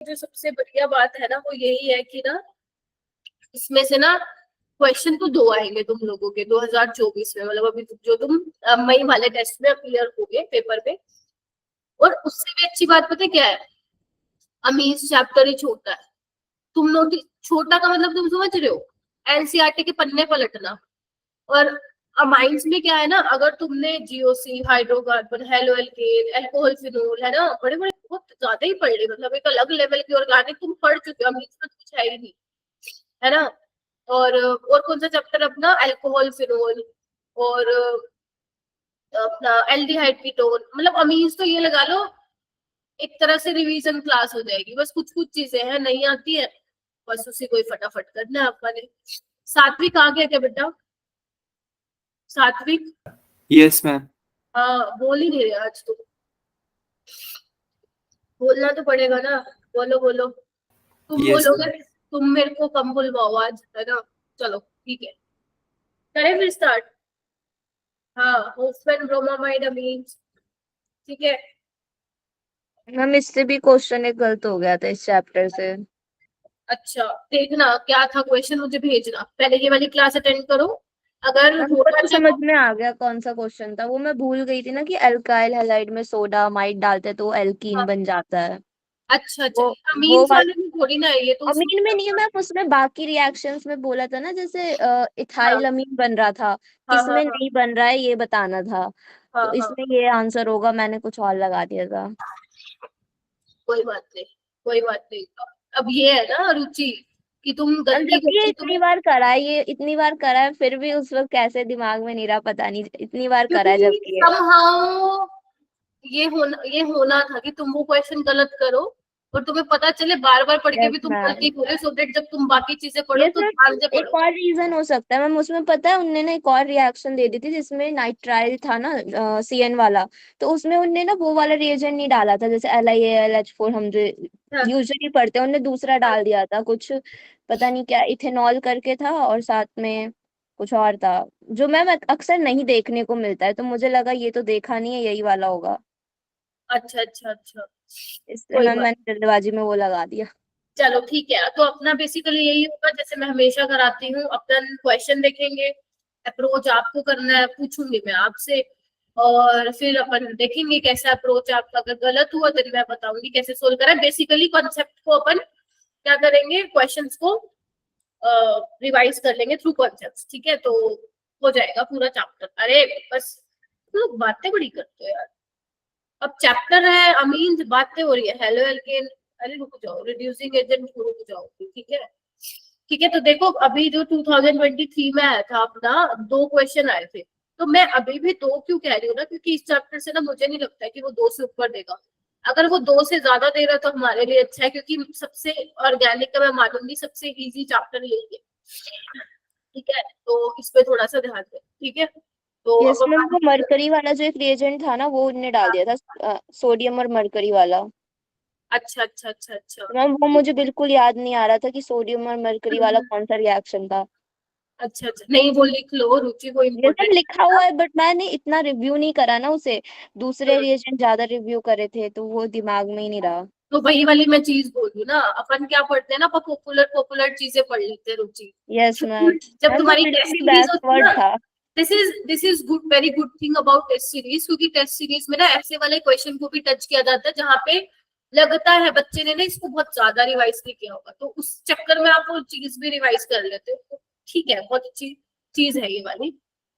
जो सबसे बढ़िया बात है ना वो यही है कि ना इसमें से ना क्वेश्चन तो दो आएंगे तुम लोगों के 2024 में, मतलब अभी जो तुम मई वाले टेस्ट में क्लियर हो गए पेपर में। और उससे भी अच्छी बात पता है क्या है, अमीन्स चैप्टर ही छोटा है। तुम नोटिस, छोटा का मतलब तुम समझ रहे हो, एनसीईआरटी के पन्ने पलटना। और अमाइंस में क्या है ना, अगर तुमने GOC, hydrocarbon, halo alkane, alcohol, phenol, है ना, बड़े बड़े बहुत ज्यादा ही पढ़ ली, मतलब एक अलग लेवल की ऑर्गेनिक तुम पढ़ चुके हो, अमीन्स में तो कुछ है ही नहीं, है ना। और कौन सा चैप्टर अपना, अल्कोहल, फिनोल, और अपना एल्डिहाइड कीटोन, मतलब अमीन्स तो ये लगा लो एक तरह से रिवीजन क्लास हो जाएगी। बस कुछ कुछ चीजें हैं नहीं आती है, बस उसी को ही फटाफट करना है आपका ने। सात्विक आ गया क्या बेटा? सात्विक? Yes ma'am. हाँ, बोल ही नहीं रहे आज तो, बोलना तो पड़ेगा ना। बोलो बोलो, तुम यस बोलोगे, मैम। तुम मेरे को कम बुलवाओ आज, है ना। चलो ठीक है, करें फिर स्टार्ट। हाँ, होफमैन ब्रोमामाइड अमीन्स, ठीक है। मैम इससे भी क्वेश्चन एक गलत हो गया था इस चैप्टर से। अच्छा, देखना क्या था क्वेश्चन, मुझे भेजना, पहले ये वाली क्लास अटेंड करो, अगर मैम वो होगा तो समझ देखो। में आ गया कौन सा क्वेश्चन था, वो मैं भूल गई थी ना कि अल्काइल हैलाइड में सोडा माइड डालते तो एल्कीन हाँ, बन जाता है। अच्छा अच्छा, वो वो अमीन्स वाले में थोड़ी ना है ये तो, उसमें अमीन में नहीं है मैम, उसमें बाकी रिएक्शंस में बोला था ना, जैसे हाँ इथाइल अमीन बन रहा था, हाँ हाँ किसमें हाँ नहीं बन रहा है ये बताना था। हाँ तो हाँ, इसमें ये आंसर होगा, मैंने कुछ और लगा दिया था। कोई बात नहीं, कोई बात नहीं। अब ये है ना रुचि कि तुम मैम गलती जबकि ये करके इतनी तुम्हें, बार करा है, ये इतनी बार करा है, फिर भी उस वक्त कैसे दिमाग में नहीं रहा पता नहीं, इतनी बार करा है क्योंकि जबकि ये। somehow ये होना था कि तुम वो क्वेश्चन गलत करो और तुम्हें पता चले बार बार पढ़ के यस भी तुम मैम। गलती करो, सो दैट जब तुम बाकी चीजें पढ़ो ये तो सिर्फ ध्यान से एक पढ़ो। और रीजन हो सकता है मैम, उसमें पता है उनने ना एक और रिएक्शन दे दी थी जिसमें नाइट्राइल था ना, CN वाला। तो उसमें उनने ना वो वाला रिएजेंट नहीं डाला था, जैसे LiAlH4 हम जो हाँ, यूजुअली पढ़ते हैं, उनने दूसरा हाँ, डाल दिया था कुछ, पता नहीं क्या इथेनॉल करके था, और साथ में कुछ और था जो मैम अक्सर नहीं देखने को मिलता है, तो मुझे लगा ये तो देखा नहीं है, यही वाला होगा। अच्छा अच्छा अच्छा, इसलिए कोई मैम बात। मैंने जल्दबाजी में वो लगा दिया। चलो ठीक है, तो अपना बेसिकली यही होगा जैसे मैं हमेशा कराती हूँ, अपन क्वेश्चन देखेंगे, अप्रोच आपको करना है, पूछूंगी मैं आपसे, और फिर अपन देखेंगे कैसा अप्रोच आपका, अगर गलत हुआ तो मैं बताऊंगी कैसे सोल्व करें। बेसिकली कॉन्सेप्ट को अपन क्या करेंगे, क्वेश्चंस को रिवाइज कर लेंगे थ्रू कॉन्सेप्ट, ठीक है, तो हो जाएगा पूरा चैप्टर। अरे बस, तुम लोग बातें बड़ी करते हो यार। अब चैप्टर है अमीन, बातें हो रही है हेलो एल्केन, अरे रुक जाओ, रिड्यूसिंग एजेंट रुक जाओ, ठीक है। ठीक है, तो देखो अभी जो 2023 में आया था अपना, दो क्वेश्चन आए थे, तो मैं अभी भी दो क्यों कह रही हूँ ना, क्योंकि इस चैप्टर से ना मुझे नहीं लगता है कि वो दो से ऊपर देगा। अगर वो दो से ज्यादा दे रहा है तो हमारे लिए अच्छा है, क्योंकि सबसे ऑर्गेनिक का मैं मानूंगी सबसे इजी चैप्टर यही है, ठीक है, तो इस पे थोड़ा सा ध्यान दें, ठीक है। तो यस अब मैम, वो अपन, मरकरी वाला जो एक रिएजेंट था ना, वो उनने डाल दिया था, सोडियम और मरकरी वाला। अच्छा अच्छा अच्छा अच्छा, तो मैम वो मुझे बिल्कुल याद नहीं आ रहा था कि सोडियम और मरकरी वाला कौन सा रिएक्शन था। अच्छा अच्छा, नहीं वो लिख लो रुचि, वो ये सब इम्पोर्टेंट लिखा है हुआ ना। है, बट मैंने इतना रिव्यू नहीं करा ना उसे, दूसरे हम्म, रिएजेंट ज्यादा रिव्यू करे थे, तो वो दिमाग में ही नहीं रहा। तो वही वाली मैं चीज बोल रही हूँ ना, अपन क्या पढ़ते हैं ना, अपन पॉपुलर पॉपुलर चीजें पढ़ लेते हैं रुचि। Yes ma'am. जब मैम वो तुम्हारी टेस्ट बिल्कुल सीरीज होती है बैकवर्ड ना, था। This is good, very good thing about test series, क्योंकि टेस्ट सीरीज में ना ऐसे वाले क्वेश्चन को भी टच किया जाता है जहाँ पे लगता है बच्चे ने ना इसको बहुत ज्यादा रिवाइज नहीं किया होगा, तो उस चक्कर में आप वो चीज भी रिवाइज कर लेते हो, तो ठीक है, बहुत अच्छी चीज है ये वाली।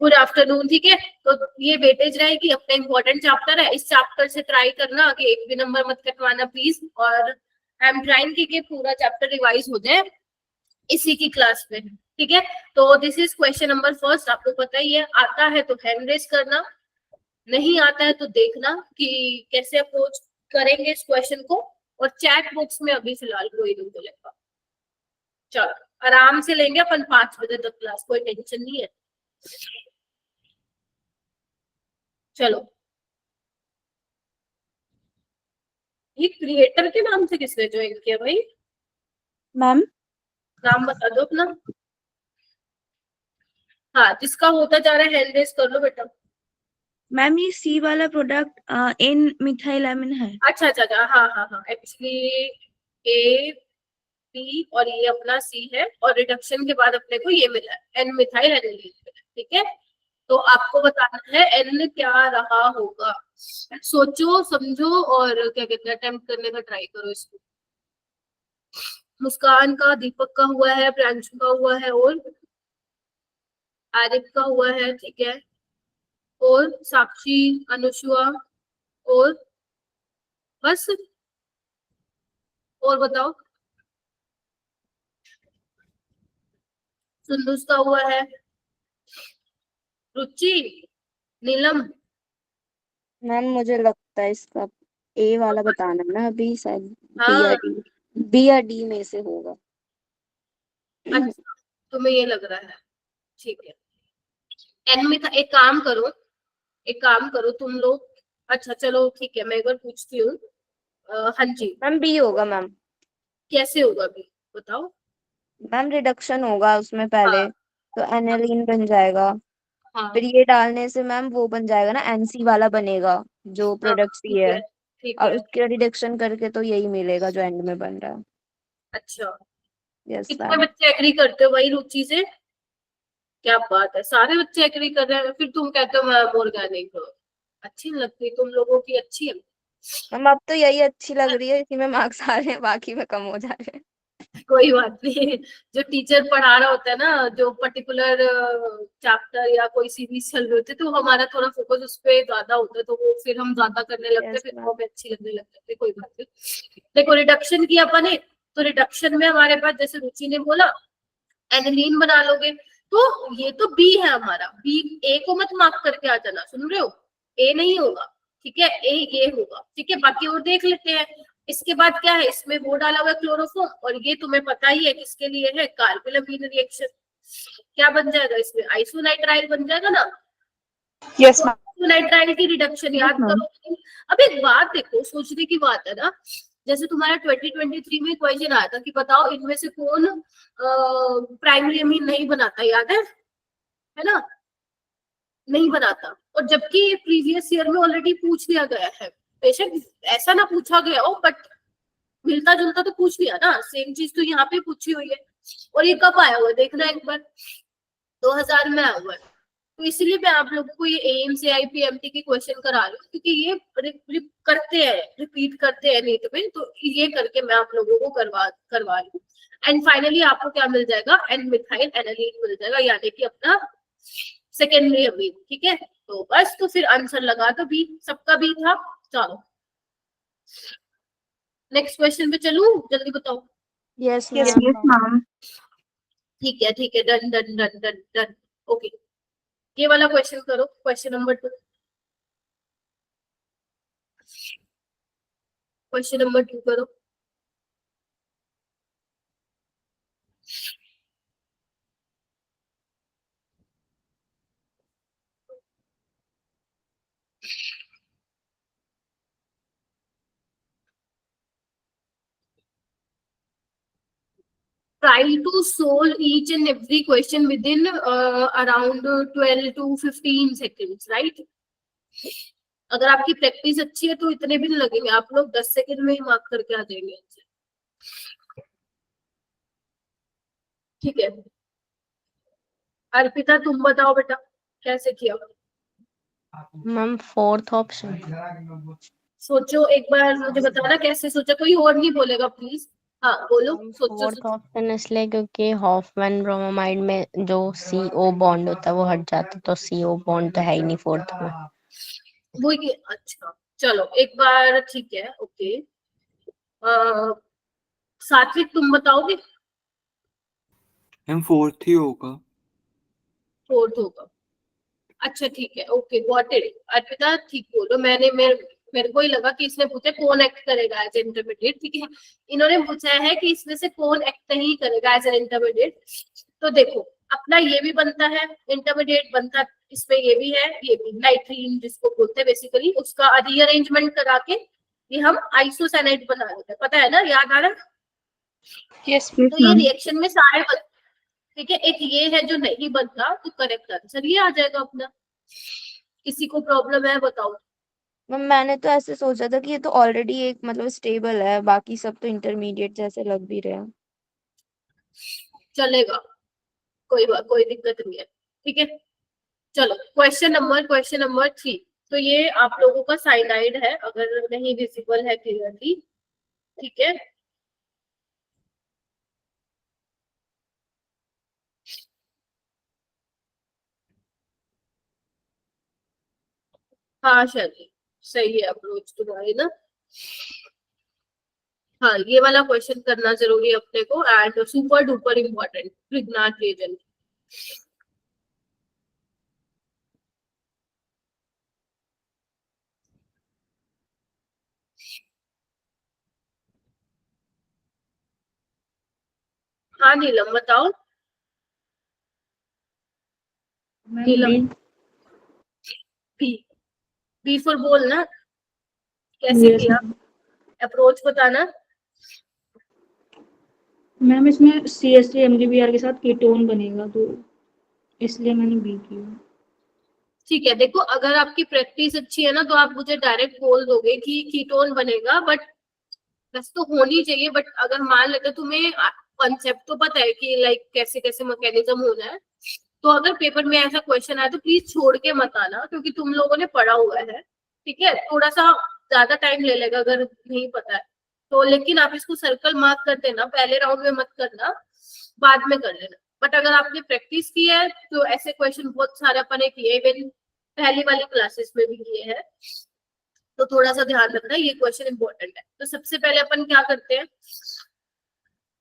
गुड आफ्टरनून, ठीक है, तो ये वेटेज रहेगी, अपना इंपॉर्टेंट चैप्टर है, इस चैप्टर से ट्राई करना कि एक भी नंबर मत कटवाना प्लीज, और आई एम ट्राइंग कि पूरा चैप्टर रिवाइज हो जाए इसी की क्लास में, ठीक है। तो this is question number first, आपको पता ही है, आता है तो हैंड रेस करना, नहीं आता है तो देखना कि कैसे अप्रोच करेंगे इस क्वेश्चन को, और चैट बॉक्स में अभी फिलहाल कोई नहीं बोलेगा। चलो, आराम से लेंगे अपन 5 बजे तक क्लास, कोई टेंशन नहीं है। चलो, ये क्रिएटर के नाम से किसने ज्वाइन किया भाई? मैम नाम बता दो अपना। हाँ, जिसका होता जा रहा है हैंड रेस कर लो बेटा। मैम ये सी वाला प्रोडक्ट एन मिथाइल अमीन है। अच्छा अच्छा अच्छा, हाँ हाँ हाँ, एक्चुअली ए बी और ये अपना सी है, और रिडक्शन के बाद अपने को ये मिला है एन मिथाइल एनिलीन मिला है, ठीक है। तो आपको बताना है एन क्या रहा होगा। सोचो समझो और क्या कहते हैं, अटेम्प्ट करने का ट्राई करो इसको। मुस्कान का, दीपक का हुआ है, प्रियांशु का हुआ है, और आरिफ का हुआ है, ठीक है, और साक्षी, अनुष्वा, और बस, और बताओ। सुंदुस का हुआ है, रुचि, नीलम। मैम मुझे लगता है इसका ए वाला बताना ना अभी, शायद बी या हाँ, डी, बी या डी में से होगा। अच्छा, तुम्हें ये लग रहा है, ठीक है। एन में था, एक काम करो तुम लोग। अच्छा चलो ठीक है, मैं एक बार पूछती हूँ। हाँ जी, मैम बी होगा मैम। कैसे होगा अभी बताओ। मैम रिडक्शन होगा उसमें पहले, हाँ तो एनिलीन बन जाएगा, हाँ फिर ये डालने से मैम वो बन जाएगा ना, एनसी वाला बनेगा जो हाँ, प्रोडक्ट सी ठीक है, है ठीक और है। उसके रिडक्शन करके तो यही मिलेगा जो एंड में बन रहा है। अच्छा, यस कितने मैम। बच्चे एग्री करते हो भाई रुचि से? क्या बात है, सारे बच्चे एग्री कर रहे हैं, फिर तुम कहते हो मैम ऑर्गेनिक अच्छी नहीं लगती, तुम लोगों की अच्छी है। मैम अब तो यही अच्छी लग रही है, इसी में मार्क्स आ रहे हैं, बाकी में कम हो जा रहे हैं। कोई बात नहीं, जो टीचर पढ़ा रहा होता है ना, जो पर्टिकुलर चैप्टर या कोई सीरीज चल रही होती है, तो हमारा थोड़ा फोकस उस पर ज्यादा होता है, तो वो फिर हम ज्यादा करने लगते हैं, यस फिर वो मैम। हमें अच्छी लगने लग जाती है। कोई बात नहीं। देखो रिडक्शन किया अपन ने, तो रिडक्शन में हमारे पास जैसे रुचि ने बोला एनिलीन बना लोगे, तो ये तो बी है हमारा, बी। ए को मत मार्क करके आ जाना, सुन रहे हो, ए नहीं होगा, ठीक है, ए ये होगा, ठीक है। बाकी और देख लेते हैं। इसके बाद क्या है, इसमें वो डाला हुआ है क्लोरोफॉर्म, और ये तुम्हें पता ही है किसके लिए है, कार्बोलमीन रिएक्शन। क्या बन जाएगा इसमें, आइसोनाइट्राइल बन जाएगा ना। यस तो मैम। आइसोनाइट्राइल की रिडक्शन यस याद मैम। करो। अब एक बात देखो, सोचने की बात है ना, जैसे तुम्हारा 2023 में क्वेश्चन आया था कि बताओ इनमें से कौन प्राइमरी अमीन नहीं बनाता, याद है ना, नहीं बनाता। और जबकि प्रीवियस ईयर में ऑलरेडी पूछ लिया गया है, बेशक ऐसा ना पूछा गया हो, बट मिलता जुलता तो पूछ लिया ना, सेम चीज तो यहाँ पे पूछी हुई है। और ये कब आया हुआ है देखना एक बार, 2000 में आया हुआ है। तो इसलिए मैं आप लोगों को ये एएमसी आईपीएमटी के क्वेश्चन करा रही हूँ, क्योंकि ये करते हैं, रिपीट करते हैं नीट में, तो ये करके मैं आप लोगों को करवा रही हूँ। एंड फाइनली आपको क्या मिल जाएगा, एन मिथाइल एनालीन मिल जाएगा, यानी कि अपना सेकेंडरी अमीन, ठीक है। तो बस, तो फिर आंसर लगा दो बी, सबका बी था। चलो नेक्स्ट क्वेश्चन पे चलूं, जल्दी बताओ। Yes yes ma'am. मैम। ठीक है, done done done done done. Okay, ये वाला क्वेश्चन करो, क्वेश्चन नंबर 2। क्वेश्चन नंबर 2 करो। Try to solve each and every question within around 12 to 15 seconds, right? अगर आपकी प्रैक्टिस अच्छी है तो इतने भी नहीं लगेंगे, आप लोग 10 सेकंड में ही मार्क करके आ जाएंगे, ठीक है। अर्पिता तुम बताओ बेटा, कैसे किया? Ma'am fourth option. सोचो एक बार, मुझे बताना कैसे सोचा, कोई और नहीं बोलेगा प्लीज। हाँ बोलो, सोचो फोर्थ सोचो। ऑप्शन इसलिए क्योंकि हॉफमैन ब्रोमाइड में जो CO बॉन्ड होता है वो हट जाता है, तो CO बॉन्ड तो है ही नहीं फोर्थ में। वो अच्छा चलो एक बार, ठीक है, ओके। सात्विक तुम बताओगे? मैम फोर्थ ही होगा। फोर्थ होगा, अच्छा ठीक है, ओके गॉट इट। अर्पिता ठीक बोलो, मेरे को ही लगा कि इसने पूछा कौन एक्ट करेगा एज इंटरमीडिएट, ठीक है। इन्होंने पूछा है कि इसमें से कौन एक्ट नहीं करेगा एज एन इंटरमीडिएट। तो देखो अपना ये भी बनता है इंटरमीडिएट बनता, इसमें ये भी है, ये भी नाइट्रीन जिसको बोलते हैं बेसिकली, उसका रीअरेंजमेंट करा के ये हम आइसोसाइनाइड बना लेते हैं, पता है ना, याद आ रहा है? यस तो ये मैम। रिएक्शन में सारे बनते, ठीक है। एक ये है जो नहीं बनता, तो करेक्ट आंसर ये आ जाएगा अपना। किसी को प्रॉब्लम है बताओ? मैंने तो ऐसे सोचा था कि ये तो ऑलरेडी एक मतलब स्टेबल है, बाकी सब तो इंटरमीडिएट जैसे लग भी रहे हैं। चलेगा, कोई दिक्कत नहीं है, ठीक है। चलो क्वेश्चन नंबर 3। तो ये आप लोगों का साइनाइड है, अगर नहीं विजिबल है क्लियरली, ठीक है। हाँ शैली, सही है अप्रोच तुम्हारी ना। हाँ, ये वाला क्वेश्चन करना जरूरी है अपने को, and super duper important, pregnant reason. हाँ नीलम बताओ। नीलम, बी, बी फॉर बोल ना, कैसे यस किया, अप्रोच बताना। मैम, इसमें CH3 MgBr के साथ कीटोन बनेगा, तो इसलिए मैंने बी किया। ठीक है, देखो अगर आपकी प्रैक्टिस अच्छी है ना तो आप मुझे डायरेक्ट बोल दोगे कि कीटोन बनेगा, बट बस तो होनी चाहिए। बट अगर मान लेते तुम्हें कॉन्सेप्ट तो पता है कि लाइक कैसे कैसे मैकेनिज्म होना है, तो अगर पेपर में ऐसा क्वेश्चन आए तो प्लीज छोड़ के मत आना, क्योंकि तुम लोगों ने पढ़ा हुआ है, ठीक है। थोड़ा सा ज्यादा टाइम ले लेगा अगर नहीं पता है तो, लेकिन आप इसको सर्कल मार्क कर देना, पहले राउंड में मत करना, बाद में कर लेना। बट अगर आपने प्रैक्टिस की है तो ऐसे क्वेश्चन बहुत सारे अपन ने किए, इवन पहली वाली क्लासेस में भी किए हैं, तो थोड़ा सा ध्यान रखना, ये क्वेश्चन इंपॉर्टेंट है। तो सबसे पहले अपन क्या करते हैं,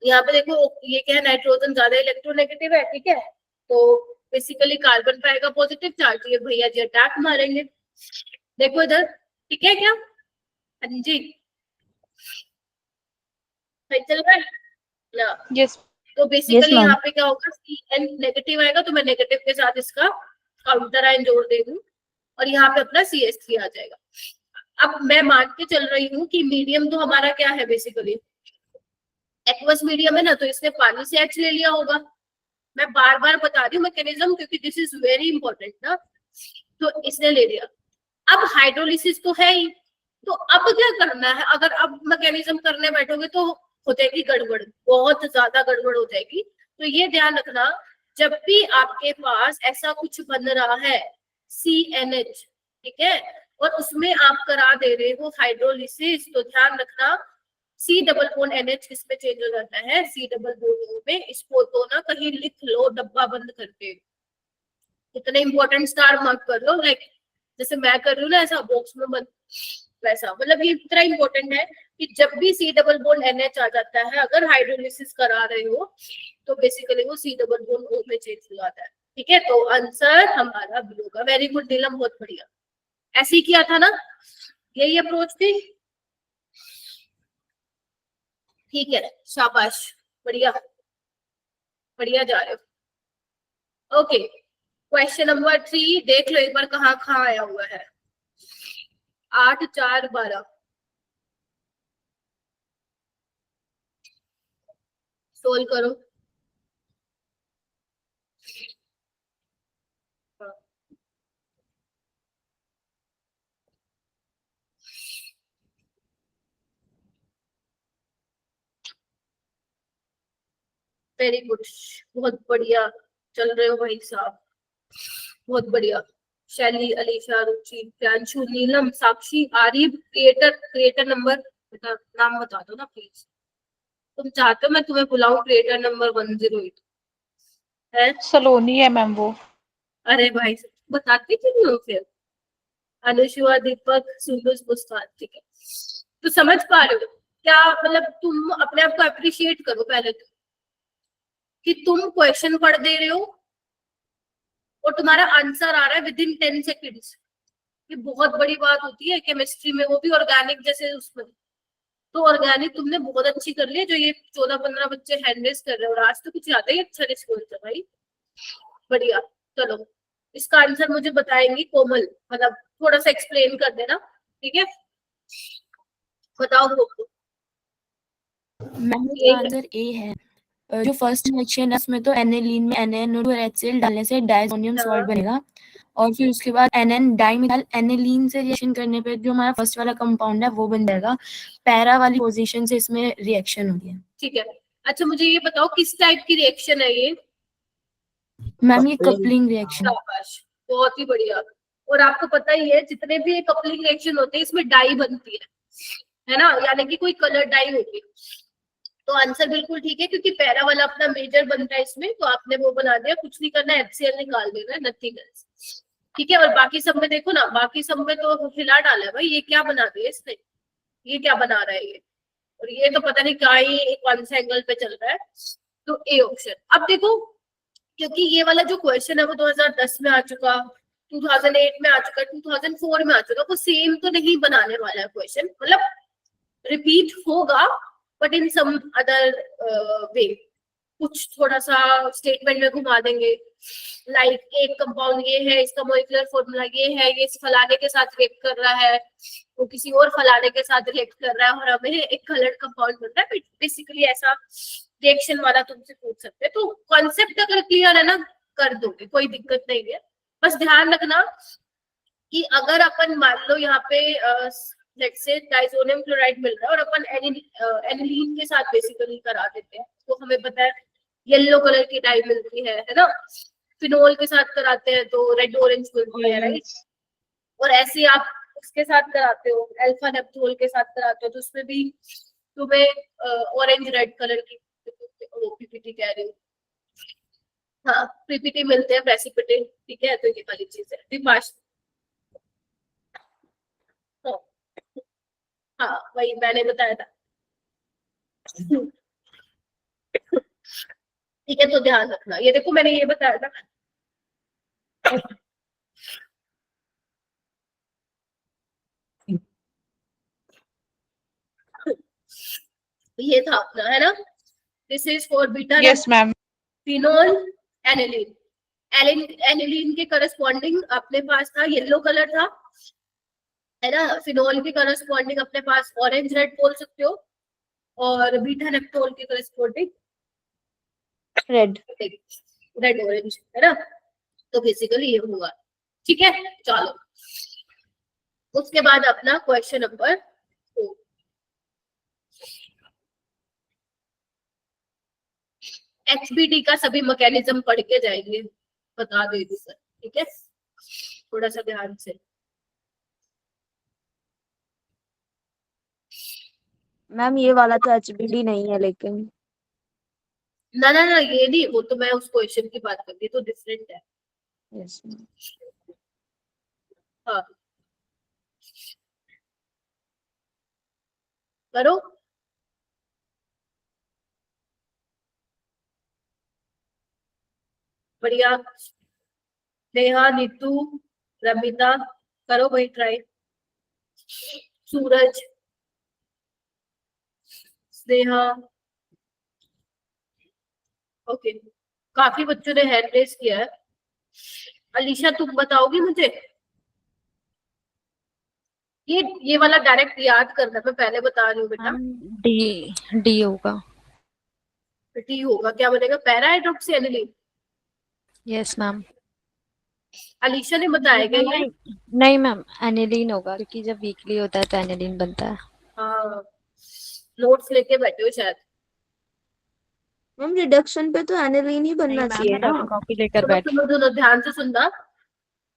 यहाँ पे देखो ये क्या है, नाइट्रोजन ज्यादा इलेक्ट्रोनेगेटिव है, ठीक है। तो बेसिकली कार्बन पाएगा पॉजिटिव चार्ज, ये भैया जी अटैक मारेंगे। देखो इधर, ठीक है क्या, हाँ जी, सही चल रहा है ना। Yes. तो बेसिकली ma'am. यहाँ पे क्या होगा, Cn नेगेटिव आएगा तो मैं नेगेटिव के साथ इसका काउंटर आयन जोड़ दे दूं, और यहाँ पे अपना CH3 आ जाएगा। अब मैं मान के चल रही हूँ कि मीडियम तो हमारा क्या है, बेसिकली एक्वस मीडियम है ना, तो इसने पानी से H ले लिया होगा। मैं बार बार बता रही हूँ मैकेनिज्म, क्योंकि दिस इज वेरी इंपॉर्टेंट ना। तो इसने ले लिया, अब हाइड्रोलिसिस तो है ही, तो अब क्या करना है, अगर अब मैकेनिज्म करने बैठोगे तो हो जाएगी गड़बड़, बहुत ज्यादा गड़बड़ हो जाएगी। तो ये ध्यान रखना, जब भी आपके पास ऐसा कुछ बन रहा है CNH, ठीक है, और उसमें आप करा दे रहे हो हाइड्रोलिसिस, तो ध्यान रखना C डबल बॉन्ड NH किसमें चेंज हो जाता है, C डबल बॉन्ड में। इसको तो ना कहीं लिख लो डब्बा बंद करके, इतने इंपॉर्टेंट स्टार मार्क कर लो, लाइक जैसे मैं कर रही हूँ ना ऐसा बॉक्स में बंद, वैसा। मतलब ये इतना इंपॉर्टेंट है कि जब भी C डबल बॉन्ड NH आ जाता है, अगर हाइड्रोलिसिस करा रहे हो तो बेसिकली वो C डबल बॉन्ड O में चेंज हो जाता है, ठीक है। तो आंसर हमारा बी होगा। वेरी गुड नीलम, बहुत बढ़िया, ऐसे ही किया था ना, यही अप्रोच थी, ठीक है, शाबाश, बढ़िया बढ़िया जा रहे हो। ओके, क्वेश्चन नंबर 3 देख लो एक बार कहाँ कहाँ आया हुआ है। 8 4 12 सोल्व करो। वेरी गुड, बहुत बढ़िया चल रहे हो भाई साहब, बहुत बढ़िया। शैली, अलीशा, रुचि, प्रियांशु, नीलम, साक्षी, आरिफ, क्रिएटर नंबर नाम बता दो ना प्लीज। तुम चाहते हो मैं तुम्हें बुलाऊं क्रिएटर नंबर 108 है? सलोनी है मैम वो। अरे भाई बताती क्यों नहीं हो फिर। अनुशिवा, दीपक, सुंदर, मुस्कान, ठीक है। तो समझ पा रहे हो क्या, मतलब तुम अपने आप को अप्रिशिएट करो पहले तो, कि तुम क्वेश्चन पढ़ दे रहे हो और तुम्हारा आंसर आ रहा है विद इन 10 सेकेंड्स। ये बहुत बड़ी बात होती है केमिस्ट्री में, वो भी ऑर्गेनिक जैसे उसमें। तो ऑर्गेनिक तुमने बहुत अच्छी कर ली है, जो ये 14-15 बच्चे हैंड रेस कर रहे हो, और आज तो कुछ ज्यादा ही अच्छा रिस्पॉन्स है भाई, बढ़िया। चलो इसका आंसर मुझे बताएंगी कोमल, मतलब थोड़ा सा एक्सप्लेन कर देना, ठीक है। बताओ कोमल। मैम इसका आंसर ए है। जो फर्स्ट रिएक्शन है उसमें तो एनिलीन में NaNO2 और HCl डालने से डायसोनियम सॉल्ट बनेगा, और फिर उसके बाद NN डाइमिथाइल एनिलीन से रिएक्शन करने पे जो हमारा फर्स्ट वाला कंपाउंड है वो बन जाएगा। पैरा वाली पोजीशन से इसमें रिएक्शन हो रही है। ठीक है, अच्छा मुझे ये बताओ किस टाइप की रिएक्शन है ये? मैम ये Coupling. Coupling reaction. शाबाश, बहुत ही बढ़िया। और आपको पता ही है जितने भी कपलिंग रिएक्शन होते हैं इसमें डाई बनती है ना, यानी कि कोई कलर डाई होती है। तो आंसर बिल्कुल ठीक है, क्योंकि पैरा वाला अपना मेजर बनता है इसमें, तो आपने वो बना दिया, कुछ नहीं करना है, HCl निकाल देना है, नथिंग एल्स। ठीक है, और बाकी सब में देखो ना, बाकी सब में तो हिला डाला है भाई, ये क्या बना दिया इसने, ये क्या बना रहा है ये, और ये तो पता नहीं क्या ही कौन सा एंगल पे चल रहा है। तो ए ऑप्शन। अब देखो, क्योंकि ये वाला जो क्वेश्चन है वो 2010 में आ चुका, 2008 में आ चुका, 2004 में आ चुका, वो सेम तो नहीं बनाने वाला है क्वेश्चन, मतलब रिपीट होगा but in some other way, कुछ थोड़ा सा स्टेटमेंट में घुमा देंगे, लाइक एक कंपाउंड ये है, इसका मॉलिक्यूलर फॉर्मूला ये है, ये इस फलाने के साथ रिएक्ट कर रहा है, वो किसी और फलाने के साथ रिएक्ट कर रहा है, और हमें एक कलर्ड कंपाउंड बन रहा है। बेसिकली ऐसा रिएक्शन वाला तुमसे पूछ सकते हैं। तो कॉन्सेप्ट अगर क्लियर है ना, कर दोगे, कोई दिक्कत नहीं है। बस ध्यान रखना कि अगर अपन मान लो यहाँ पे लेट्स से डाइसोनियम क्लोराइड मिल रहा है और अपन एनिलीन के साथ बेसिकली करा देते हैं, तो हमें पता है येलो कलर की डाई मिलती है ना, फिनोल के साथ कराते हैं तो रेड ऑरेंज मिलती है, राइट। और ऐसे आप उसके साथ कराते हो, अल्फा नेप्थोल के साथ कराते हो, तो उसमें भी तुम्हें ऑरेंज रेड कलर की पीपीटी कह रही हूँ, हाँ पीपीटी मिलते हैं, प्रेसिपिटेट, ठीक है। तो ये वाली चीज है विपाश, हाँ वही मैंने बताया था, ठीक है। तो ध्यान रखना, ये देखो मैंने ये बताया था, ये था अपना, है ना। This is for beta Yes, ma'am. Phenol aniline. Aniline के करस्पॉन्डिंग अपने पास था येलो कलर था, है ना। फिनोल के करस्पॉन्डिंग अपने पास ऑरेंज रेड बोल सकते हो, और बीटा नेप्थोल के करस्पॉन्डिंग रेड रेड ऑरेंज, है ना। तो बेसिकली ये हुआ, ठीक है। चलो उसके बाद अपना क्वेश्चन नंबर 4, HBD का सभी मैकेनिज्म पढ़ के जाएंगे, बता देगी सर, ठीक है। थोड़ा सा ध्यान से, मैम ये वाला तो HBD नहीं है लेकिन। ना ना ना ये नहीं, वो तो मैं उस क्वेश्चन की बात करती, तो डिफरेंट है। Yes ma'am. हाँ करो, बढ़िया। नेहा, नीतू, रमिता, करो भाई ट्राई। सूरज, स्नेहा, ओके, काफी बच्चों ने हैंड रेस किया है। अलीशा तुम बताओगी मुझे? ये वाला डायरेक्ट याद करना, मैं पहले बता रही हूँ बेटा। डी होगा। टी होगा, क्या बनेगा? Para hydroxy aniline. Yes ma'am. Alisha ने बताया क्या ये? नहीं मैम, एनिलीन होगा, क्योंकि जब वीकली होता है तो एनिलीन बनता है। हाँ नोट्स लेके बैठे हो शायद। मैम रिडक्शन पे तो एनिलीन ही बनना नहीं चाहिए मैम, ना। कॉपी लेकर सुनो बैठ। सुनो सुनो, ध्यान से सुनना,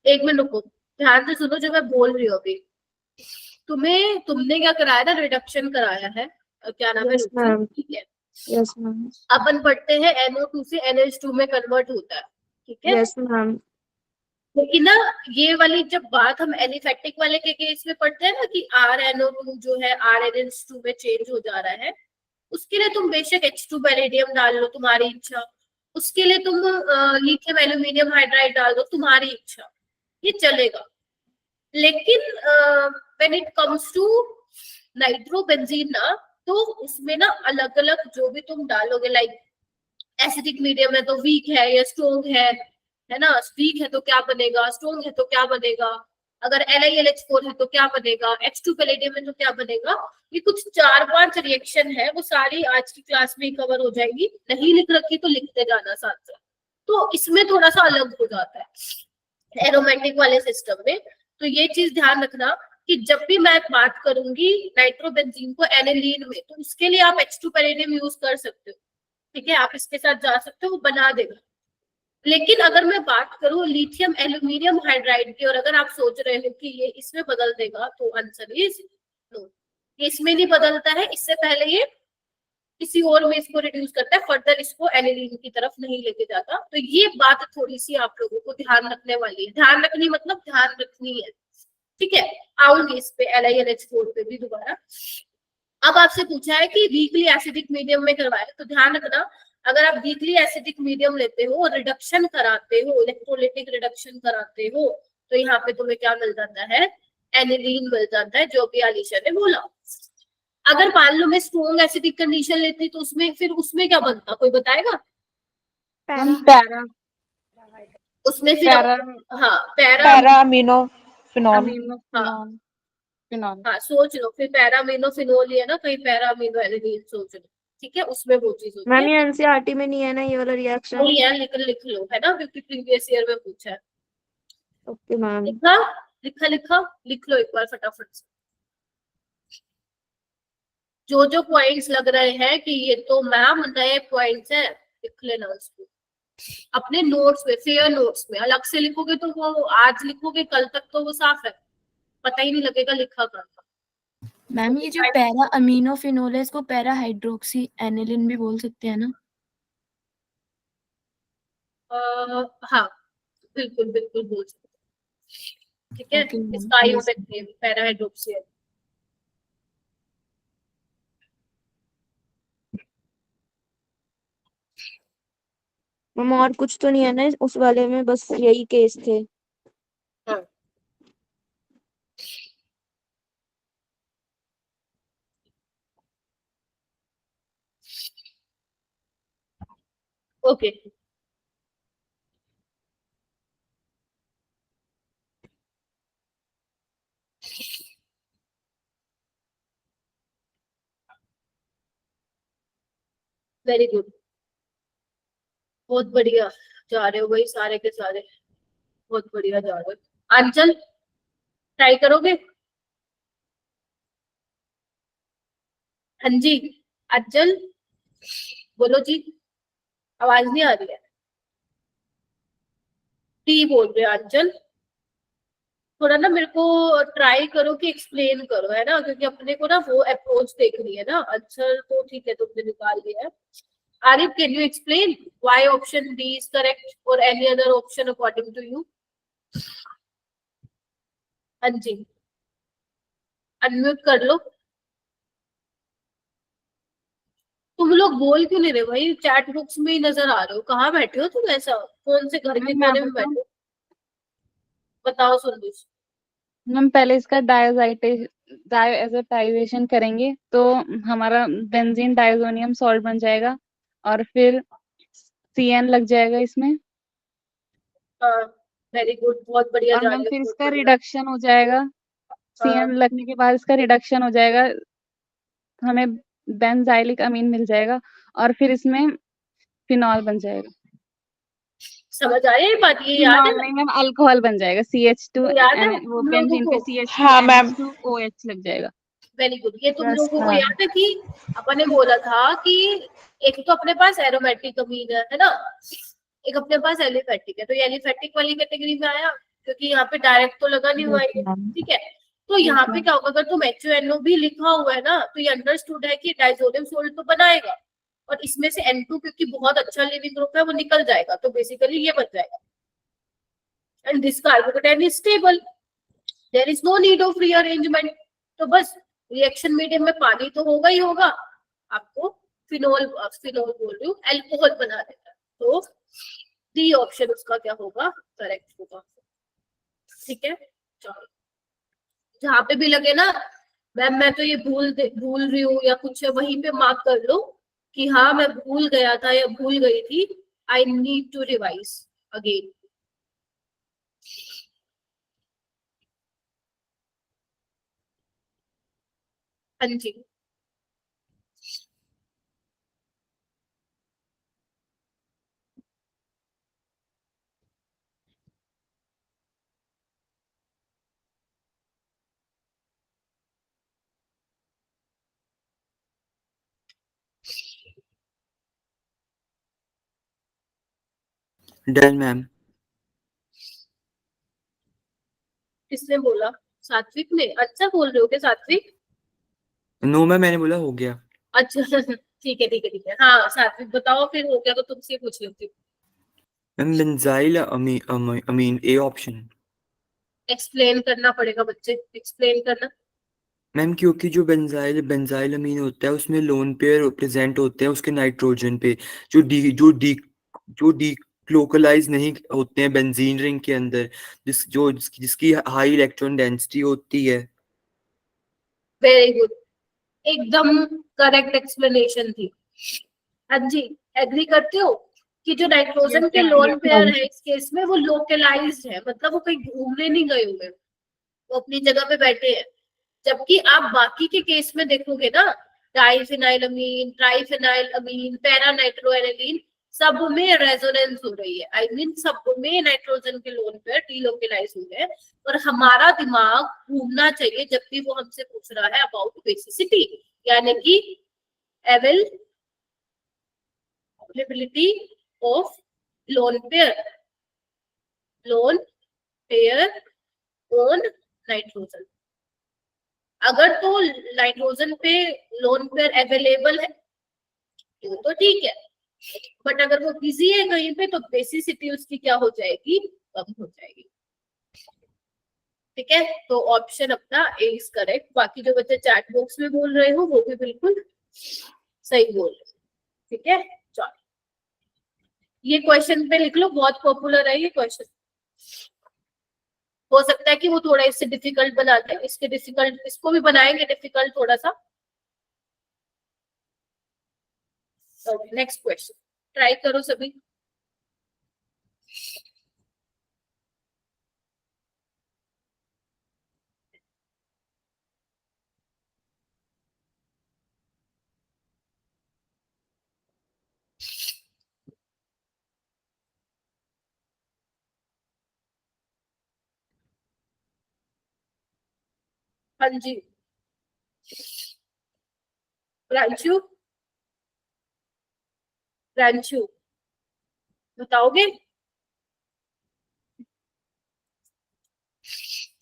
एक मिनट रुको, ध्यान से सुनो जो मैं बोल रही हूँ अभी। तुमने क्या कराया था? रिडक्शन कराया है, क्या नाम है? Yes ma'am. ठीक है। Yes ma'am. अपन पढ़ते हैं NO2 से NH2 में कन्वर्ट होता है, ठीक है। Yes ma'am. लेकिन ना ये वाली जब बात हम एलिफैक्टिक वाले के केस में पढ़ते हैं ना कि RNO2 जो है RNH2 में चेंज हो जा रहा है, उसके लिए तुम बेशक H2 पैलेडियम डाल लो, तुम्हारी इच्छा। उसके लिए तुम लिथियम एल्यूमिनियम हाइड्राइड डाल दो, तुम्हारी इच्छा, ये चलेगा। लेकिन when it comes to nitrobenzene ना, तो उसमें ना अलग अलग जो भी तुम डालोगे, लाइक एसिडिक मीडियम है तो वीक है या स्ट्रोंग है ना। वीक है तो क्या बनेगा, स्ट्रोंग है तो क्या बनेगा, अगर LiLH4 है तो क्या बनेगा, H2 पैलेडियम है तो क्या बनेगा। ये कुछ 4-5 रिएक्शन है, वो सारी आज की क्लास में कवर हो जाएगी। नहीं लिख रखी तो लिखते जाना साथ साथ, तो इसमें थोड़ा सा अलग हो जाता है। एरोमेटिक वाले सिस्टम में। तो ये चीज ध्यान रखना कि जब भी मैं बात करूंगी नाइट्रोबेंजीन को एनिलीन में, तो उसके लिए आप H2 पैरेडियम यूज कर सकते हो, ठीक है, आप इसके साथ जा सकते हो, वो बना देगा। लेकिन अगर मैं बात करूं लिथियम एल्यूमिनियम हाइड्राइड की, और अगर आप सोच रहे हो कि ये इसमें बदल देगा, तो आंसर इज नो, ये इसमें नहीं बदलता है। इससे पहले ये किसी और में इसको रिड्यूस करता है, फर्दर इसको एनिलीन की तरफ नहीं लेके जाता। तो ये बात थोड़ी सी आप लोगों को ध्यान रखने वाली है, ध्यान रखनी मतलब ध्यान रखनी है, ठीक है। आऊंगी इस पे LiNH4 पे भी दोबारा। अब आपसे पूछा है कि वीकली एसिडिक मीडियम में करवाए, तो ध्यान रखना अगर आप वीकली एसिडिक मीडियम लेते हो, रिडक्शन कराते हो, इलेक्ट्रोलिटिक रिडक्शन कराते हो, तो यहाँ पे तुम्हें क्या मिल जाता है, एनिलीन मिल जाता है, जो भी आलिशा ने बोला। अगर मान लो मैं स्ट्रॉन्ग एसिडिक कंडीशन लेती तो उसमें फिर उसमें क्या बनता, कोई बताएगा? पैरा उसमें फिर पैरा हाँ पैरा पैरा अमीनो फिनॉल हाँ फिनॉल हाँ सोच लो, फिर पैरा अमीनो फिनोल है ना, कहीं पैरा अमीनो एलिनीन सोच लो, ठीक है, उसमें वो चीज होती मैम है। ये एनसीईआरटी में नहीं है ना ये वाला रिएक्शन? वही है, लेकिन लिख लो, है ना, क्योंकि प्रीवियस ईयर में पूछा है। Okay ma'am. लिखा लिखा लिखा लिख लो एक बार फटाफट से, जो जो पॉइंट्स लग रहे हैं कि ये तो मैम नए पॉइंट्स हैं, लिख लेना उसको अपने नोट्स में, फेयर नोट्स में। अलग से लिखोगे तो वो आज लिखोगे, कल तक तो वो साफ है, पता ही नहीं लगेगा लिखा कहाँ था। मैम ये जो पैरा अमीनो फिनोल है, इसको पैरा हाइड्रोक्सी एनिलिन भी बोल सकते हैं ना? हाँ बिल्कुल बिल्कुल बोल सकते हैं, ठीक है। Okay, ma'am. इसका Yes. Ionic name para hydroxy है। मैम और कुछ तो नहीं है ना उस वाले में, बस यही केस थे? हाँ ओके वेरी गुड, बहुत बढ़िया जा रहे हो भाई सारे के सारे, बहुत बढ़िया जा रहे हो। अंचल ट्राई करोगे? हाँ जी अंचल बोलो जी, आवाज नहीं आ रही है। टी बोल रहे हो अंचल, थोड़ा ना मेरे को ट्राई करो कि एक्सप्लेन करो, है ना, क्योंकि अपने को ना वो अप्रोच देखनी है ना। आंसर तो ठीक है तुमने निकाल लिया है। Arif can you explain why option D is correct और any other option according to you? हाँ जी अनम्यूट कर लो। तुम लोग बोल क्यों नहीं रहे भाई, चैट बुक्स में ही नजर आ रहे हो, कहाँ बैठे हो तुम, ऐसा कौन से घर के कोने में बैठे हो? बताओ सुंदर। मैम पहले इसका डायजोटाइजेशन करेंगे तो हमारा बेंजीन डाइजोनियम सॉल्ट बन जाएगा और फिर CN लग जाएगा इसमें। हाँ वेरी गुड, बहुत बढ़िया और जा मैम रहे हो, फिर बहुत इसका बढ़िया। रिडक्शन हो जाएगा, हाँ CN लगने के बाद इसका रिडक्शन हो जाएगा, हमें बेंजाइलिक अमीन मिल जाएगा और फिर इसमें फिनॉल बन जाएगा। समझ आ रही है बात, ये याद है फिनॉल ना, नहीं मैम, अल्कोहल बन जाएगा CH2, ये याद है वो तुम लोगों बेंजीन को? पे CH2 हाँ मैम NH2OH लग जाएगा। वेरी गुड, ये तुम Yes, लोगों को हाँ। याद है कि अपन ने बोला था कि एक तो अपने पास एरोमेटिक अमीन है ना, एक अपने पास एलिफेटिक है, तो ये एलिफेटिक वाली कैटेगरी में आया, क्योंकि यहाँ पे डायरेक्ट तो लगा नहीं हुआ है ये, ठीक है। तो यहाँ पे क्या होगा, अगर तुम HNO भी लिखा हुआ है ना, तो ये अंडरस्टूड है कि डाइजोनियम सोल्ट तो बनाएगा, और इसमें से N2 क्योंकि बहुत अच्छा लिविंग ग्रुप है वो निकल जाएगा, तो बेसिकली ये बच जाएगा। And this carbocation is stable, there is no need of rearrangement. तो बस रिएक्शन मीडियम में पानी तो होगा ही होगा, आपको फिनोल फिनोल बोल रही हूँ एल्कोहल बना देगा, तो डी ऑप्शन उसका क्या होगा, करेक्ट होगा, ठीक है। चलो जहाँ पे भी लगे ना मैम मैं तो ये भूल रही हूँ या कुछ है, वहीं पे मार्क कर लो कि हाँ मैं भूल गया था या भूल गई थी, I need to revise again. हाँ जी डन मैम। किसने बोला? सात्विक ने? अच्छा बोल रहे हो क्या सात्विक? नो मैम, मैंने बोला हो गया। अच्छा ठीक है ठीक है ठीक है। हाँ सात्विक बताओ, फिर हो गया तो तुमसे पूछ लेती हूँ। Ma'am benzyl amine A option. Explain करना पड़ेगा बच्चे, एक्सप्लेन करना। मैम क्योंकि जो बेंजाइल अमीन होता है उसमें लोन पेयर प्रेजेंट होते हैं उसके नाइट्रोजन पे, जो डी क्लोकलाइज नहीं होते हैं बेंजीन रिंग के अंदर, जिसकी हाई इलेक्ट्रॉन डेंसिटी होती है। वेरी गुड, एकदम करेक्ट एक्सप्लेनेशन थी। हाँ जी, एग्री करते हो कि जो नाइट्रोजन के लोन पेयर है इस केस में वो लोकलाइज्ड है, मतलब वो कहीं घूमने नहीं गए हुए, वो अपनी जगह पे बैठे हैं। जबकि आप बाकी के केस में देखोगे ना, डाइफिनाइलअमीन, ट्राइफिनाइलअमीन, पैरानाइट्रोएनिलीन, सब में रेजोनेंस हो रही है। आई मीन सब में नाइट्रोजन के लोन पेयर डीलोकलाइज हो रहे हैं। और हमारा दिमाग घूमना चाहिए जब भी वो हमसे पूछ रहा है अबाउट बेसिसिटी, यानी कि availability of lone pair on nitrogen. अगर तो नाइट्रोजन पे लोन पेयर अवेलेबल है तो ठीक है, बट अगर वो बिजी है कहीं पे तो बेसिसिटी उसकी क्या हो जाएगी? कम हो जाएगी। ठीक है, तो ऑप्शन अपना ए इज करेक्ट। बाकी जो बच्चे चैट बॉक्स में बोल रहे हो वो भी बिल्कुल सही बोल रहे हो। ठीक है, चलो ये क्वेश्चन पे लिख लो, बहुत पॉपुलर है ये क्वेश्चन। हो सकता है कि वो थोड़ा इससे डिफिकल्ट बना दे, इसके डिफिकल्ट इसको भी बनाएंगे डिफिकल्ट थोड़ा सा। नेक्स्ट क्वेश्चन ट्राई करो सभी। हाँ जी, प्रांशु, प्रांशु बताओगे?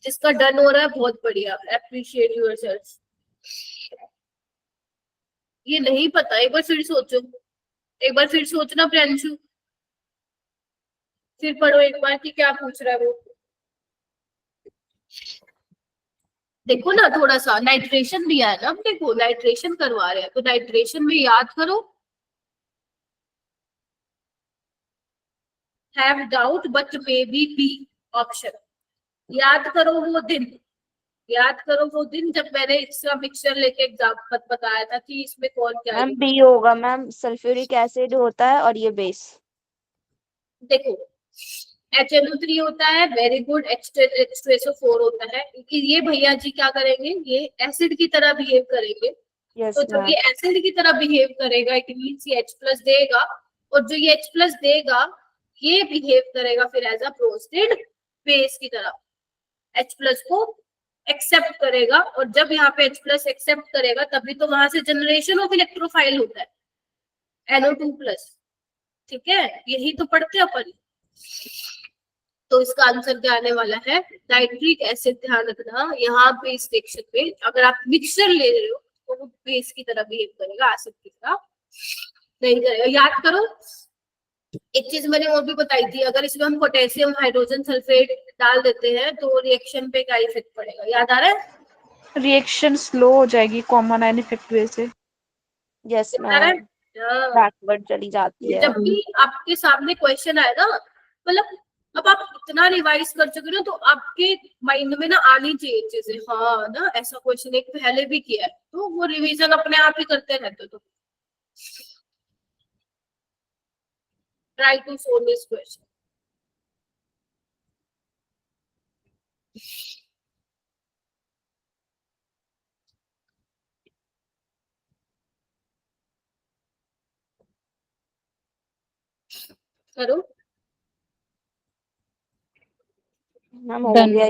जिसका डन हो रहा है बहुत बढ़िया, अप्रिशिएट योरसेल्फ। ये नहीं पता, एक बार फिर सोचो, एक बार फिर सोचना प्रियांशु, फिर पढ़ो एक बार कि क्या पूछ रहा है वो। देखो ना, थोड़ा सा नाइट्रेशन दिया है ना अपने को, नाइट्रेशन करवा रहे हैं तो नाइट्रेशन में याद करो, have doubt but may be option. याद करो वो दिन, याद करो वो दिन जब मैंने इसका मिक्सचर लेके एग्जाम बताया था कि इसमें कौन क्या मैम है। बी होगा मैम, सल्फ्यूरिक एसिड होता है और ये बेस। देखो HNO3 होता है, वेरी गुड, H2SO4 होता है। ये भैया जी क्या करेंगे, ये एसिड की तरह बिहेव करेंगे। यस तो जब मैम। ये एसिड की तरह बिहेव करेगा इट मीन्स ये H+ देगा, और जो ये H+ देगा ये बिहेव करेगा फिर एज अ प्रोस्टेड बेस की तरह, H+ को एक्सेप्ट करेगा। और जब यहाँ पे H+ एक्सेप्ट करेगा तभी तो वहां से जनरेशन ऑफ इलेक्ट्रोफाइल होता है NO2+। ठीक है, यही तो पढ़ते हैं अपन। तो इसका आंसर क्या आने वाला है? Nitric acid. ध्यान रखना यहाँ पे इस सेक्शन पे अगर आप मिक्सचर ले रहे हो तो वो बेस की तरह बिहेव करेगा, एसिड की तरह नहीं करेगा। याद करो, एक चीज मैंने और भी बताई थी, अगर इसमें हम पोटेशियम हाइड्रोजन सल्फेट डाल देते हैं तो रिएक्शन पे क्या इफेक्ट पड़ेगा, याद आ रहा है? रिएक्शन स्लो हो जाएगी कॉमन आयन इफेक्ट वजह से। यस याद आ रहा है? मैम, हाँ। बैकवर्ड चली जाती है। जब भी आपके सामने क्वेश्चन आए ना, मतलब अब आप इतना रिवाइज कर चुके ना तो आपके माइंड में ना आनी चाहिए चीजें। हाँ ना, ऐसा क्वेश्चन एक पहले भी किया है तो वो रिवीजन अपने आप ही करते रहते। तो try to solve this question. करो। मैम हो डन। गया।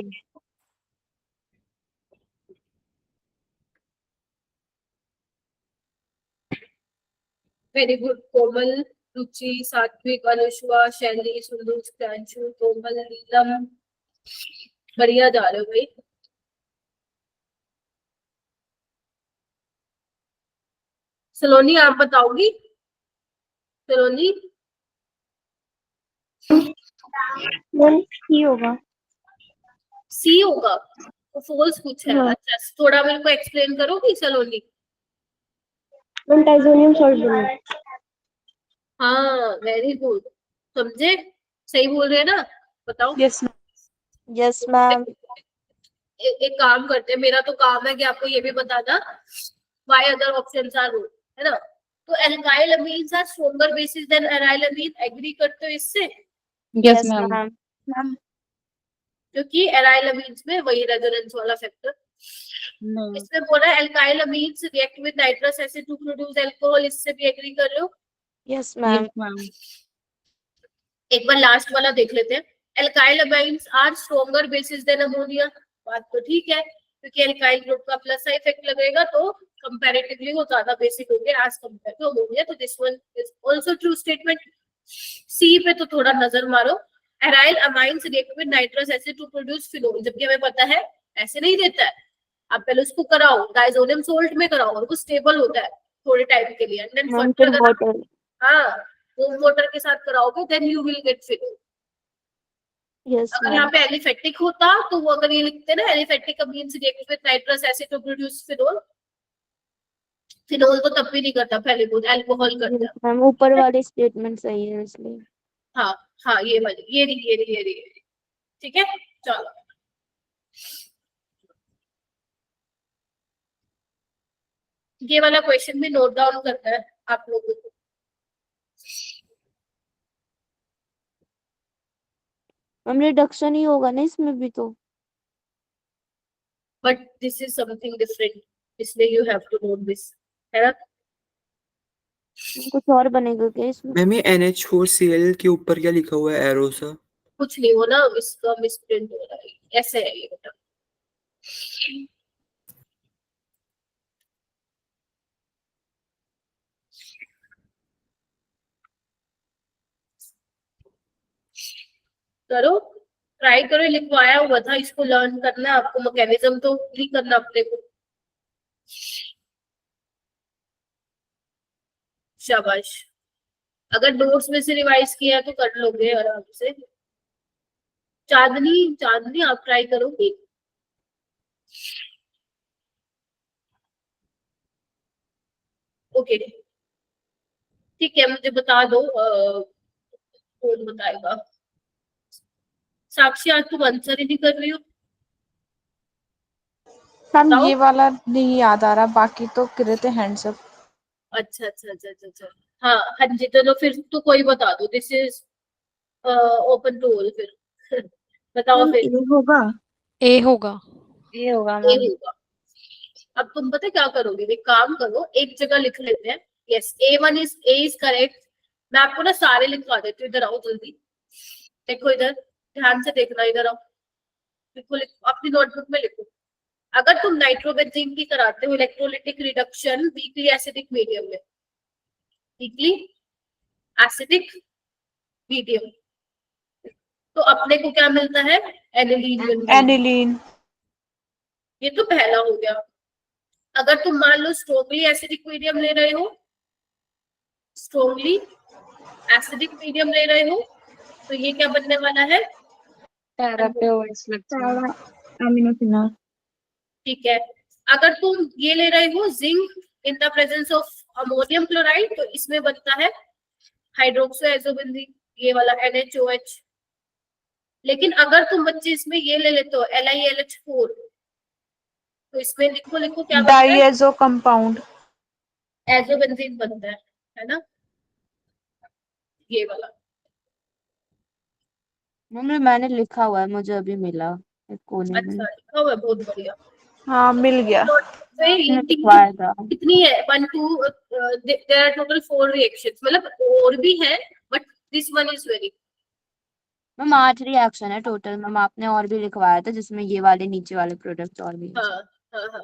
वेरी गुड कोमल, रुचि, सात्विक, अनुष्वा, शैली, सुंदर, प्रियांशु, कोमल, नीलम, बढ़िया जा रहे हो भाई। सलोनी आप बताओगी? सलोनी सी होगा। सी होगा तो फॉल्स कुछ है। हाँ। अच्छा थोड़ा मेरे को एक्सप्लेन करोगी सलोनी? डाइजोनियम सॉल्ट बनेगा। हाँ वेरी गुड, समझे? सही बोल रहे हैं ना? बताओ। Yes yes ma'am. एक काम करते हैं, मेरा तो काम है कि आपको ये भी बताना why other options are rule, है ना? तो alkyl amines are stronger bases than aryl amine, agree करते हो इससे? Yes yes ma'am. मैम। क्योंकि एराइल अमीन्स में वही रेजोनेंस वाला फैक्टर। नहीं। इसमें बोला alkyl amines react with nitrous acid to produce alcohol, इससे भी एग्री कर रहे हो? Yes ma'am. Yes ma'am. एक बार लास्ट वाला देख लेते हैं। Alkyl amines are stronger bases then ammonia, बात तो ठीक है क्योंकि एल्काइल ग्रुप का प्लस का इफेक्ट लगेगा तो कंपैरेटिवली वो ज्यादा बेसिक होंगे एज कंपेयर टू अमोनिया, तो this one is also true statement. C पे तो थोड़ा नजर मारो। Aryl amines react with nitrous acid to produce phenol, जबकि हमें पता है ऐसे नहीं देता है। आप पहले उसको कराओ डाइजोनियम सोल्ट में कराओ और वो स्टेबल होता है थोड़े टाइम के लिए, एंड देन मैम फर्दर फिर अगर वाटर। हाँ warm वाटर के साथ कराओगे then you will get phenol. Yes अगर यहाँ मैम। पे एलिफेटिक होता तो वो अगर ये लिखते ना aliphatic amines react with nitrous acid to produce phenol, phenol तो तब भी नहीं करता, पहले बहुत अल्कोहल करता। यस मैम, ऊपर वाली स्टेटमेंट सही है इसलिए। हाँ हाँ ये वाली, ये रही ये रही ये रही ये रही। ठीक है चलो। ये वाला क्वेश्चन भी नोट डाउन करना है आप लोगों को। मैम रिडक्शन ही होगा ना इसमें भी तो। But this is something different, इसलिए you have to note this, है ना? कुछ और बनेगा क्या इसमें? मैम ये NH4Cl के ऊपर क्या लिखा हुआ है एरो सा? कुछ नहीं हो ना, इसका मिसप्रिंट हो रहा है, ऐसे है ये बेटा। करो ट्राई करो, लिखवाया हुआ था, इसको लर्न करना है आपको, मैकेनिज्म तो पूरी करना अपने को। शाबाश, अगर नोट्स में से रिवाइज किया है तो कर लोगे आराम से। चांदनी चांदनी आप ट्राई करोगी? ओके ठीक है, मुझे बता दो कौन बताएगा। साक्षी आज तुम आंसर ही नहीं कर रही हो। मैम बताओ। ये वाला नहीं याद आ रहा, बाकी तो कर रहे थे हैंड्स अप। अच्छा अच्छा अच्छा अच्छा अच्छा, हाँ हाँ जी, चलो फिर तो कोई बता दो, this is open to all फिर। बताओ फिर। ये होगा। ए होगा। ये होगा ए मैम। होगा। अब तुम पता है क्या करोगे, एक काम करो, एक जगह लिख लेते हैं। Yes A is correct. मैं आपको ना सारे लिखवा देती हूँ, इधर आओ जल्दी, देखो इधर, ध्यान से देखना, इधर आओ, लिखो लिखो अपनी नोटबुक में लिखो। अगर तुम नाइट्रोबेंजीन की कराते हो electrolytic reduction weakly acidic medium में, वीकली एसिडिक मीडियम, तो अपने को क्या मिलता है? एनिलीन मिलता है। एनिलीन। ये तो पहला हो गया। अगर तुम मान लो स्ट्रॉन्गली एसिडिक मीडियम ले रहे हो, स्ट्रॉन्गली एसिडिक मीडियम ले रहे हो, तो ये क्या बनने वाला है? अमीनोफिनॉल। ठीक है। अगर तुम ये ले रहे हो zinc in the presence of ammonium chloride, तो इसमें बनता है हाइड्रोक्सो एजोबेंजीन, ये वाला NaOH। लेकिन अगर तुम बच्चे इसमें ये ले लेते हो LiLH4, तो इसमें लिखो लिखो क्या बनता है? डाइएजो कंपाउंड। एजोबेंजीन बनता है ना, ये वाला। मम्मी मैंने लिखा हुआ है, मुझे अभी मिला एक कोने में। अच्छा लिखा हुआ है, बहुत बढ़िया। हाँ मिल गया। मैंने लिखवाया था। कितनी है? 1 2 देयर आर टोटल 4 रिएक्शंस, मतलब और भी है but this one is very. Ma'am 8 reaction है टोटल मैम, आपने और भी लिखवाया था जिसमें ये वाले नीचे वाले प्रोडक्ट और भी है। हाँ हाँ हाँ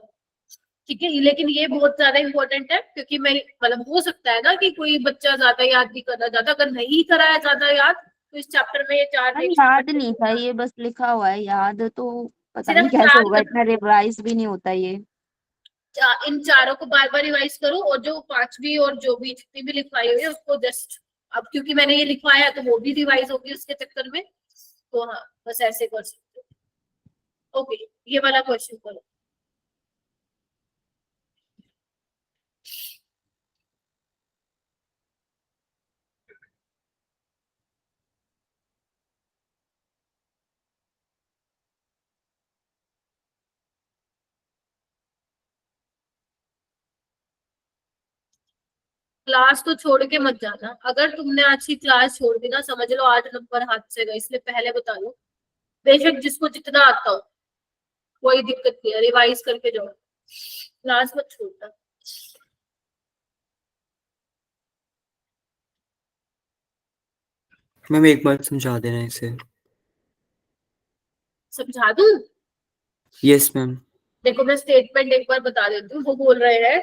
ठीक है, लेकिन ये बहुत ज्यादा इंपॉर्टेंट है क्योंकि मैं मतलब हो सकता है ना कि कोई बच्चा ज्यादा याद नहीं करना चाहता, अगर नहीं कराया ज्यादा याद तो इस चैप्टर में ये चार मैम एक्स्ट्रा याद नहीं था, ये बस लिखा हुआ है, याद तो पता सिर्फ नहीं कैसे चार होगा, इतना रिवाइज भी नहीं होता ये। इन चारों को बार बार रिवाइज करो और जो पांचवी और जो भी जितनी भी लिखवाई हुई है उसको जस्ट, अब क्योंकि मैंने ये लिखवाया है तो वो भी रिवाइज होगी उसके चक्कर में, तो हाँ बस ऐसे कर सकते हो। ओके, ये वाला क्वेश्चन करो। क्लास तो छोड़ के मत जाना, अगर तुमने आज की क्लास छोड़ दी ना समझ लो 8 नंबर हाथ से गए, इसलिए पहले बता लो। बेशक जिसको जितना आता हो कोई दिक्कत नहीं है, रिवाइज करके जाओ, क्लास मत छोड़ना। मैम एक बार समझा देना इसे। समझा दूं? Yes ma'am. देखो मैं स्टेटमेंट एक बार बता देती हूँ। वो बोल रहे हैं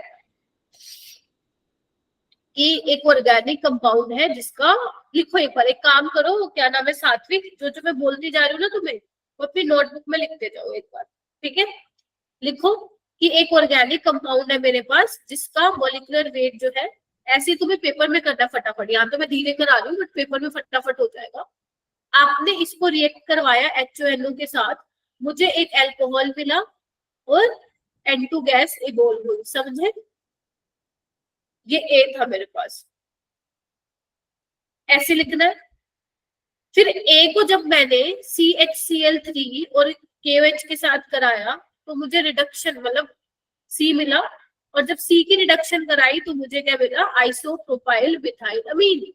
कि एक ऑर्गेनिक कंपाउंड है जिसका, लिखो एक बार, एक काम करो, क्या नाम है, सात्विक, जो जो मैं बोलती जा रही हूँ ना तुम्हें वो अपनी नोटबुक में लिखते जाओ एक बार, ठीक है। लिखो कि एक ऑर्गेनिक कंपाउंड है मेरे पास जिसका मॉलिक्यूलर वेट जो है, ऐसे ही तुम्हें पेपर में करना फटाफट, यहाँ तो मैं धीरे करा रही हूँ बट पेपर में फटाफट हो जाएगा। आपने इसको रिएक्ट करवाया HONO के साथ, मुझे एक अल्कोहल मिला और N2 गैस इवॉल्व हुई, समझे? ये A था मेरे पास, ऐसे लिखना है। फिर A को जब मैंने CHCl3 और KOH के साथ कराया तो मुझे रिडक्शन मतलब C मिला, और जब C की रिडक्शन कराई तो मुझे क्या मिला, आइसोप्रोपाइल मिथाइल अमीन।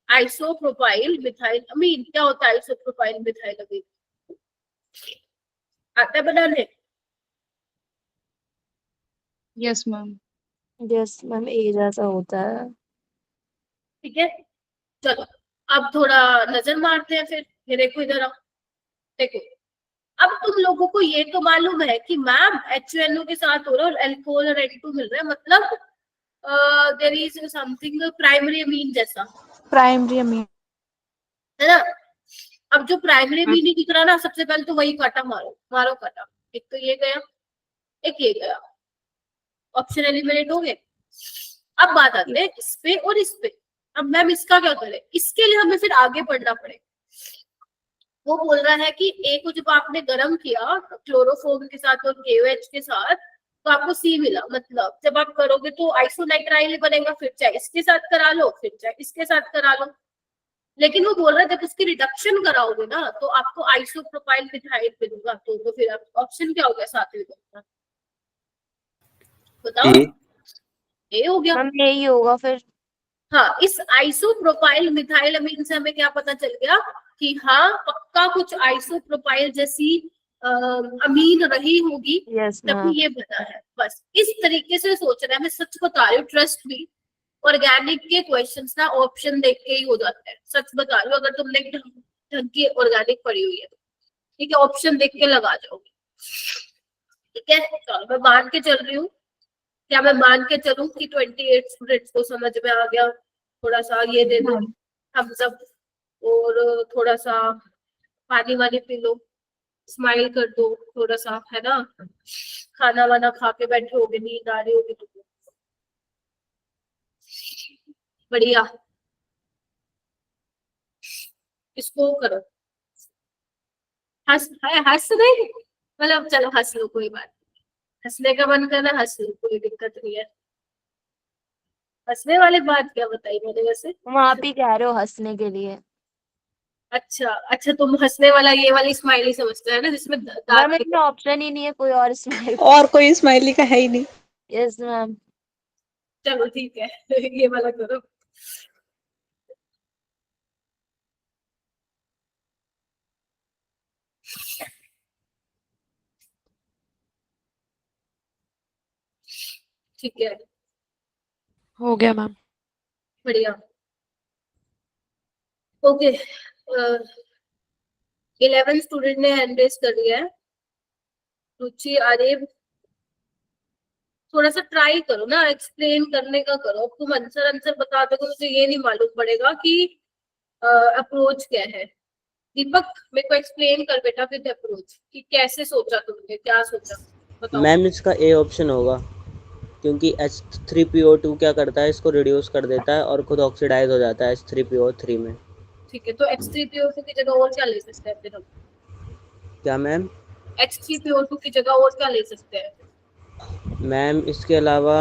आइसोप्रोपाइल मिथाइल अमीन, क्या होता है आइसोप्रोपाइल मिथाइल अमीन? आता है बनाने? Yes ma'am. यस मैम, ए जैसा होता है। ठीक है, चलो अब थोड़ा नजर मारते हैं फिर। ये देखो इधर आओ, देखो अब तुम लोगों को ये तो मालूम है कि मैम HNO के साथ हो रहा है और अल्कोहल और N2 मिल रहा है, मतलब there is something primary amine जैसा, प्राइमरी अमीन। है ना। अब जो प्राइमरी अमीन नहीं दिख रहा ना, सबसे पहले तो वही काटा मारो, मारो काटा, एक तो ये गया, एक ये गया, ऑप्शन एलिमिनेट हो गए। अब बात आती है इस पे और इस पे। अब मैम इसका क्या करें, इसके लिए हमें फिर आगे बढ़ना पड़ेगा। वो बोल रहा है कि ए को जब आपने गर्म किया क्लोरोफॉर्म के साथ और KOH के साथ तो आपको C मिला, मतलब जब आप करोगे तो आइसोनाइट्राइल बनेगा, फिर चाहे इसके साथ करा लो फिर चाहे इसके साथ करा लो। लेकिन वो बोल रहा है जब उसकी रिडक्शन कराओगे ना तो आपको आइसोप्रोपाइल मिथाइल मिलेगा, तो फिर ऑप्शन क्या हो गया सातवें का? बताओ। ए। ए हो गया। मैम यही होगा फिर। हाँ, इस आइसोप्रोपाइल मिथाइल अमीन से हमें क्या पता चल गया कि हाँ पक्का कुछ आइसोप्रोपाइल जैसी अमीन रही होगी यस तभी मैम। ये बना है। बस इस तरीके से सोचना है, मैं सच बता रही हूँ, ट्रस्ट भी। ऑर्गेनिक के क्वेश्चंस ना ऑप्शन देख के ही हो जाते हैं, सच बता रही हूँ, अगर तुमने ढंग की ऑर्गेनिक पढ़ी हुई है तो ठीक है, ऑप्शन देख के लगा जाओगे। ठीक है, चलो मैं मान के चल रही हूँ, क्या मैं मान के चलूं कि 28 स्टूडेंट्स को समझ में आ गया? थोड़ा सा ये दे दो थम्स अप, और थोड़ा सा पानी वानी पी लो, स्माइल कर दो थोड़ा सा, है ना। खाना वाना खा के बैठे होगे, नींद आ रही होगी तुमको। बढ़िया, इसको करो। हंस नहीं, मतलब चलो हंस लो, कोई बात नहीं। हंसने का मन करना हंस लो, कोई दिक्कत नहीं है। हंसने वाली बात क्या बताई मैंने वैसे? तुम आप ही कह रहे हो हंसने के लिए। अच्छा अच्छा, तुम हंसने वाला ये वाली स्माइली समझते हैं ना जिसमें दांत मैम इसमें ऑप्शन ही नहीं है कोई और स्माइल। और कोई स्माइली का है ही नहीं। Yes ma'am. चलो ठीक है ये वाला करो। ठीक है, हो गया मैम। बढ़िया। ओके, 11 स्टूडेंट ने हैंड रेस कर दिया है। रुचि, आरिफ, थोड़ा सा ट्राई करो ना, एक्सप्लेन करने का करो। अब तुम आंसर बता दो, मुझे ये नहीं मालूम पड़ेगा कि अप्रोच क्या है। दीपक मेरे को एक्सप्लेन कर बेटा विद अप्रोच कि कैसे सोचा तुमने, क्या सोचा, बताओ। मैम इसका ए ऑप्शन होगा, क्योंकि H3PO2 क्या करता है, इसको रिड्यूस कर देता है और खुद ऑक्सीडाइज हो जाता है H3PO3 में। ठीक है, तो H3PO2 की जगह और क्या ले सकते हैं फिर हम? क्या मैम? H3PO2 की जगह और क्या ले सकते हैं? मैम इसके अलावा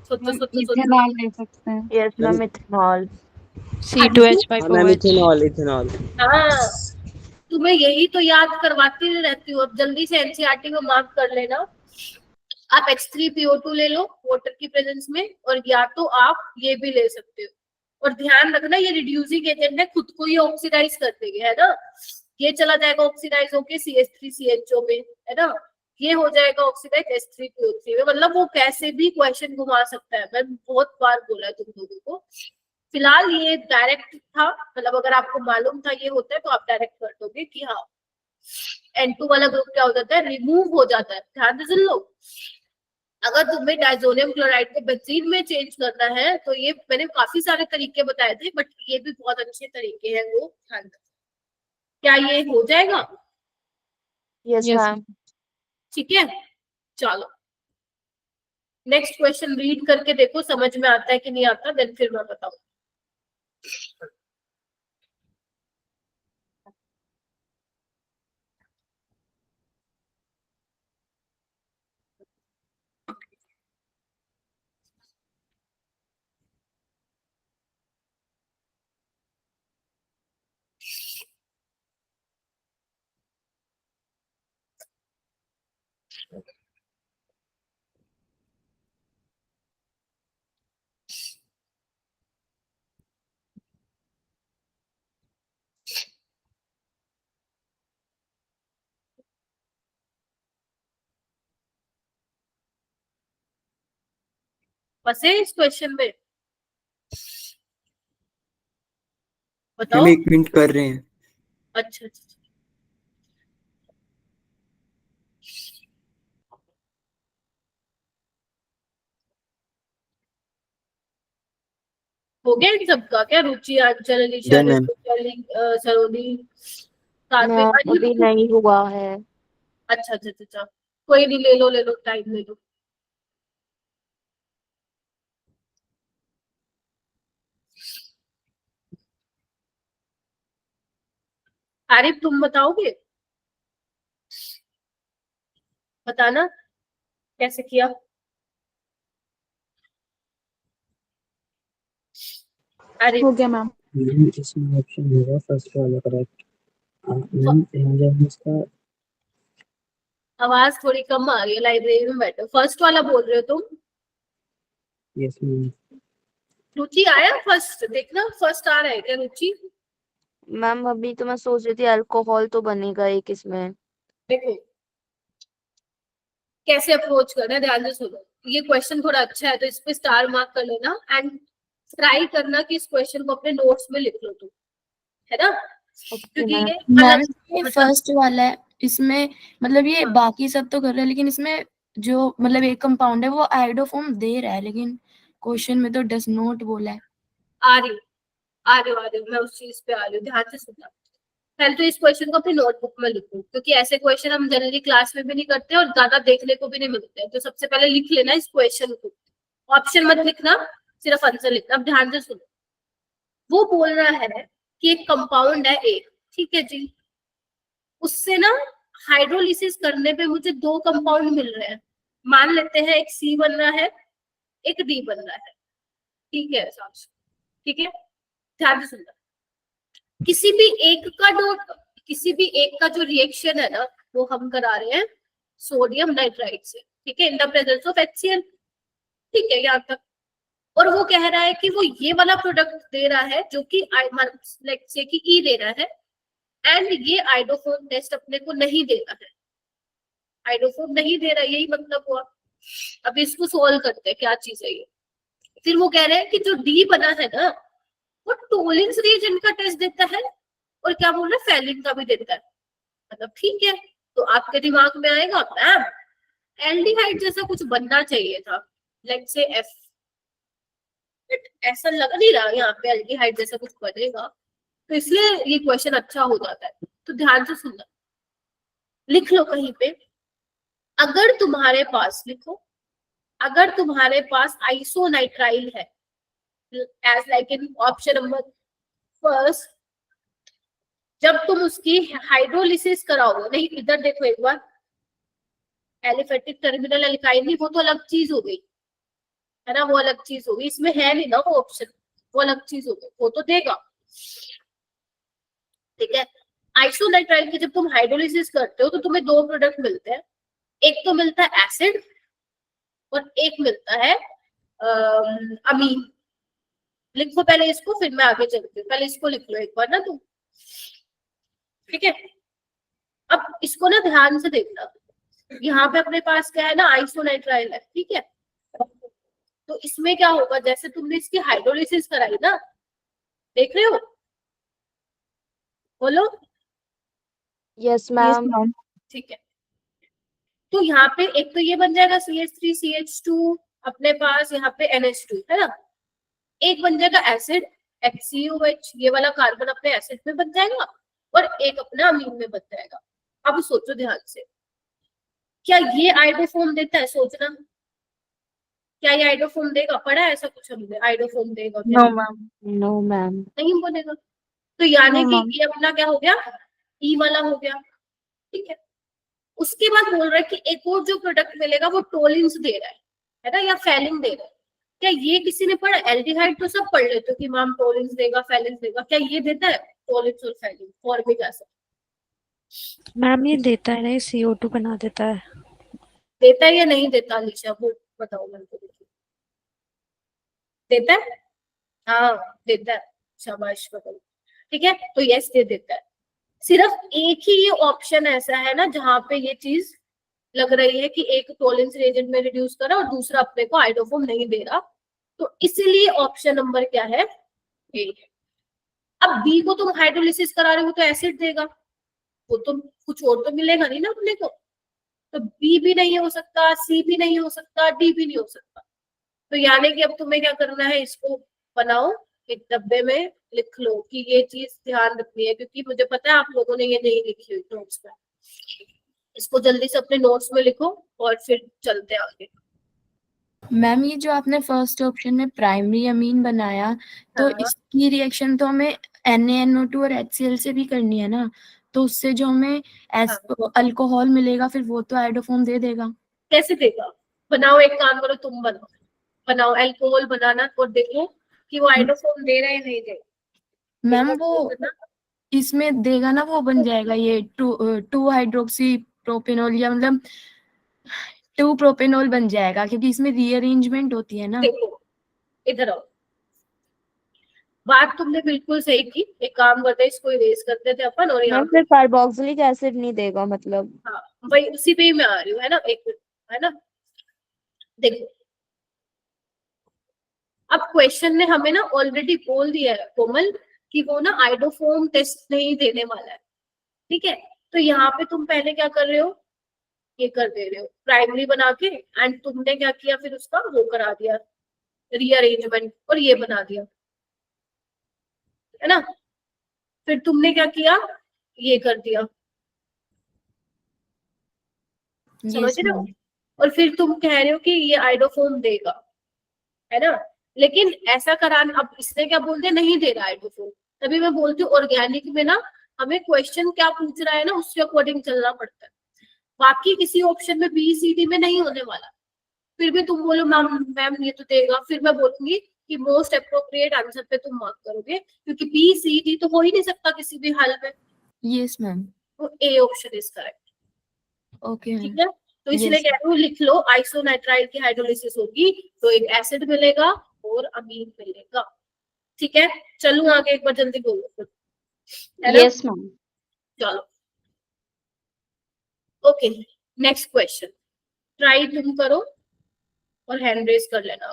सोचो सोचो सोचो। इथेनॉल ले सकते हैं। Yes ma'am, ethanol. हाँ मैम, इथेनॉल। हाँ, तुम्हें यही तो याद करवाती रहती हूँ। अब जल्दी से एनसीईआरटी में मार्क कर लेना। आप H3PO2 ले लो वाटर की प्रेजेंस में, और या तो आप ये भी ले सकते हो। और ध्यान रखना, ये रिड्यूसिंग एजेंट है, खुद को ये ऑक्सीडाइज कर देंगे, है ना। ये चला जाएगा ऑक्सीडाइज होके CH3CHO में, है ना। ये हो जाएगा ऑक्सीडाइज H3PO3 में। मतलब वो कैसे भी क्वेश्चन घुमा सकता है, मैं बहुत बार बोला है तुम लोगों को। फिलहाल ये डायरेक्ट था, मतलब अगर आपको मालूम था ये होता है तो आप डायरेक्ट कर दोगे कि हाँ N2 वाला ग्रुप क्या हो जाता है, रिमूव हो जाता है। ध्यान से सुन लो, अगर तुम्हें डाइजोनियम क्लोराइड को बेंजीन में चेंज करना है तो ये मैंने काफी सारे तरीके बताए थे, बट ये भी बहुत अच्छे तरीके हैं, वो ध्यान रखना। क्या ये हो जाएगा? Yes ma'am. ठीक है, चलो नेक्स्ट क्वेश्चन रीड करके देखो समझ में आता है कि नहीं आता, देन फिर मैं बताऊँ। फंसे इस क्वेश्चन में? बताओ। हम 1 मिनट कर रहे हैं। अच्छा अच्छा, हो गया इन सबका? क्या रुचि, आंचल, अलीशा, Done, ma'am. सरोनी, सात्विक? मैम अभी नहीं हुआ है। अच्छा अच्छा अच्छा, कोई नहीं, ले लो टाइम ले लो। आरिफ तुम बताओगे? बताना कैसे किया। आरिफ हो गया मैम। इसमें ऑप्शन होगा फर्स्ट वाला करेक्ट। मैम इसका आवाज थोड़ी कम आ रही है, लाइब्रेरी में बैठो। फर्स्ट वाला बोल रहे हो तुम? Yes ma'am. रुचि आया फर्स्ट? देखना फर्स्ट आ रहा है क्या रुचि? मैम अभी तो मैं सोच रही थी अल्कोहल तो बनेगा एक इसमें। देखो कैसे अप्रोच करना है, ध्यान से सुनो। ये क्वेश्चन थोड़ा अच्छा है तो इस पे स्टार मार्क कर लेना, एंड ट्राई करना कि इस क्वेश्चन को अपने नोट्स में लिख लो तुम, है ना। क्योंकि ये मैम ये फर्स्ट वाला है, इसमें मतलब ये बाकी सब तो कर रहे हैं, लेकिन इसमें जो मतलब एक कंपाउंड है वो आयोडोफॉर्म दे रहा है, लेकिन क्वेश्चन में तो डज नॉट बोला है। आ रही हूँ मैं उस चीज पे आ रही हूँ, ध्यान से सुनना। पहले तो इस क्वेश्चन को अपनी नोटबुक में लिखो, क्योंकि ऐसे क्वेश्चन हम जनरली क्लास में भी नहीं करते और ज्यादा देखने को भी नहीं मिलते हैं। तो सबसे पहले लिख लेना इस क्वेश्चन को, ऑप्शन मत लिखना, सिर्फ आंसर लिखना। अब ध्यान से सुनो, वो बोल रहा है कि एक कंपाउंड है एक, ठीक है जी, उससे ना हाइड्रोलिसिस करने पे मुझे 2 कंपाउंड मिल रहे हैं। मान लेते हैं एक C बन रहा है, एक D बन रहा है, ठीक है साहब, ठीक है। ध्यान से सुनना, किसी भी एक का जो रिएक्शन है ना, वो हम करा रहे हैं सोडियम नाइट्राइड से, ठीक है, इन द प्रेजेंस ऑफ HCl, ठीक है यहाँ तक। और वो कह रहा है कि वो ये वाला प्रोडक्ट दे रहा है जो कि लेट्स से कि E दे रहा है, एंड ये आइडोफोन टेस्ट अपने को नहीं दे रहा है, आइडोफोन नहीं दे रहा, यही मतलब हुआ। अब इसको सोल्व करते हैं, क्या चीज है ये। फिर वो कह रहे हैं कि जो D बना है ना, वो टोलिंस रिएजेंट का टेस्ट देता है, और क्या बोल रहे हैं, फेलिन का भी देता है। मतलब ठीक है, तो आपके दिमाग में आएगा मैम एल्डिहाइड जैसा कुछ बनना चाहिए था, लेट्स से एफ, बट ऐसा लग नहीं रहा यहाँ पे एल्डिहाइड जैसा कुछ बनेगा, तो इसलिए ये क्वेश्चन अच्छा हो जाता है। तो ध्यान से सुनना, लिख लो कहीं पे, अगर तुम्हारे पास, लिखो, अगर तुम्हारे पास आइसोनाइट्राइल है, as like in option number first, जब तुम उसकी हाइड्रोलिसिस कराओगे, नहीं इधर देखो एक बार, एलिफेटिक टर्मिनल एल्काइल, नहीं वो तो अलग चीज हो गई है ना, वो अलग चीज होगी, इसमें है नहीं ना वो ऑप्शन, वो अलग चीज हो गई, वो तो देगा, ठीक है। आइसोनाइट्राइल की जब तुम हाइड्रोलिसिस करते हो तो तुम्हें दो प्रोडक्ट मिलते हैं, एक तो मिलता है एसिड और एक मिलता है अमीन। लिखो पहले इसको, फिर मैं आगे चलती हूँ, पहले इसको लिख लो एक बार ना तुम, ठीक है। अब इसको ना ध्यान से देखना, यहाँ पे अपने पास क्या है ना, आइसोनाइट्राइल है, ठीक है। तो इसमें क्या होगा, जैसे तुमने इसकी हाइड्रोलिसिस कराई ना, देख रहे हो, बोलो, यस मैम। ठीक है। तो यहाँ पे एक तो ये बन जाएगा CH3CH2, अपने पास यहाँ पे NH2 है ना, एक बन जाएगा एसिड HCOH, ये वाला कार्बन अपने एसिड में बन जाएगा और एक अपना अमीन में बन जाएगा। अब सोचो ध्यान से, क्या ये आइडोफॉर्म देता है, सोचना, क्या ये आइडोफॉर्म देगा, पढ़ा है ऐसा कुछ हमने, आइडोफॉर्म देगा क्या? No ma'am. No ma'am. नहीं बनेगा, तो यानी नो कि मैम। ये अपना क्या हो गया, ई वाला हो गया, ठीक है। उसके बाद बोल रहा है कि एक और जो प्रोडक्ट मिलेगा वो टोलिन्स दे रहा है ना, या फेलिन दे रहा है, क्या ये किसी ने पढ़ा? एल्डिहाइड तो सब पढ़ लेते हो कि मैम टोलिन्स देगा, फेलिन देगा, क्या ये देता है टोलिन्स और फेलिन फॉर्मिक एसिड? मैम ये देता है ना, ये CO2 बना देता है। देता है या नहीं देता अलीशा, वो बताओ मेरे को, देता है, हाँ देता है, शाबाश बताओ, ठीक है। तो यस ये देता है, सिर्फ एक ही ये ऑप्शन ऐसा है ना जहां पे ये चीज लग रही है कि एक टोलेंस रिएजेंट में रिड्यूस करा और दूसरा अपने को आइडोफॉर्म नहीं दे रहा, तो इसलिए ऑप्शन नंबर क्या है, ए है। अब बी को तुम हाइड्रोलिसिस करा रहे हो तो एसिड देगा, वो तो कुछ और तो मिलेगा नहीं ना अपने को, तो बी भी नहीं हो सकता, सी भी नहीं हो सकता, डी भी नहीं हो सकता। तो यानी कि अब तुम्हें क्या करना है, इसको बनाओ एक डब्बे में, लिख लो कि ये चीज ध्यान रखनी है, क्योंकि मुझे पता है आप लोगों ने ये नहीं लिखी हुई नोट्स में, इसको जल्दी से अपने नोट्स में लिखो और फिर चलते हैं आगे। मैम ये जो आपने फर्स्ट ऑप्शन में प्राइमरी अमीन बनाया, तो हाँ। इसकी रिएक्शन तो हमें NaNO2 और HCl से भी करनी है ना, तो उससे जो हमें अल्कोहल मिलेगा फिर वो तो आइडोफॉर्म दे देगा। कैसे देगा, बनाओ, एक काम करो तुम बनाओ, बनाओ अल्कोहल बनाना और देखो कि वो आइडोफॉर्म दे रहा है नहीं दे रहा। मैम एक बार वो करना। इसमें देगा ना, वो बन जाएगा ये 2 हाइड्रोक्सी प्रोपेनॉल, या मतलब 2 प्रोपेनॉल बन जाएगा, क्योंकि इसमें रीअरेंजमेंट होती है ना। देखो इधर आओ, बात तुमने बिल्कुल सही की, एक काम करते इसको इरेज करते थे अपन, और यहाँ मैम फिर कार्बोक्सिलिक एसिड नहीं देगा मतलब? हाँ वही उसी पे ही मैं आ रही हूँ, है ना, एक मिनट, है ना। देखो अब क्वेश्चन ने हमें ना ऑलरेडी बोल दिया है कोमल कि वो ना आइडोफॉर्म टेस्ट नहीं देने वाला है, ठीक है। तो यहाँ पे तुम पहले क्या कर रहे हो, ये कर दे रहे हो प्राइमरी बना के, एंड तुमने क्या किया फिर उसका वो करा दिया रीअरेंजमेंट और ये बना दिया, है ना। फिर तुमने क्या किया, ये कर दिया, समझ रहे हो। और फिर तुम कह रहे हो कि ये आइडोफॉर्म देगा, है ना। लेकिन ऐसा कराना, अब इसने क्या बोल दिया, नहीं दे रहा आइडोफॉर्म, तभी मैं बोलती हूँ ऑर्गेनिक में ना हमें क्वेश्चन क्या पूछ रहा है ना उसके अकॉर्डिंग चलना पड़ता है, बाकी किसी ऑप्शन में बी सी डी में नहीं होने वाला। फिर भी तुम बोलो मैम मैम ये तो देगा, फिर मैं बोलूंगी कि मोस्ट अप्रोप्रिएट आंसर पे तुम मार्क करोगे, क्योंकि बी सी डी तो हो ही नहीं सकता किसी भी हाल में। Yes ma'am. तो A option is correct, okay ठीक है। तो इसलिए Yes. कह रही हूँ लिख लो, आइसोनाइट्राइल की हाइड्रोलिसिस होगी तो एक एसिड मिलेगा और अमीन मिलेगा, ठीक है। चलूं आगे, एक बार जल्दी बोलो, है ना। Yes ma'am. चलो ओके, नेक्स्ट क्वेश्चन, ट्राई तुम करो और हैंड रेज कर लेना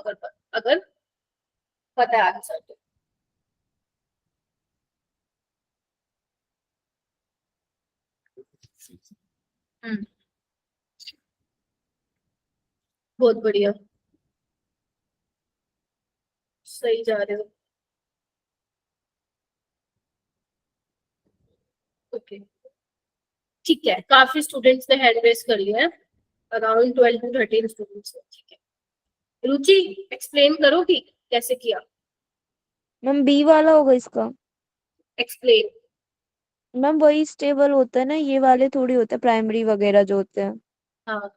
अगर पता है आंसर तो। बहुत बढ़िया, सही जा रहे हो। ओके, ठीक है, काफी स्टूडेंट्स ने हैंड रेस कर लिया है, अराउंड 12 to 13 स्टूडेंट्स। ठीक है, रुचि एक्सप्लेन करो कि कैसे किया, मैम बी वाला होगा इसका। एक्सप्लेन। मैम वही स्टेबल होता है ना, ये वाले थोड़ी होते हैं प्राइमरी वगैरह जो होते हैं। हाँ,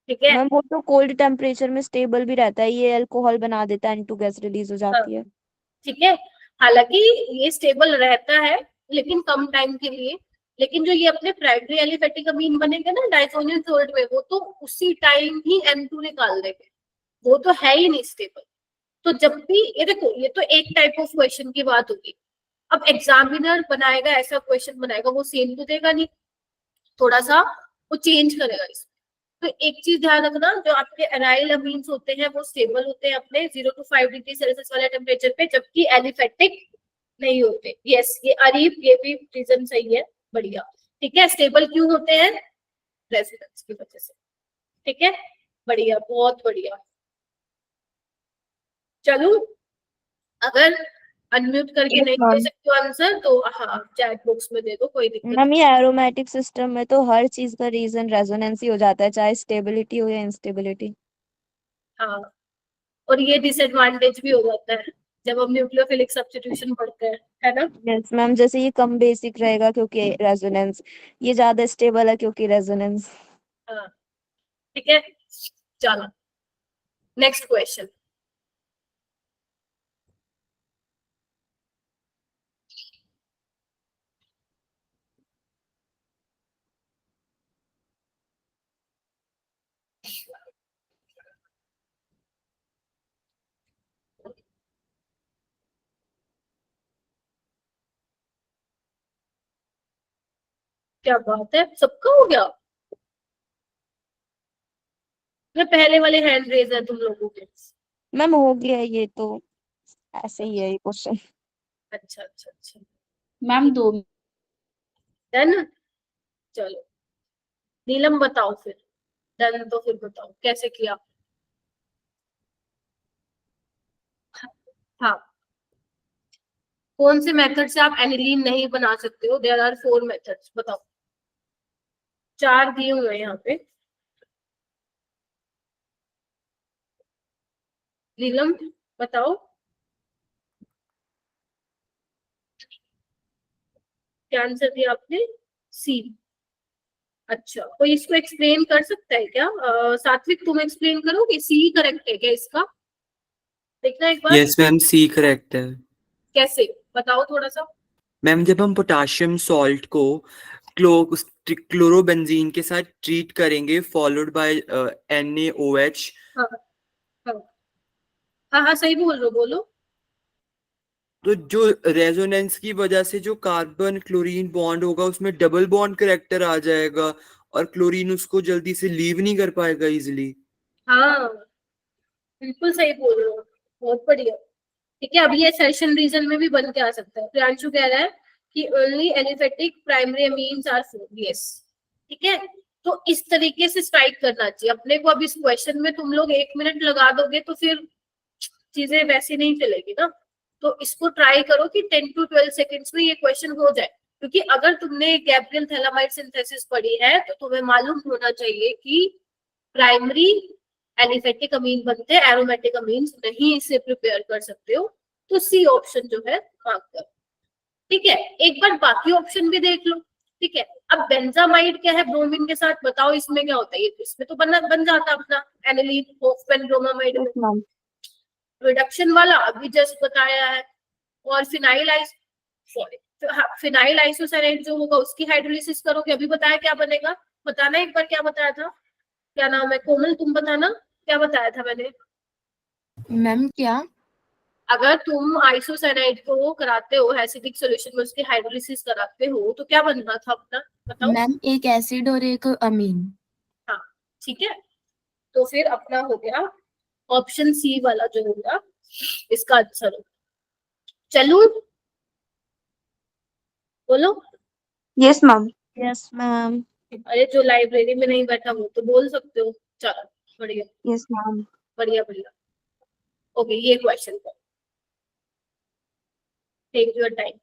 ठीक है। मैम वो तो कोल्ड टेम्परेचर में स्टेबल भी रहता है, ये अल्कोहल बना देता है, N2 गैस रिलीज हो जाती है। ठीक है, हालांकि ये स्टेबल रहता है लेकिन कम टाइम के लिए, लेकिन जो ये अपने प्राइमरी एलिफेटिक अमीन बनेंगे ना डाइसोनिल सोल्ट में, वो तो उसी टाइम ही N2 निकाल देंगे, वो तो है ही नहीं स्टेबल। तो जब भी ये देखो, ये तो एक टाइप ऑफ क्वेश्चन की बात होगी। अब एग्जामिनर बनाएगा, ऐसा क्वेश्चन बनाएगा, वो सेम तो देगा नहीं, थोड़ा सा वो चेंज करेगा इसमें। तो एक चीज ध्यान रखना, जो आपके एनाइल अमीन्स होते हैं वो स्टेबल होते हैं अपने 0 to 5 डिग्री सेल्सियस वाले टेम्परेचर पे, जबकि एलिफेटिक नहीं होते। यस, ये अरीब, ये भी रीजन सही है, बढ़िया। ठीक है, स्टेबल क्यों होते हैं? रेजोनेंस की वजह से। ठीक है, बढ़िया, बहुत बढ़िया। चलो, अगर अनम्यूट करके Yes, नहीं दे ma'am. सकते हो आंसर तो हाँ चैट बॉक्स में दे दो, कोई दिक्कत मैम नहीं। ये एरोमेटिक सिस्टम में तो हर चीज का रीजन रेजोनेंस ही हो जाता है, चाहे स्टेबिलिटी हो या इंस्टेबिलिटी। हाँ, और ये डिसएडवांटेज भी हो जाता है जब हम न्यूक्लियोफिलिक सब्स्टिट्यूशन पढ़ते हैं, है ना? यस मैम, जैसे ये कम बेसिक रहेगा क्योंकि रेजोनेंस, ये ज्यादा स्टेबल है क्योंकि रेजोनेंस। हाँ, ठीक है, चलो नेक्स्ट क्वेश्चन। क्या बात है, सबका हो गया? मैं पहले वाले हैंड रेज है तुम लोगों के। मैम हो गया है ये तो, ऐसे ही है ये क्वेश्चन। अच्छा अच्छा अच्छा, मैम 2 डन। चलो नीलम बताओ फिर, डन तो फिर बताओ कैसे किया। हाँ, कौन से मेथड से आप एनिलीन नहीं बना सकते हो? देयर आर 4 मेथड्स, बताओ। 4 दिए हुए हैं यहाँ पे। नीलम बताओ, क्या आंसर दिया आपने? सी। अच्छा, कोई इसको एक्सप्लेन कर सकता है क्या? सात्विक तुम एक्सप्लेन करोगे, सी करेक्ट है क्या इसका? देखना एक बार। यस मैम, सी करेक्ट है। कैसे, बताओ थोड़ा सा। मैम जब हम पोटाशियम सॉल्ट को क्लोरोबेंजीन के साथ ट्रीट करेंगे फॉलोड बाय NaOH, हाँ हाँ हाँ हाँ, सही बोल रहे हो, बोलो। तो जो रेजोनेंस की वजह से जो कार्बन क्लोरीन बॉन्ड होगा उसमें डबल बॉन्ड करेक्टर आ जाएगा और क्लोरीन उसको जल्दी से लीव नहीं कर पाएगा इजिली। हाँ, बिल्कुल सही बोल रहे हो, बहुत बढ़िया। ठीक है, अभी ये सेशन रीजन में भी बन के आ सकता है। प्रियांशु कह रहा है कि only aliphatic primary amines are 4। Yes, ठीक है, तो इस तरीके से स्ट्राइक करना चाहिए अपने को। अब इस क्वेश्चन में तुम लोग 1 मिनट लगा दोगे तो फिर चीजें वैसी नहीं चलेगी ना। तो इसको ट्राई करो कि 10 to 12 सेकेंड्स में ये क्वेश्चन हो जाए, क्योंकि अगर तुमने गैब्रियल थैलामाइड सिंथेसिस पढ़ी है तो तुम्हें मालूम होना चाहिए कि प्राइमरी एलिफेटिक अमीन बनते हैं, एरोमेटिक अमीन्स नहीं इसे प्रिपेयर कर सकते हो। तो सी ऑप्शन जो है मार्क करो। ठीक है, एक बार बाकी ऑप्शन भी देख लो। ठीक है, अब बेंजामाइड क्या है ब्रोमीन के साथ, बताओ इसमें क्या होता है? ये इसमें तो बन जाता अपना एनिलीन होफमैन ब्रोमामाइड में। मैम रिडक्शन वाला अभी जस्ट बताया है। और फिनाइल आइसोसाइनेट जो होगा उसकी हाइड्रोलिसिस करोगे, अभी बताया क्या बनेगा, बताना एक बार क्या बताया था, क्या नाम है कोमल, तुम बताना क्या बताया था मैंने। मैम क्या? अगर तुम आइसोसाइनाइड को कराते हो एसिडिक सॉल्यूशन में, उसकी हाइड्रोलिसिस कराते हो तो क्या बनना था अपना, बताओ। मैम एक एसिड और एक अमीन। हाँ, ठीक है, तो फिर अपना हो गया ऑप्शन सी वाला जो होगा इसका आंसर होगा। चलू, बोलो। Yes ma'am. Yes ma'am. अरे जो लाइब्रेरी में नहीं बैठा वो तो बोल सकते हो। चलो बढ़िया यस मैम। बढ़िया बढ़िया। ओके, ये क्वेश्चन पर टेक योर टाइम।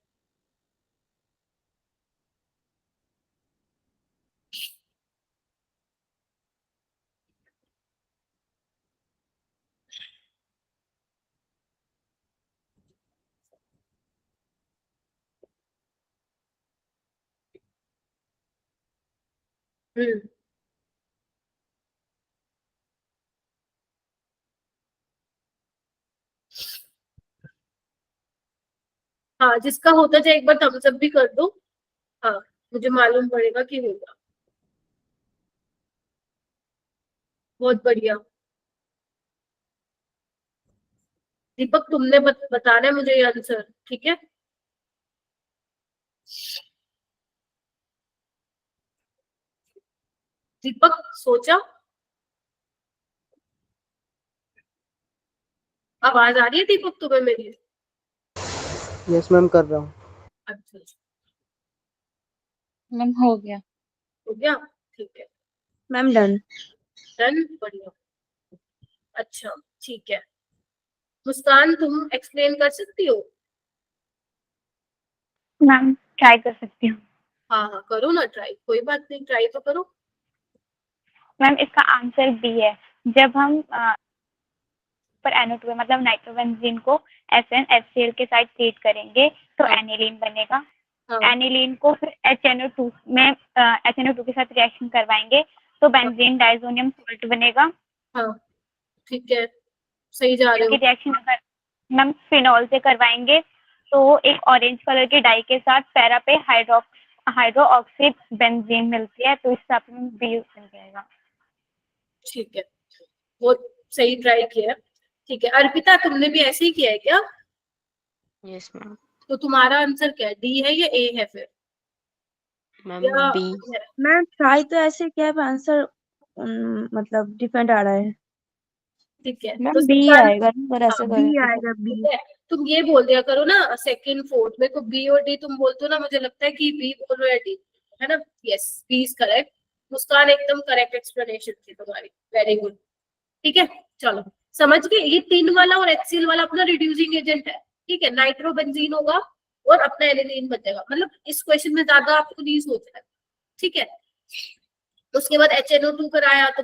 हम्म। हाँ, जिसका होता जाए एक बार थम्स अप भी कर दो। हाँ, मुझे मालूम पड़ेगा कि होगा। बहुत बढ़िया। दीपक, तुमने बताना है मुझे ये आंसर, ठीक है? दीपक सोचा? आवाज आ रही है दीपक तुम्हें मेरी? यस मैम, कर रहा हूँ। अच्छा, मैम हो गया। हो गया, ठीक है। Ma'am done. डन, बढ़िया। अच्छा, ठीक है। मुस्कान, तुम एक्सप्लेन कर सकती हो? मैम ट्राई कर सकती हूँ। हाँ हाँ, करो ना ट्राई, कोई बात नहीं, ट्राई तो करो। मैम इसका आंसर बी है। जब हम पर NO2 मतलब नाइट्रोबेंजीन को SnHCl के साथ ट्रीट करेंगे तो हाँ एनिलीन बनेगा। हाँ एनिलीन को फिर HNO2 में HNO2 के साथ रिएक्शन करवाएंगे तो बेंजीन डाइजोनियम सॉल्ट बनेगा। हाँ, ठीक है, सही जा रहे इसकी हो। रिएक्शन अगर मैम फिनॉल से करवाएंगे तो एक ऑरेंज कलर के डाई के साथ पैरा पे हाइड्रो ऑक्सी बेंजीन मिलती है, तो इससे आप बी बन जाएगा। ठीक है, बहुत सही ट्राई किया है। ठीक है, अर्पिता, तुमने भी ऐसे ही किया है क्या? Yes ma'am. तो तुम्हारा आंसर क्या है, डी है या ए है फिर? मैम या बी। मैम ट्राई तो ऐसे किया है, आंसर मतलब डिफरेंट आ रहा है। ठीक है, तो मैम बी इसका आएगा ना, अगर ऐसे बी करेंगे तो। आएगा, ठीक है। तुम ये बोल दिया करो ना सेकंड फोर्थ में, तो बी और डी तुम बोलते हो ना, मुझे लगता है कि बी बोल रहे हो या डी, है ना? Yes, B is correct. Muskan, एकदम करेक्ट एक्सप्लेनेशन थी तुम्हारी, वेरी गुड। ठीक है, चलो समझ गए। ये तीन वाला और HCl वाला अपना रिड्यूसिंग एजेंट है, ठीक है? नाइट्रोबेंजीन होगा और अपना एनिलीन बचेगा, मतलब इस क्वेश्चन में ज्यादा आपको नहीं सोचना है, ठीक है? उसके बाद HNO2 कराया तो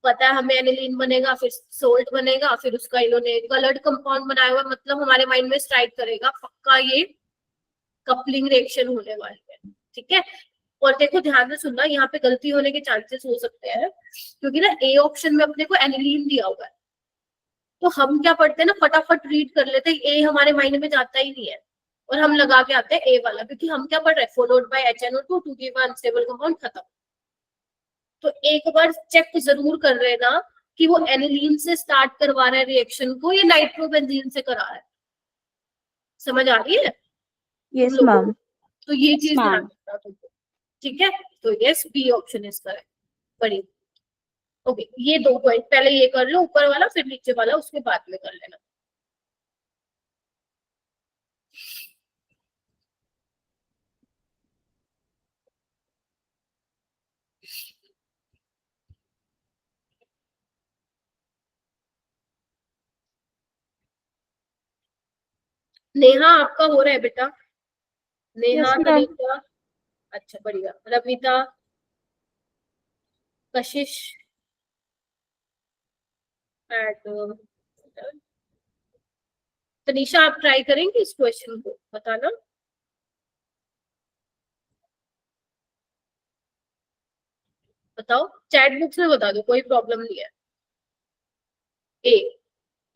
पता है हमें एनिलीन बनेगा, फिर सोल्ट बनेगा, फिर उसका इन्होंने कलर्ड कंपाउंड बनाया हुआ, मतलब हमारे माइंड में स्ट्राइक करेगा पक्का ये कपलिंग रिएक्शन होने वाली है, ठीक है? और देखो ध्यान से सुनना, यहाँ पे गलती होने के चांसेस हो सकते हैं, क्योंकि ना ए ऑप्शन में अपने को एनिलीन दिया हुआ है, तो हम क्या पढ़ते हैं ना, फटाफट रीड कर लेते हैं, ए हमारे माइंड में जाता ही नहीं है, और हम लगा के आते हैं ए वाला, क्योंकि हम क्या पढ़ रहे हैं, followed by HNO2 to give unstable compound, खत्म। तो एक बार चेक जरूर कर लेना कि वो एनिलीन से स्टार्ट करवा रहा है रिएक्शन को या नाइट्रोबेंजीन से करा रहा है। समझ आ रही है यस तुम लोगों मैम। को? तो ये चीज ध्यान मैम। रखना तुमको, ठीक है? तो yes, B option is correct. बड़ी ओके, ये दो पॉइंट पहले ये कर लो, ऊपर वाला फिर नीचे वाला उसके बाद में कर लेना। नेहा, आपका हो रहा है बेटा? Neha, yes ma'am. तनीषा, अच्छा बढ़िया। रमिता, कशिश एंड तनीषा, आप ट्राई करेंगे इस क्वेश्चन को बताना? बताओ, चैट बॉक्स में बता दो, कोई प्रॉब्लम नहीं है। ए,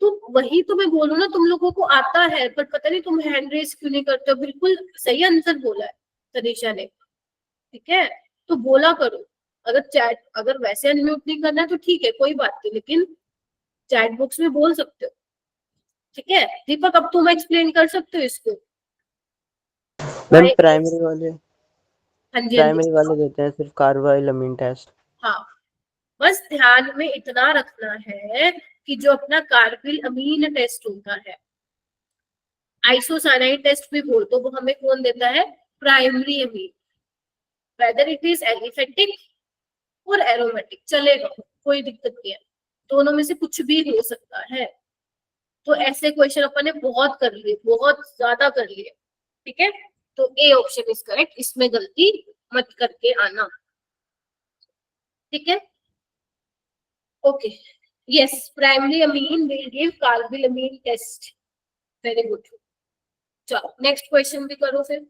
तो वही तो मैं बोलूं ना, तुम लोगों को आता है पर पता नहीं तुम हैंड रेस क्यों नहीं करते हो। बिल्कुल सही आंसर बोला है तनीषा ने, ठीक है? तो बोला करो, अगर वैसे अनम्यूट नहीं करना है तो ठीक है, कोई बात नहीं, लेकिन चैट बॉक्स में बोल सकते हो, ठीक है? दीपक, अब तुम एक्सप्लेन कर सकते हो इसको? मैम प्राइमरी वाले हाँ जी, हाँ जी। देते हैं सिर्फ कार्बाइलमिन टेस्ट। हाँ, बस ध्यान में इतना रखना है कि जो अपना कार्बिल अमीन टेस्ट होता है, आइसोसाइनाइड टेस्ट भी बोल तो, वो हमें कौन देता है? Primary amine, weather it is aliphatic और एरोमेटिक, चलेगा, कोई दिक्कत नहीं है, दोनों में से कुछ भी हो सकता है। तो ऐसे क्वेश्चन अपन ने बहुत कर लिए, बहुत ज्यादा कर लिए, ठीक है। तो ए ऑप्शन इज करेक्ट, इसमें गलती मत करके आना, ठीक है। Okay, yes, primary amine will give carbylamine test, very good. चलो नेक्स्ट क्वेश्चन भी करो फिर।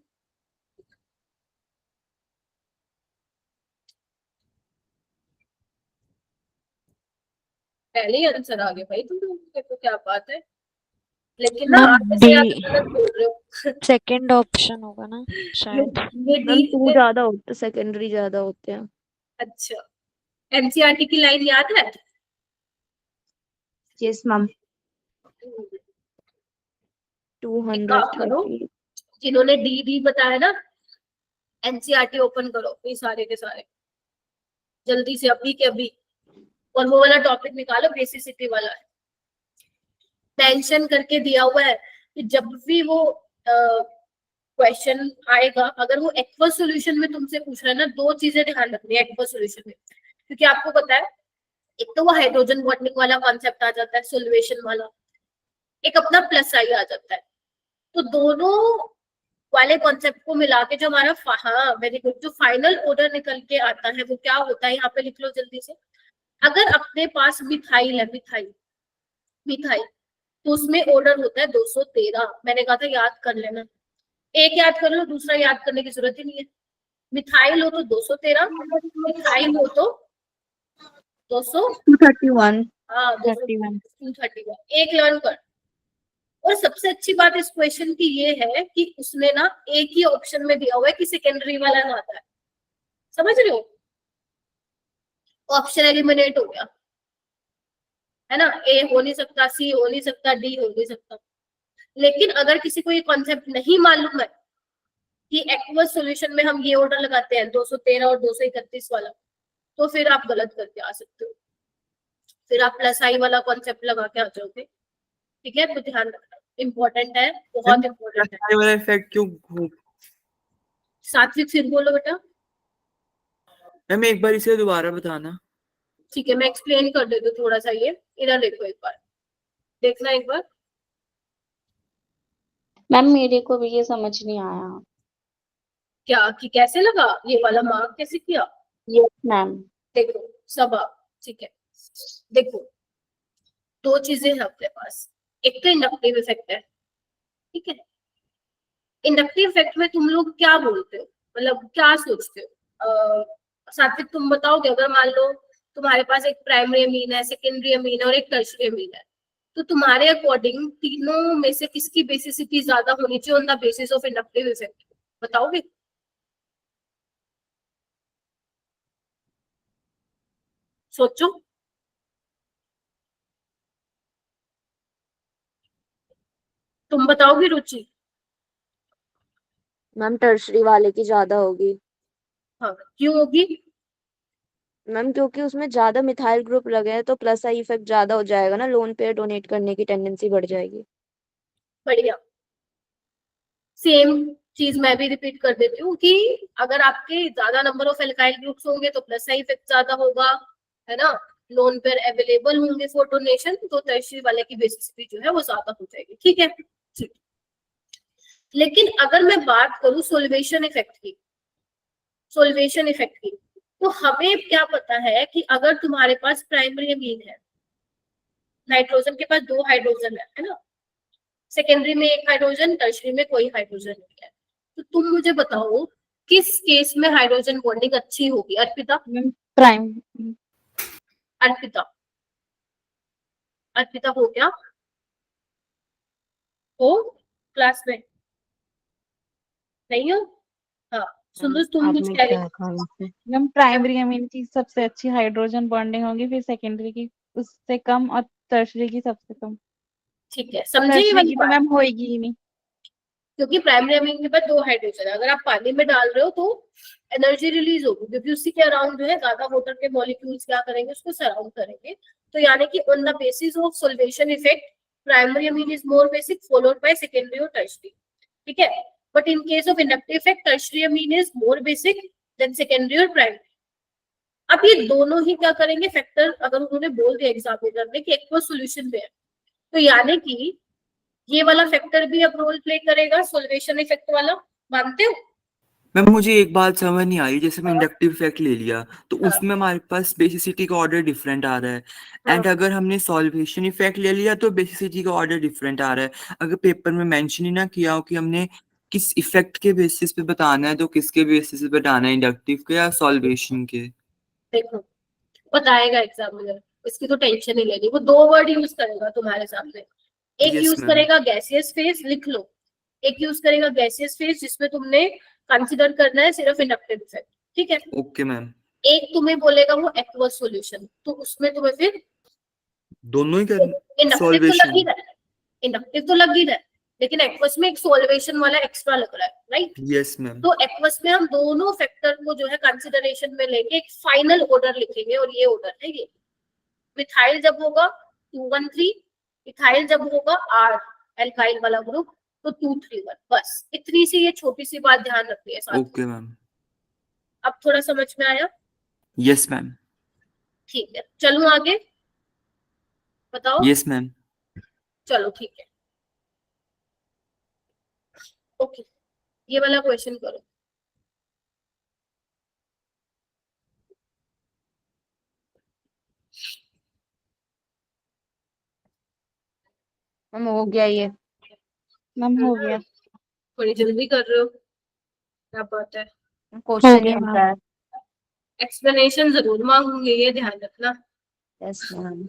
पहले ही आंसर आ गया भाई तुम लोगों के, तो क्या बात है। लेकिन ना मैम आगे से डी आप गलत बोल रहे हो। सेकंड ऑप्शन होगा ना शायद। ये मैम डी 2 ज्यादा होते, सेकेंडरी ज्यादा होते हैं। अच्छा, एनसीईआरटी की लाइन याद है? यस मैम, एक काम करो, 230। जिन्होंने डी डी बताया ना, एनसीईआरटी ओपन करो ये सारे के सारे जल्दी से, अभी के अभी, और वो वाला टॉपिक निकालो, बेसिसिटी वाला है। मेंशन करके दिया हुआ है कि जब भी वो क्वेश्चन आएगा, अगर वो एक्वस सॉल्यूशन में तुमसे पूछ रहा है ना, 2 चीजें ध्यान रखनी है एक्वस सॉल्यूशन में, क्योंकि आपको पता है एक तो वो हाइड्रोजन बॉन्डिंग वाला कॉन्सेप्ट आ जाता है सॉल्यूशन वाला, एक अपना प्लस आई आ जाता है। तो दोनों वाले कॉन्सेप्ट को मिला के जो हमारा, हाँ वेरी गुड, जो फाइनल ऑर्डर निकल के आता है वो क्या होता है, यहाँ पे लिख लो जल्दी से। अगर अपने पास मिथाइल है, मिथाइल, तो उसमें ऑर्डर होता है 213। मैंने कहा था याद कर लेना, एक याद कर लो, दूसरा याद करने की जरूरत ही नहीं है। मिथाइल हो तो 213, मिथाइल हो तो 231। हाँ 231, एक लर्न कर। और सबसे अच्छी बात इस क्वेश्चन की ये है कि उसने ना एक ही ऑप्शन में दिया हुआ है कि सेकेंडरी वाला ना आता है, समझ रहे हो? ऑप्शन एलिमिनेट हो गया है ना, ए हो नहीं सकता, सी हो नहीं सकता, डी हो नहीं सकता। लेकिन अगर किसी को ये कॉन्सेप्ट नहीं मालूम है कि एक्वस सॉल्यूशन में हम ये ऑर्डर लगाते हैं 213 और 231 वाला, तो फिर आप गलत करके आ सकते हो, फिर आप प्लस आई वाला कॉन्सेप्ट लगा के आ जाओगे, ठीक है। तो ध्यान रखना, इम्पोर्टेंट है, बहुत इम्पोर्टेंट है। ये वाला इफेक्ट क्यों? सात्विक फिर बोलो बेटा। मैम एक बार इसे दोबारा बताना। ठीक है, मैं एक्सप्लेन कर देती हूँ थोड़ा सा, ये इधर देखो एक बार, देखना एक बार। मैम मेरे को भी ये समझ नहीं आया। क्या कि कैसे लगा ये वाला मार्क, कैसे किया? Yes ma'am. देखो सब आप, ठीक है, देखो 2 चीजें हैं अपने पास, एक तो इंडक्टिव इफेक्ट है, ठीक है। इंडक्टिव इफेक्ट में तुम लोग क्या बोलते हो, मतलब क्या सोचते हो? सात्विक तुम बताओगे, अगर मान लो तुम्हारे पास एक प्राइमरी अमीन है, सेकेंडरी अमीन है और एक टर्शियरी अमीन है, तो तुम्हारे अकॉर्डिंग तीनों में से किसकी बेसिसिटी ज्यादा होनी चाहिए on the basis of inductive effect, बताओगे? सोचो, तुम बताओगे रुचि? मैम टर्शरी वाले की ज्यादा होगी। हाँ, क्यों होगी? मैम क्योंकि उसमें ज्यादा मिथाइल ग्रुप लगे हैं तो प्लस आई इफेक्ट ज्यादा हो जाएगा ना, लोन पेयर डोनेट करने की टेंडेंसी बढ़ जाएगी। बढ़िया, सेम चीज मैं भी रिपीट कर देती हूँ कि अगर आपके ज्यादा नंबर ऑफ एल्काइल ग्रुप्स होंगे तो प्लस आई इफेक्ट ज्यादा होगा, है ना, लोन पेयर अवेलेबल होंगे फॉर डोनेशन, तो टर्शियरी वाले की बेसिसिटी जो है वो ज्यादा हो जाएगी, ठीक है। ठीक, लेकिन अगर मैं बात करूं सोल्वेशन इफेक्ट की, सोल्वेशन इफेक्ट की, तो हमें क्या पता है कि अगर तुम्हारे पास प्राइमरी अमीन है, नाइट्रोजन के पास 2 हाइड्रोजन है ना, सेकेंडरी में 1 हाइड्रोजन, टर्शियरी में कोई हाइड्रोजन नहीं है, तो तुम मुझे बताओ किस केस में हाइड्रोजन बॉन्डिंग अच्छी होगी? अर्पिता, प्राइम अर्पिता, अर्पिता हो क्या? हो क्लास में? नहीं हो? हाँ सुंदर, तुम कुछ कह रही हो? मैम प्राइमरी अमीन की सबसे अच्छी हाइड्रोजन बॉन्डिंग होगी, फिर सेकेंडरी की उससे कम और टर्शरी की सबसे कम। ठीक है, समझे ये टर्शरी वाली की तो बात? मैम होएगी ही नहीं, क्योंकि प्राइमरी अमीन के पास 2 हाइड्रोजन है, अगर आप पानी में डाल रहे हो तो एनर्जी रिलीज होगी, क्योंकि उसी के अराउंड जो है ज्यादा वाटर के मॉलिक्यूल्स क्या करेंगे, उसको सराउंड करेंगे। तो यानी कि on the basis of solvation effect primary amine is more basic followed by secondary और टर्शियरी, ठीक है। But in case of inductive effect tertiary amine is more basic than secondary और प्राइमरी। अब ये दोनों ही क्या करेंगे फैक्टर, अगर उन्होंने बोल दिया एग्जामिनर ने कि एक्वस सॉल्यूशन में है, तो यानी कि ये वाला फैक्टर भी अब रोल प्ले करेगा, सॉल्वेशन इफेक्ट वाला, मानते हो? मैम मुझे एक बात समझ नहीं आई, जैसे मैं इंडक्टिव इफेक्ट ले लिया तो हाँ। उसमें हमारे पास बेसिसिटी का ऑर्डर डिफरेंट आ रहा है, एंड हाँ। अगर हमने सॉल्वेशन इफेक्ट ले लिया तो बेसिसिटी का ऑर्डर डिफरेंट आ रहा है। अगर पेपर में मेंशन ही ना किया हो कि हमने किस इफेक्ट के बेसिस पे बताना है, तो किसके बेसिस पे बताना है, इंडक्टिव के या सॉल्वेशन के? देखो बताएगा एग्जामिनर, इसकी तो टेंशन नहीं लेनी, वो दो वर्ड यूज करेगा तुम्हारे सामने। एक यस यूज मैम। करेगा गैसियस फेज, लिख लो। एक यूज करेगा गैसियस फेज जिसमें तुमने कंसिडर करना है सिर्फ इंडक्टिव इफेक्ट, ठीक है। Okay ma'am. एक तुम्हें बोलेगा वो एक्वस सॉल्यूशन, तो उसमें तुम्हें फिर दोनों ही कर इंडक्टिव तो लग ही सॉल्वेशन। रहा है, इंडक्टिव तो लग ही रहा है, लेकिन एक्वस में एक सॉल्वेशन वाला एक्स्ट्रा लग रहा है, राइट। Yes ma'am. तो एक्वस में हम दोनों फैक्टर को जो है कंसिडरेशन में लेके एक फाइनल ऑर्डर लिखेंगे, और ये ऑर्डर है ये। मिथाइल जब होगा 213, इथाइल जब होगा R एल्काइल वाला ग्रुप तो 231, बस इतनी सी ये छोटी सी बात ध्यान रखनी है साथ। Okay ma'am. अब थोड़ा समझ में आया? Yes ma'am. ठीक है, चलूं आगे, बताओ। Yes ma'am. चलो ठीक है, ओके, ये वाला क्वेश्चन करो। हम हो गया ये। मैम हो गया। थोड़ी जल्दी कर रहे हो, क्या बात है। क्वेश्चन ही गया होता है। एक्सप्लेनेशन जरूर मांगूंगी, ये ध्यान रखना। Yes ma'am.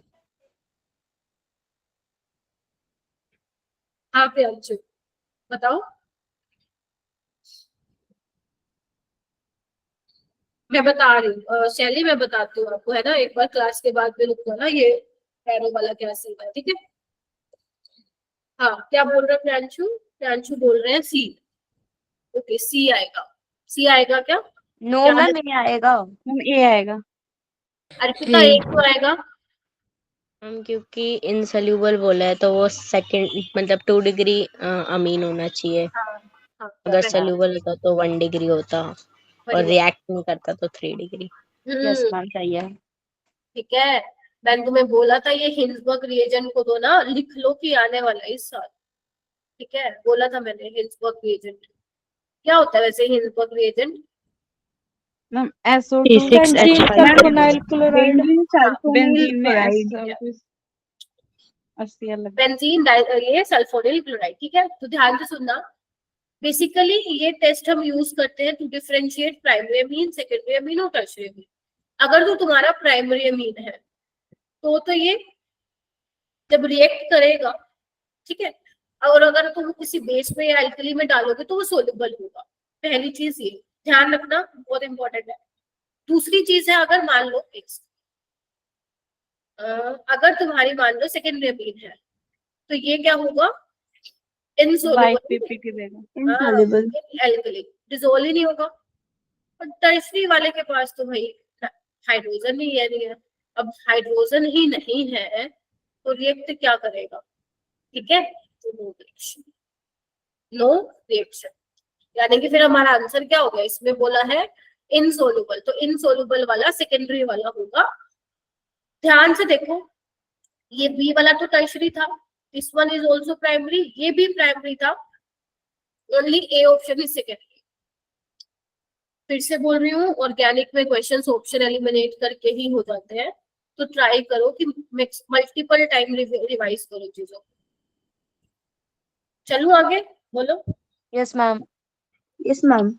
हाँ प्रियांशु बताओ। मैं बता रही हूँ शैली, मैं बताती हूँ आपको, है ना, एक बार क्लास के बाद में रुक जाना, ये एरो वाला क्या सीन है, ठीक है। हाँ क्या बोल रहे हैं प्रियांशु? प्रियांशु बोल रहे हैं सी। ओके सी आएगा, सी आएगा क्या? नो क्या मैम, ये आएगा। मैम ए आएगा। अर्पिता ए। एक तो आएगा। हम क्योंकि इनसोल्यूबल बोला है तो वो सेकंड मतलब 2 डिग्री अमीन होना चाहिए। हाँ हाँ अगर correct। सोल्यूबल होता तो 1 डिग्री होता, और बढ़िया। रिएक्ट नहीं करता तो 3 डिग्री। यस मैम, सही है। ठीक है, मैंने तुम्हें बोला था ये हिल्सबर्ग रिएजेंट को दो ना, लिख लो कि आने वाला है इस साल, ठीक है, बोला था मैंने। हिल्सबर्ग रिएजेंट क्या होता है वैसे Hinsberg reagent? Ma'am SO2 benzene ma'am sulphonyl chloride. Benzene sulphonyl benzene में क्लोराइड। HCl लग बेंजीन ये सल्फोनिल क्लोराइड, ठीक है। तो ध्यान से सुनना, बेसिकली ये टेस्ट हम यूज करते हैं to differentiate primary amine, secondary amine और टर्शियरी अमीन। अगर तो तुम्हारा प्राइमरी अमीन है तो ये जब रिएक्ट करेगा, ठीक है, और अगर तुम किसी बेस में या अल्कली में डालोगे तो वो सोल्यूबल होगा। पहली चीज ये ध्यान रखना, बहुत इंपॉर्टेंट है। दूसरी चीज है, अगर मान लो अगर तुम्हारी मान लो सेकेंडरी अमीन है तो ये क्या होगा? इनसोल्यूबल, YPPT देगा। इनसॉल्युबल। एल्कली, डिसोल्व ही नहीं होगा। और टर्शरी वाले के पास तो भाई हाइड्रोजन ही है, नहीं है। अब हाइड्रोजन ही नहीं है तो रिएक्ट क्या करेगा, ठीक है, तो नो रिएक्शन, नो रिएक्शन। यानी कि फिर हमारा आंसर क्या हो गया, इसमें बोला है इनसोल्यूबल, तो इनसोल्यूबल वाला सेकेंडरी वाला होगा। ध्यान से देखो, ये बी वाला तो टर्शरी था, this one is also primary, ये भी प्राइमरी था, only A option is secondary. फिर से बोल रही हूँ, ऑर्गेनिक में क्वेश्चंस ऑप्शन एलिमिनेट करके ही हो जाते हैं, तो ट्राई करो कि मल्टीपल टाइम रिवाइज करो चीजों को। चलो आगे बोलो। Yes ma'am. Yes ma'am.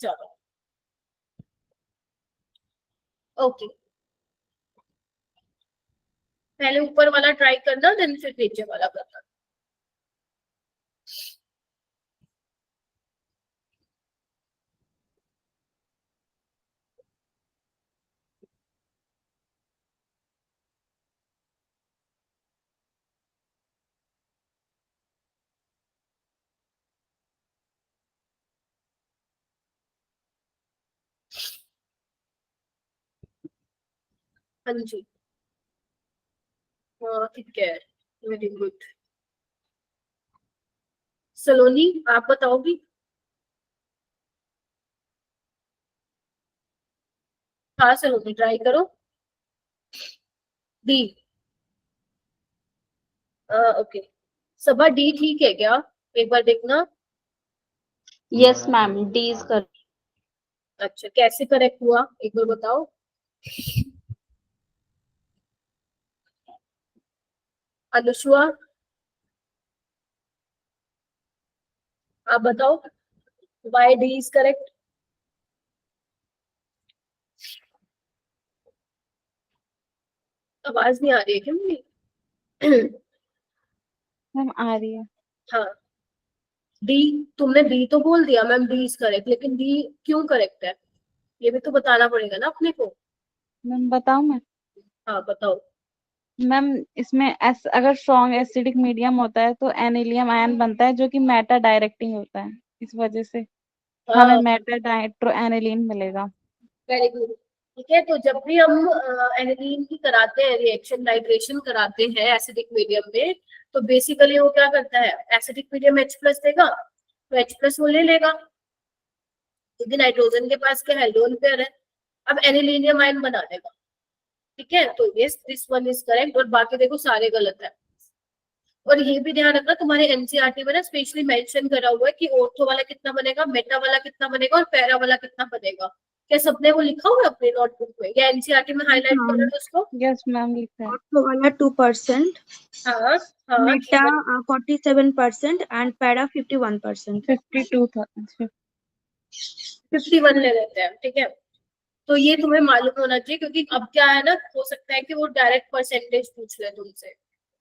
चलो ओके, पहले ऊपर वाला ट्राई करना, देन फिर नीचे वाला करना। हाँ जी, हाँ ठीक है, वेरी गुड। सलोनी आप बताओगी? हाँ सलोनी ट्राई करो। डी। ओके, सबा डी ठीक है क्या? एक बार देखना। यस मैम, डी इज कर। अच्छा, कैसे करेक्ट हुआ एक बार बताओ। अनुष्वा, आप बताओ, वाई डी इज करेक्ट? आवाज नहीं आ रही है क्या मेरी? मैम आ रही है। हाँ, डी, तुमने डी तो बोल दिया मैम डी इज करेक्ट, लेकिन डी क्यों करेक्ट है ये भी तो बताना पड़ेगा ना अपने को। मैम बताऊं मैं? हाँ बताओ। मैम इसमें अगर स्ट्रॉन्ग एसिडिक मीडियम होता है तो एनिलियम आयन बनता है, जो कि मेटा डायरेक्टिंग होता है। इस वजह से हमें हाँ, मेटा डाइट्रो एनिलीन मिलेगा। Very good. ठीक है, तो जब भी हम एनिलीन की कराते हैं रिएक्शन, नाइट्रेशन कराते हैं एसिडिक मीडियम में, तो बेसिकली वो क्या करता है, एसिडिक मीडियम H+ देगा, तो H+ वो ले लेगा, क्योंकि नाइट्रोजन के पास क्या है, लोन पेयर है। अब एनिलीनियम आयन बना देगा। ठीक है, तो yes this one is correct, और बाकी देखो सारे गलत है। और ये भी ध्यान रखना, तुम्हारे एनसीईआरटी में ना स्पेशली मेंशन करा हुआ है कि ऑर्थो वाला कितना बनेगा, मेटा वाला कितना बनेगा, और पैरा वाला कितना बनेगा। क्या सबने वो लिखा हुआ है अपने नोटबुक में, या एनसीईआरटी में हाईलाइट कर रहे हो उसको? यस मैम लिखा है। ऑर्थो वाला 2%, हाँ हाँ, मेटा 47% एंड पैरा 51%। 51 ले लेते हैं। ठीक है, तो ये तुम्हें मालूम होना चाहिए, क्योंकि अब क्या है ना, हो सकता है कि वो डायरेक्ट परसेंटेज पूछ ले तुमसे,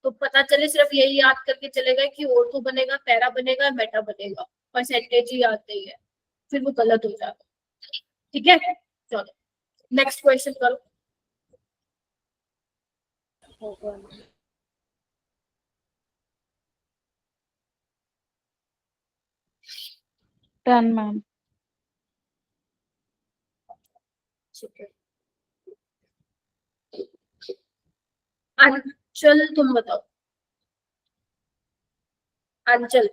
तो पता चले सिर्फ यही याद करके चले गए कि ऑर्थो बनेगा, पैरा बनेगा, मेटा बनेगा, परसेंटेज ही याद नहीं है, फिर वो गलत हो जाता। ठीक है, चलो नेक्स्ट क्वेश्चन करो। Done ma'am. ठीक है, अंचल तुम बताओ। अंचल,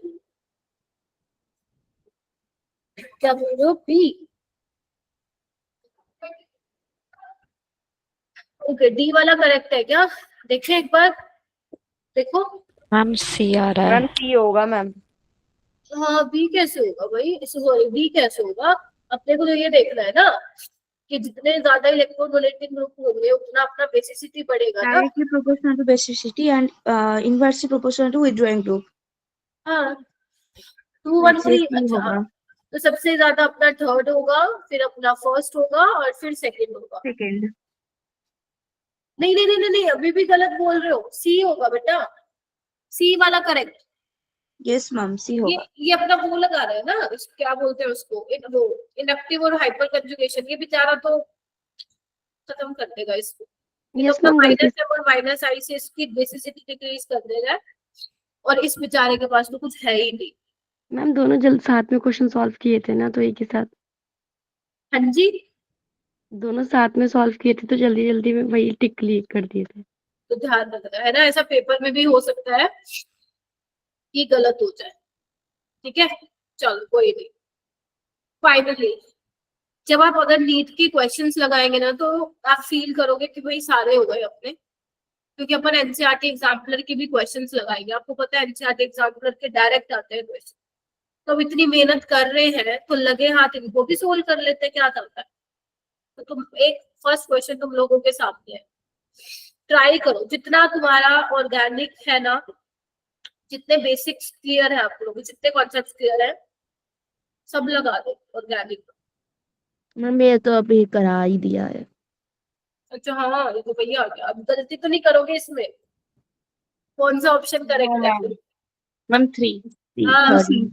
क्या बोल रहे हो? बी? ओके, डी वाला करेक्ट है क्या? देखिए एक बार, देखो। मैम सी आ रहा मैम है। सी होगा मैम। हाँ, बी कैसे होगा भाई, सॉरी डी कैसे होगा? अपने को तो ये देखना है ना कि जितने ज्यादा इलेक्ट्रोनेगेटिव ग्रुप होंगे उतना अपना बेसिसिटी बढ़ेगा ना। Directly proportional to basicity and inversely proportional to withdrawing group. हाँ, 2 1 3, इसलिए अच्छा हाँ, होगा तो सबसे ज्यादा अपना थर्ड होगा, फिर अपना फर्स्ट होगा, और फिर सेकंड होगा। सेकेंड। नहीं नहीं नहीं नहीं नहीं, अभी भी गलत बोल रहे हो, सी होगा बेटा, सी वाला करेक्ट। यस मैम, सी ये होगा। ये अपना वो लगा रहे हैं ना, क्या बोलते हैं उसको, वो इंडक्टिव और हाइपर कंजुगेशन, ये बेचारा तो खत्म कर देगा इसको। ये तो यस अपना मैम, गलती -m और -i से इसकी बेसिसिटी डिक्रीज कर देगा, और इस बेचारे के पास तो कुछ है ही नहीं। मैम दोनों जल्द साथ में क्वेश्चन सॉल्व किए थे ना, तो एक ही साथ हाँ जी, दोनों साथ में सॉल्व किए थे, तो जल्दी जल्दी में वही टिक क्लिक कर दिए थे। तो ध्यान रखना है ना, ऐसा पेपर में भी हो सकता है कि गलत हो जाए। ठीक है, चलो कोई नहीं। फाइनली जब आप अगर नीट की क्वेश्चंस लगाएंगे ना, तो आप फील करोगे कि भाई सारे हो गए अपने, क्योंकि अपन एनसीईआरटी एग्जाम्पलर की भी क्वेश्चंस लगाएंगे। आपको पता है एनसीईआरटी एग्जाम्पलर के डायरेक्ट आते हैं क्वेश्चन, तो अब इतनी मेहनत कर रहे हैं तो लगे हाथ इनको भी सोल्व कर लेते हैं, क्या चलता है। तो तुम एक फर्स्ट क्वेश्चन तुम लोगों के सामने है, ट्राई करो जितना तुम्हारा ऑर्गेनिक है ना, जितने बेसिक्स क्लियर है आप लोगों, जितने कॉन्सेप्ट क्लियर है, सब लगा दो ऑर्गेनिक। मैम ये तो अभी करा ही दिया है। अच्छा हाँ, ये तो भैया आ गया, अब गलती तो नहीं करोगे इसमें? कौन सा ऑप्शन करेक्ट है? मैम 3। हाँ, सी।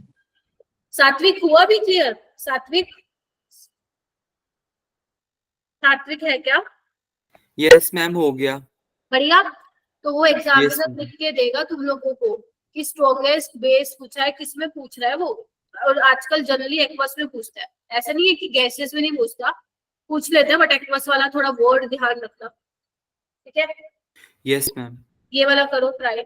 सात्विक हुआ भी क्लियर? सात्विक, सात्विक है क्या? यस मैम, हो गया। बढ़िया। तो वो एग्जाम यस में लिख के देगा तुम लोगों को कि स्ट्रॉन्गेस्ट बेस पूछा है, किस में पूछ रहा है वो। और आजकल जनरली एक्वस में पूछता है, ऐसा नहीं है कि गैसेस में नहीं पूछता, पूछ लेते हैं, बट एक्वस वाला थोड़ा वर्ड ध्यान रखना। ठीक है, यस मैम। ये वाला करो ट्राई।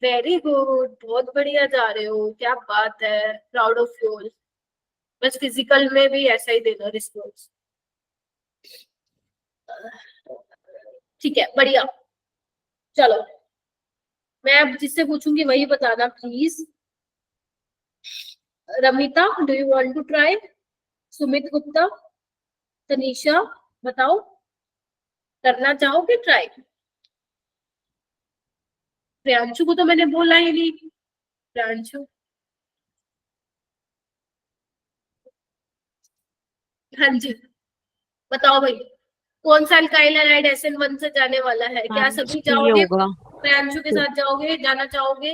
वेरी गुड, बहुत बढ़िया जा रहे हो, क्या बात है, प्राउड ऑफ यू। बस फिजिकल में भी ऐसा ही देना रिस्पॉन्स। ठीक है, बढ़िया। चलो मैं अब जिससे पूछूंगी वही बताना please. Ramita, do you want to try? Sumit Gupta, Tanisha, बताओ करना चाहोगे ट्राई? प्रियांशु को तो मैंने बोला ही नहीं। प्रियांशु, हाँ जी बताओ भाई, कौन सा अल्काइल हैलाइड SN1 से जाने वाला है? क्या सभी जाओगे? प्रियांशु के साथ जाओगे, जाना चाहोगे?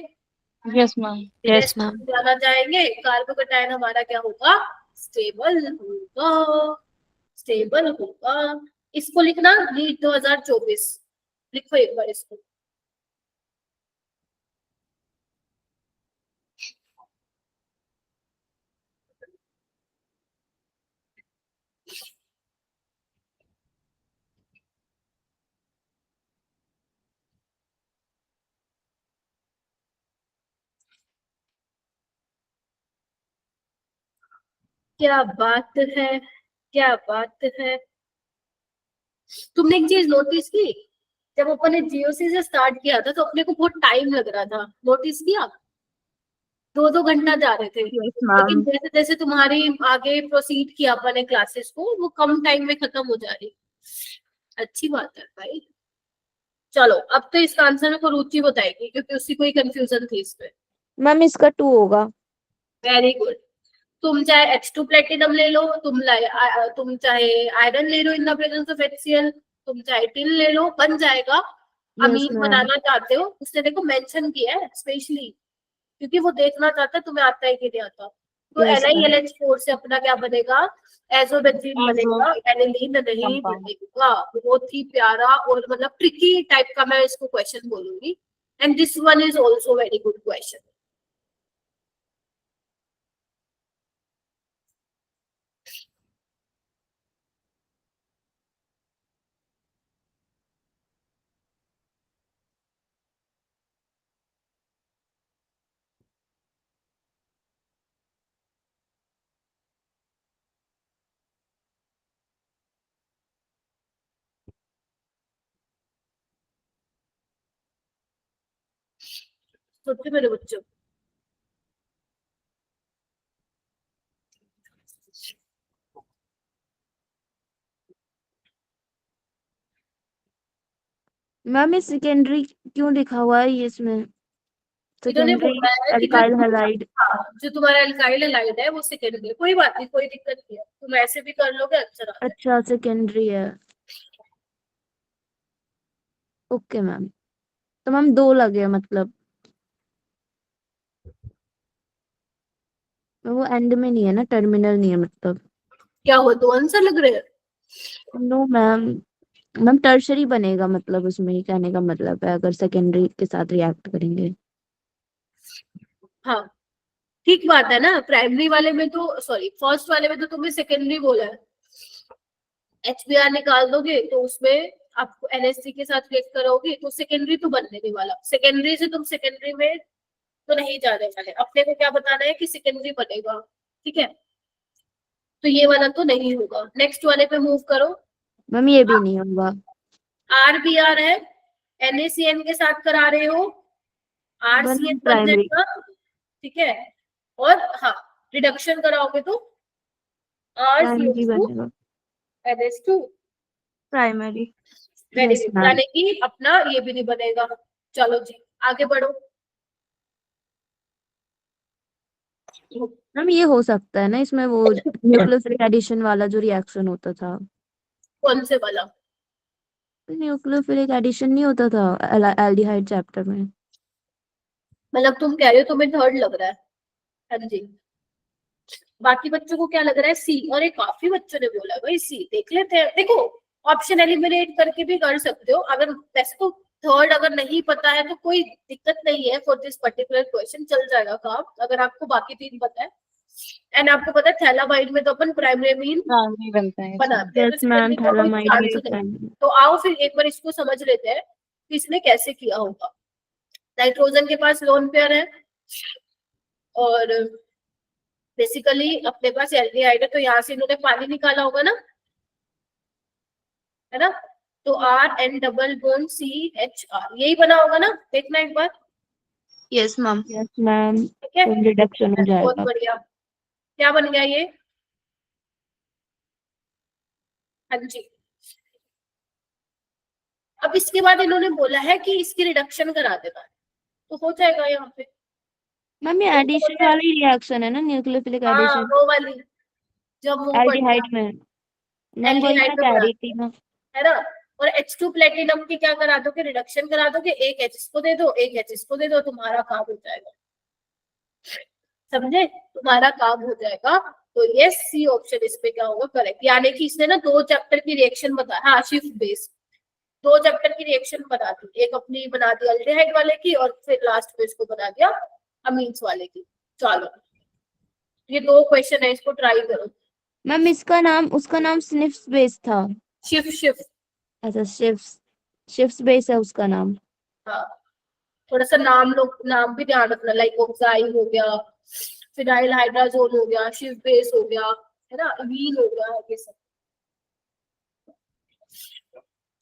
Yes ma'am. Yes ma'am. जाना चाहेंगे। कार्बोकेटायन हमारा क्या होगा? स्टेबल होगा, स्टेबल होगा। इसको लिखना नीट 2024, लिखो एक बार इसको। क्या बात है, क्या बात है। तुमने एक चीज नोटिस की, जब अपन ने जीओसी से स्टार्ट किया था तो अपने को बहुत टाइम लग रहा था, नोटिस किया? 2-2 घंटा जा रहे थे। लेकिन जैसे जैसे तुम्हारी आगे प्रोसीड किया अपन ने क्लासेस को, वो कम टाइम में खत्म हो जा रही। अच्छी बात है भाई। चलो अब तो इसका आंसर मेरे को रुचि बताएगी, क्योंकि उसकी कोई कंफ्यूजन थी इसमें। मैम इसका 2 होगा। Very good. तुम चाहे H2 प्लेटिनम ले लो, तुम चाहे आयरन ले लो in the presence of HCl, तुम चाहे टिन ले लो, बन जाएगा। अमीन ma'am. बनाना चाहते हो, उसने देखो मेंशन किया है स्पेशली, क्योंकि वो देखना चाहता है तुम्हें आता है कि नहीं आता। तो Yes, ma'am. NiLH4 से अपना क्या बनेगा? एजोबेंजीन बनेगा, एनिलीन नहीं बनेगा। बहुत ही प्यारा और मतलब ट्रिकी टाइप का मैं इसको क्वेश्चन बोलूंगी। And this one is also very good question. सोचो मेरे बच्चों, मैम ये सेकेंडरी क्यों लिखा हुआ है ये इसमें? इन्होंने सेकेंडरी बोला है कि अल्काइल हैलाइड। जो तुम्हारा अल्काइल हैलाइड है वो सेकेंडरी। कोई बात नहीं, कोई दिक्कत नहीं है, तुम ऐसे भी कर लोगे, अच्छा रहा। अच्छा सेकेंडरी है। Okay ma'am. तो मैम 2 लगे मतलब वो एंड में नहीं है ना, टर्मिनल नहीं है मतलब। क्या हुआ, 2 आंसर लग रहे हैं? नो मैम, मैम टर्शरी बनेगा मतलब उसमें, ही कहने का मतलब है अगर सेकेंडरी के साथ रिएक्ट करेंगे। हाँ ठीक बात है ना। प्राइमरी वाले में तो, सॉरी फर्स्ट वाले में तो तुम्हें सेकेंडरी बोला है। HBr निकाल दोगे तो उसमें आपको NH3 के साथ रिएक्ट करोगे तो सेकेंडरी तो बनने नहीं वाला। सेकेंडरी से तुम सेकेंडरी में तो नहीं जाने वाले। अपने को क्या बताना है कि सेकेंडरी बनेगा, ठीक है? तो ये वाला तो नहीं होगा। नेक्स्ट वाले पे मूव करो। मैम ये भी नहीं होगा। RBr है, NaCN के साथ करा रहे हो, RCN बन प्राइमरी। जाएगा, ठीक है? और हाँ रिडक्शन कराओगे तो प्राइमरी RCH2 बनेगा। NH2। Primary. Very Yes, good. ma'am. यानी कि अपना ये भी नहीं बनेगा। चलो जी आगे बढ़ो। मैम ये हो सकता है ना इसमें वो न्यूक्लियोफिलिक एडिशन वाला जो रिएक्शन होता था। कौन से वाला? न्यूक्लियोफिलिक एडिशन नहीं होता था एल्डिहाइड चैप्टर में। मतलब तुम कह रहे हो तुम्हें थर्ड लग रहा है? हाँ जी। बाकी बच्चों को क्या लग रहा है? सी। और ये काफी बच्चों ने बोला भाई सी। देख लेते हैं। देखो ऑप्शन एलिमिनेट करके भी कर सकते हो। अगर वैसे तो थर्ड अगर नहीं पता है तो कोई दिक्कत नहीं है, फॉर दिस पर्टिकुलर क्वेश्चन चल जाएगा काम, अगर आपको बाकी 3 पता है। एंड आपको पता है थैलामाइड में तो अपन प्राइमरी अमीन प्राइमरी बनता है। बनाते हैं। यस मैम, तो कोई थैलामाइड chance नहीं। तो आओ फिर एक बार इसको समझ लेते हैं कि इसने कैसे किया होगा। नाइट्रोजन के पास लोन पेयर है और बेसिकली अपने पास एल्डिहाइड है, तो यहाँ से इन्होंने पानी निकाला होगा ना, है ना। तो RN डबल बॉन्ड CHR यही बना होगा ना, देखना एक बार। Yes ma'am. यस मैम, ठीक है, तो रिडक्शन हो बहुत जाएगा। बढ़िया। क्या बन गया ये? हाँ जी। अब इसके बाद इन्होंने बोला है कि इसकी रिडक्शन करा देना है, तो हो जाएगा यहाँ पे। मैम ये एडिशन वाला ही रिएक्शन है ना, न्यूक्लियोफिलिक हाँ, एडिशन वो वाली जब वो बढ़ गया एल्डिहाइड में। मैम वही एल्डिहाइड मैं में कह बना, रही थी ना। है ना। और H2 प्लेटिनम की क्या करा दोगे, रिडक्शन करा दोगे, एक H इसको दे दो, एक H इसको दे दो, तुम्हारा काम हो जाएगा। समझे, तुम्हारा काम हो जाएगा। तो ये सी ऑप्शन इस पे क्या होगा, करेक्ट। यानी कि इसने ना 2 चैप्टर की रिएक्शन बताया, हाँ शिफ्ट बेस 2 चैप्टर की रिएक्शन बना दी, एक अपनी बना दी अल्डिहाइड वाले की और फिर लास्ट में इसको बना दिया अमीन्स वाले की। चलो ये 2 क्वेश्चन है, इसको ट्राई करो। मैम इसका नाम, उसका नाम स्निफ्स बेस था। शिफ्ट अच्छा शिफ्स बेस है उसका नाम। हाँ, थोड़ा सा नाम भी ध्यान रखना, लाइक ऑक्साई हो गया, फिनाइल हाइड्राजोन हो गया, शिफ्ट बेस हो गया, है ना, अमीन हो गया, ये सब।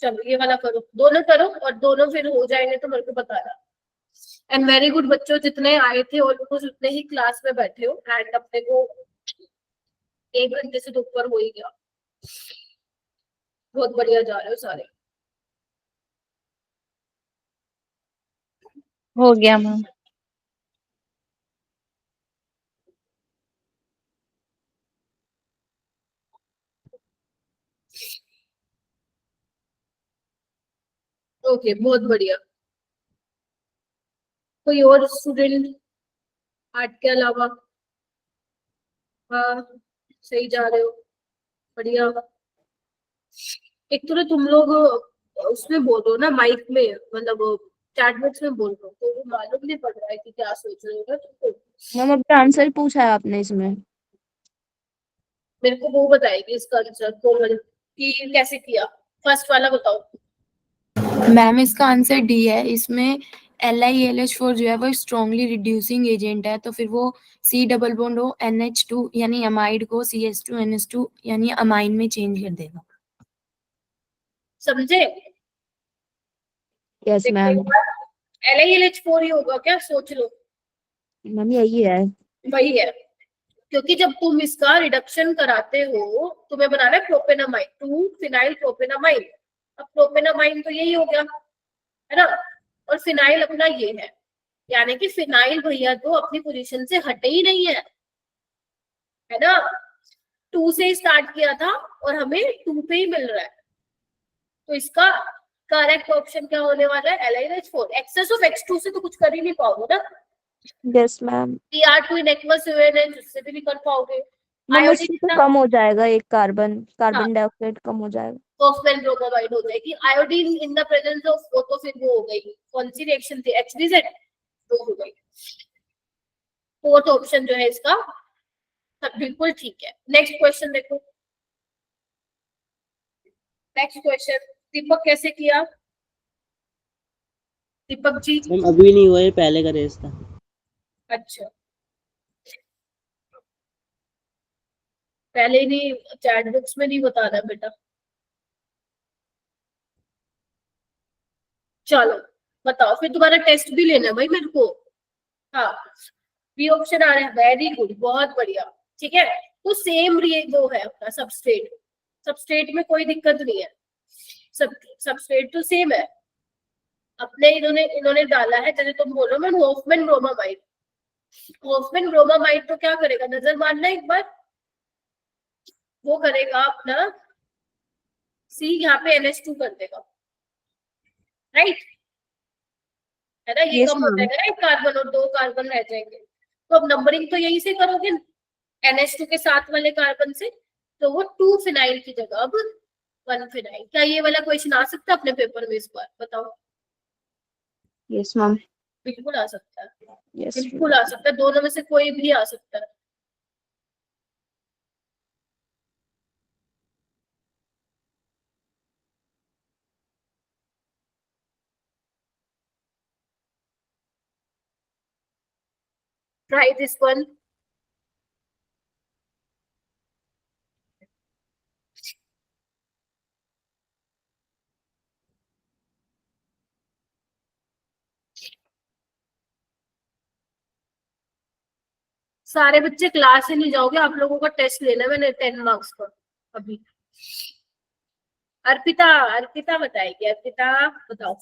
चलो ये वाला करो, दोनों करो और दोनों फिर हो जाएंगे तो मेरे को बताना। एंड वेरी गुड बच्चों, जितने आए थे ऑलमोस्ट उतने ही क्लास में बैठे हो, एंड अपने को 1 घंटे से तो ऊपर हो ही गया। बहुत बढ़िया जा रहे हो सारे। हो गया मैम। ओके, बहुत बढ़िया। कोई और स्टूडेंट आर्ट के अलावा? हाँ, सही जा रहे हो, बढ़िया। एक तो ना तुम लोग उसमें बोलो ना, माइक में, मतलब चैट बॉक्स में बोल रहे हो, तो वो मालूम नहीं पड़ रहा है कि क्या सोच रहे हो ना तुमको। मैम अभी आंसर पूछा है आपने इसमें। मेरे को वो बताएगी इसका आंसर कोमल कि कैसे किया। फर्स्ट वाला बताओ। मैम इसका आंसर डी है। इसमें LiAlH4 जो है वो स्ट्रॉन्गली रिड्यूसिंग एजेंट है, तो फिर वो C डबल बॉन्ड हो NH2 यानी अमाइड को CH2NH2 यानी अमाइन में चेंज कर देगा। समझे? Yes ma'am. LiLH4 ही होगा क्या, सोच लो। मैम यही है। वही है, क्योंकि जब तुम इसका रिडक्शन कराते हो तुम्हें बनाना है प्रोपेनामाइड 2 फिनाइल प्रोपेनामाइड। अब प्रोपेनामाइड तो यही हो गया, है ना, और फिनाइल अपना ये यानी कि फिनाइल भैया तो अपनी पोजीशन से हटे ही नहीं है ना। 2 से स्टार्ट किया था और हमें 2 पे ही मिल रहा है, तो इसका करेक्ट ऑप्शन क्या होने वाला है, LiLH4। एक्सेस ऑफ H2 से तो कुछ कर ही नहीं पाओगे ना। Yes ma'am. Cr2 in aqueous यूएनएच उससे भी नहीं कर पाओगे। मैम आयोडीन उससे तो कम हो जाएगा, एक कार्बन हाँ, डाइऑक्साइड कम हो जाएगा। ऑफलाइन ब्रोमोमाइड हो जाएगी। Iodine in the presence of वो तो फिर वो हो गई, कौन सी रिएक्शन थी, HBZ, वो हो गई। फोर्थ ऑप्शन जो है इसका बिल्कुल ठीक है। नेक्स्ट क्वेश्चन देखो, नेक्स्ट क्वेश्चन दीपक कैसे किया, दीपक जी? मैम अभी नहीं हुआ, ये पहले का रेस था। अच्छा, पहले ही नहीं, चैट बुक्स में नहीं बताना बेटा। चलो बताओ, फिर तुम्हारा टेस्ट भी लेना है भाई मेरे को। हाँ, बी ऑप्शन आ रहा है, वेरी गुड, बहुत बढ़िया। ठीक है, तो सेम वो है अपना सबस्ट्रेट, सबस्ट्रेट में कोई दिक्कत नहीं है, सबस्ट्रेट तो सेम है अपने। इन्होंने इन्होंने डाला है, जैसे तुम बोलो मैं होफमैन ब्रोमामाइड। होफमैन ब्रोमामाइड तो क्या करेगा, नजर मारना एक बार, वो करेगा अपना सी यहाँ पे NH2 कर देगा, राइट, है ना। ये यस कम हो मैम। जाएगा ना, 1 कार्बन और 2 कार्बन रह जाएंगे। तो अब नंबरिंग तो यही से करोगे NH2 के साथ वाले कार्बन से, तो वो 2 फिनाइल की जगह अब 1 फिनाइल। क्या ये वाला क्वेश्चन आ सकता है अपने पेपर में इस बार, बताओ? Yes ma'am. बिल्कुल आ सकता है, यस बिल्कुल आ सकता है, दोनों में से कोई भी आ सकता है। Try this one. सारे बच्चे क्लास से नहीं जाओगे, आप लोगों का टेस्ट लेना है मैंने 10 मार्क्स का अभी। अर्पिता अर्पिता बताएगी, अर्पिता बताओ।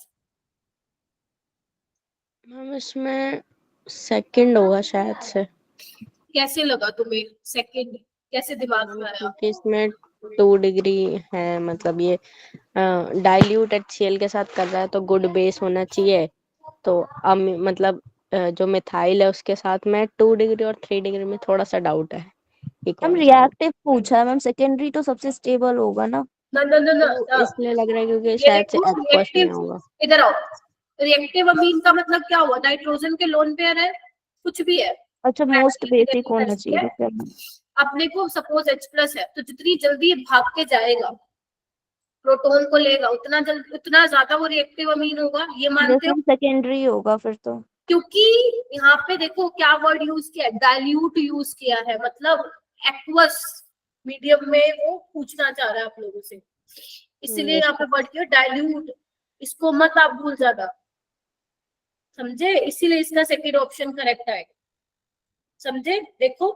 मैम इसमें सेकंड होगा शायद से। कैसे लगा तुम्हें सेकंड, कैसे दिमाग में आया? क्योंकि इसमें 2 डिग्री है, मतलब ये डाइल्यूट HCl के साथ कर रहा है तो गुड बेस होना चाहिए। तो मतलब जो मिथाइल है उसके साथ में 2 डिग्री और 3 डिग्री में थोड़ा सा डाउट है कि मैम कौन सा होगा। रिएक्टिव पूछा है मैम, सेकेंडरी तो सबसे स्टेबल होगा ना। तो इसलिए लग रहा है क्योंकि ये शायद से देखो एक्वस में रिएक्टिव, होगा। इधर आओ। रिएक्टिव अमीन का मतलब क्या हुआ? नाइट्रोजन के लोन पेयर है, कुछ भी है, अच्छा मोस्ट बेसिक होना चाहिए है। क्या मैम? अपने को सपोज H+ है तो जितनी जल्दी ये भाग के जाएगा प्रोटॉन को लेगा उतना जल्दी, उतना ज्यादा वो रिएक्टिव अमीन होगा, ये मानते हो? सेकेंडरी होगा फिर तो। क्योंकि यहाँ पे देखो क्या वर्ड यूज किया है, डाइल्यूट यूज किया है, मतलब एक्वस मीडियम में वो पूछना चाह रहा है आप लोगों से, इसलिए यहाँ पे वर्ड किया डाइल्यूट। इसको मत आप भूल जाना, समझे? इसीलिए इसका सेकंड ऑप्शन करेक्ट आएगा, समझे? देखो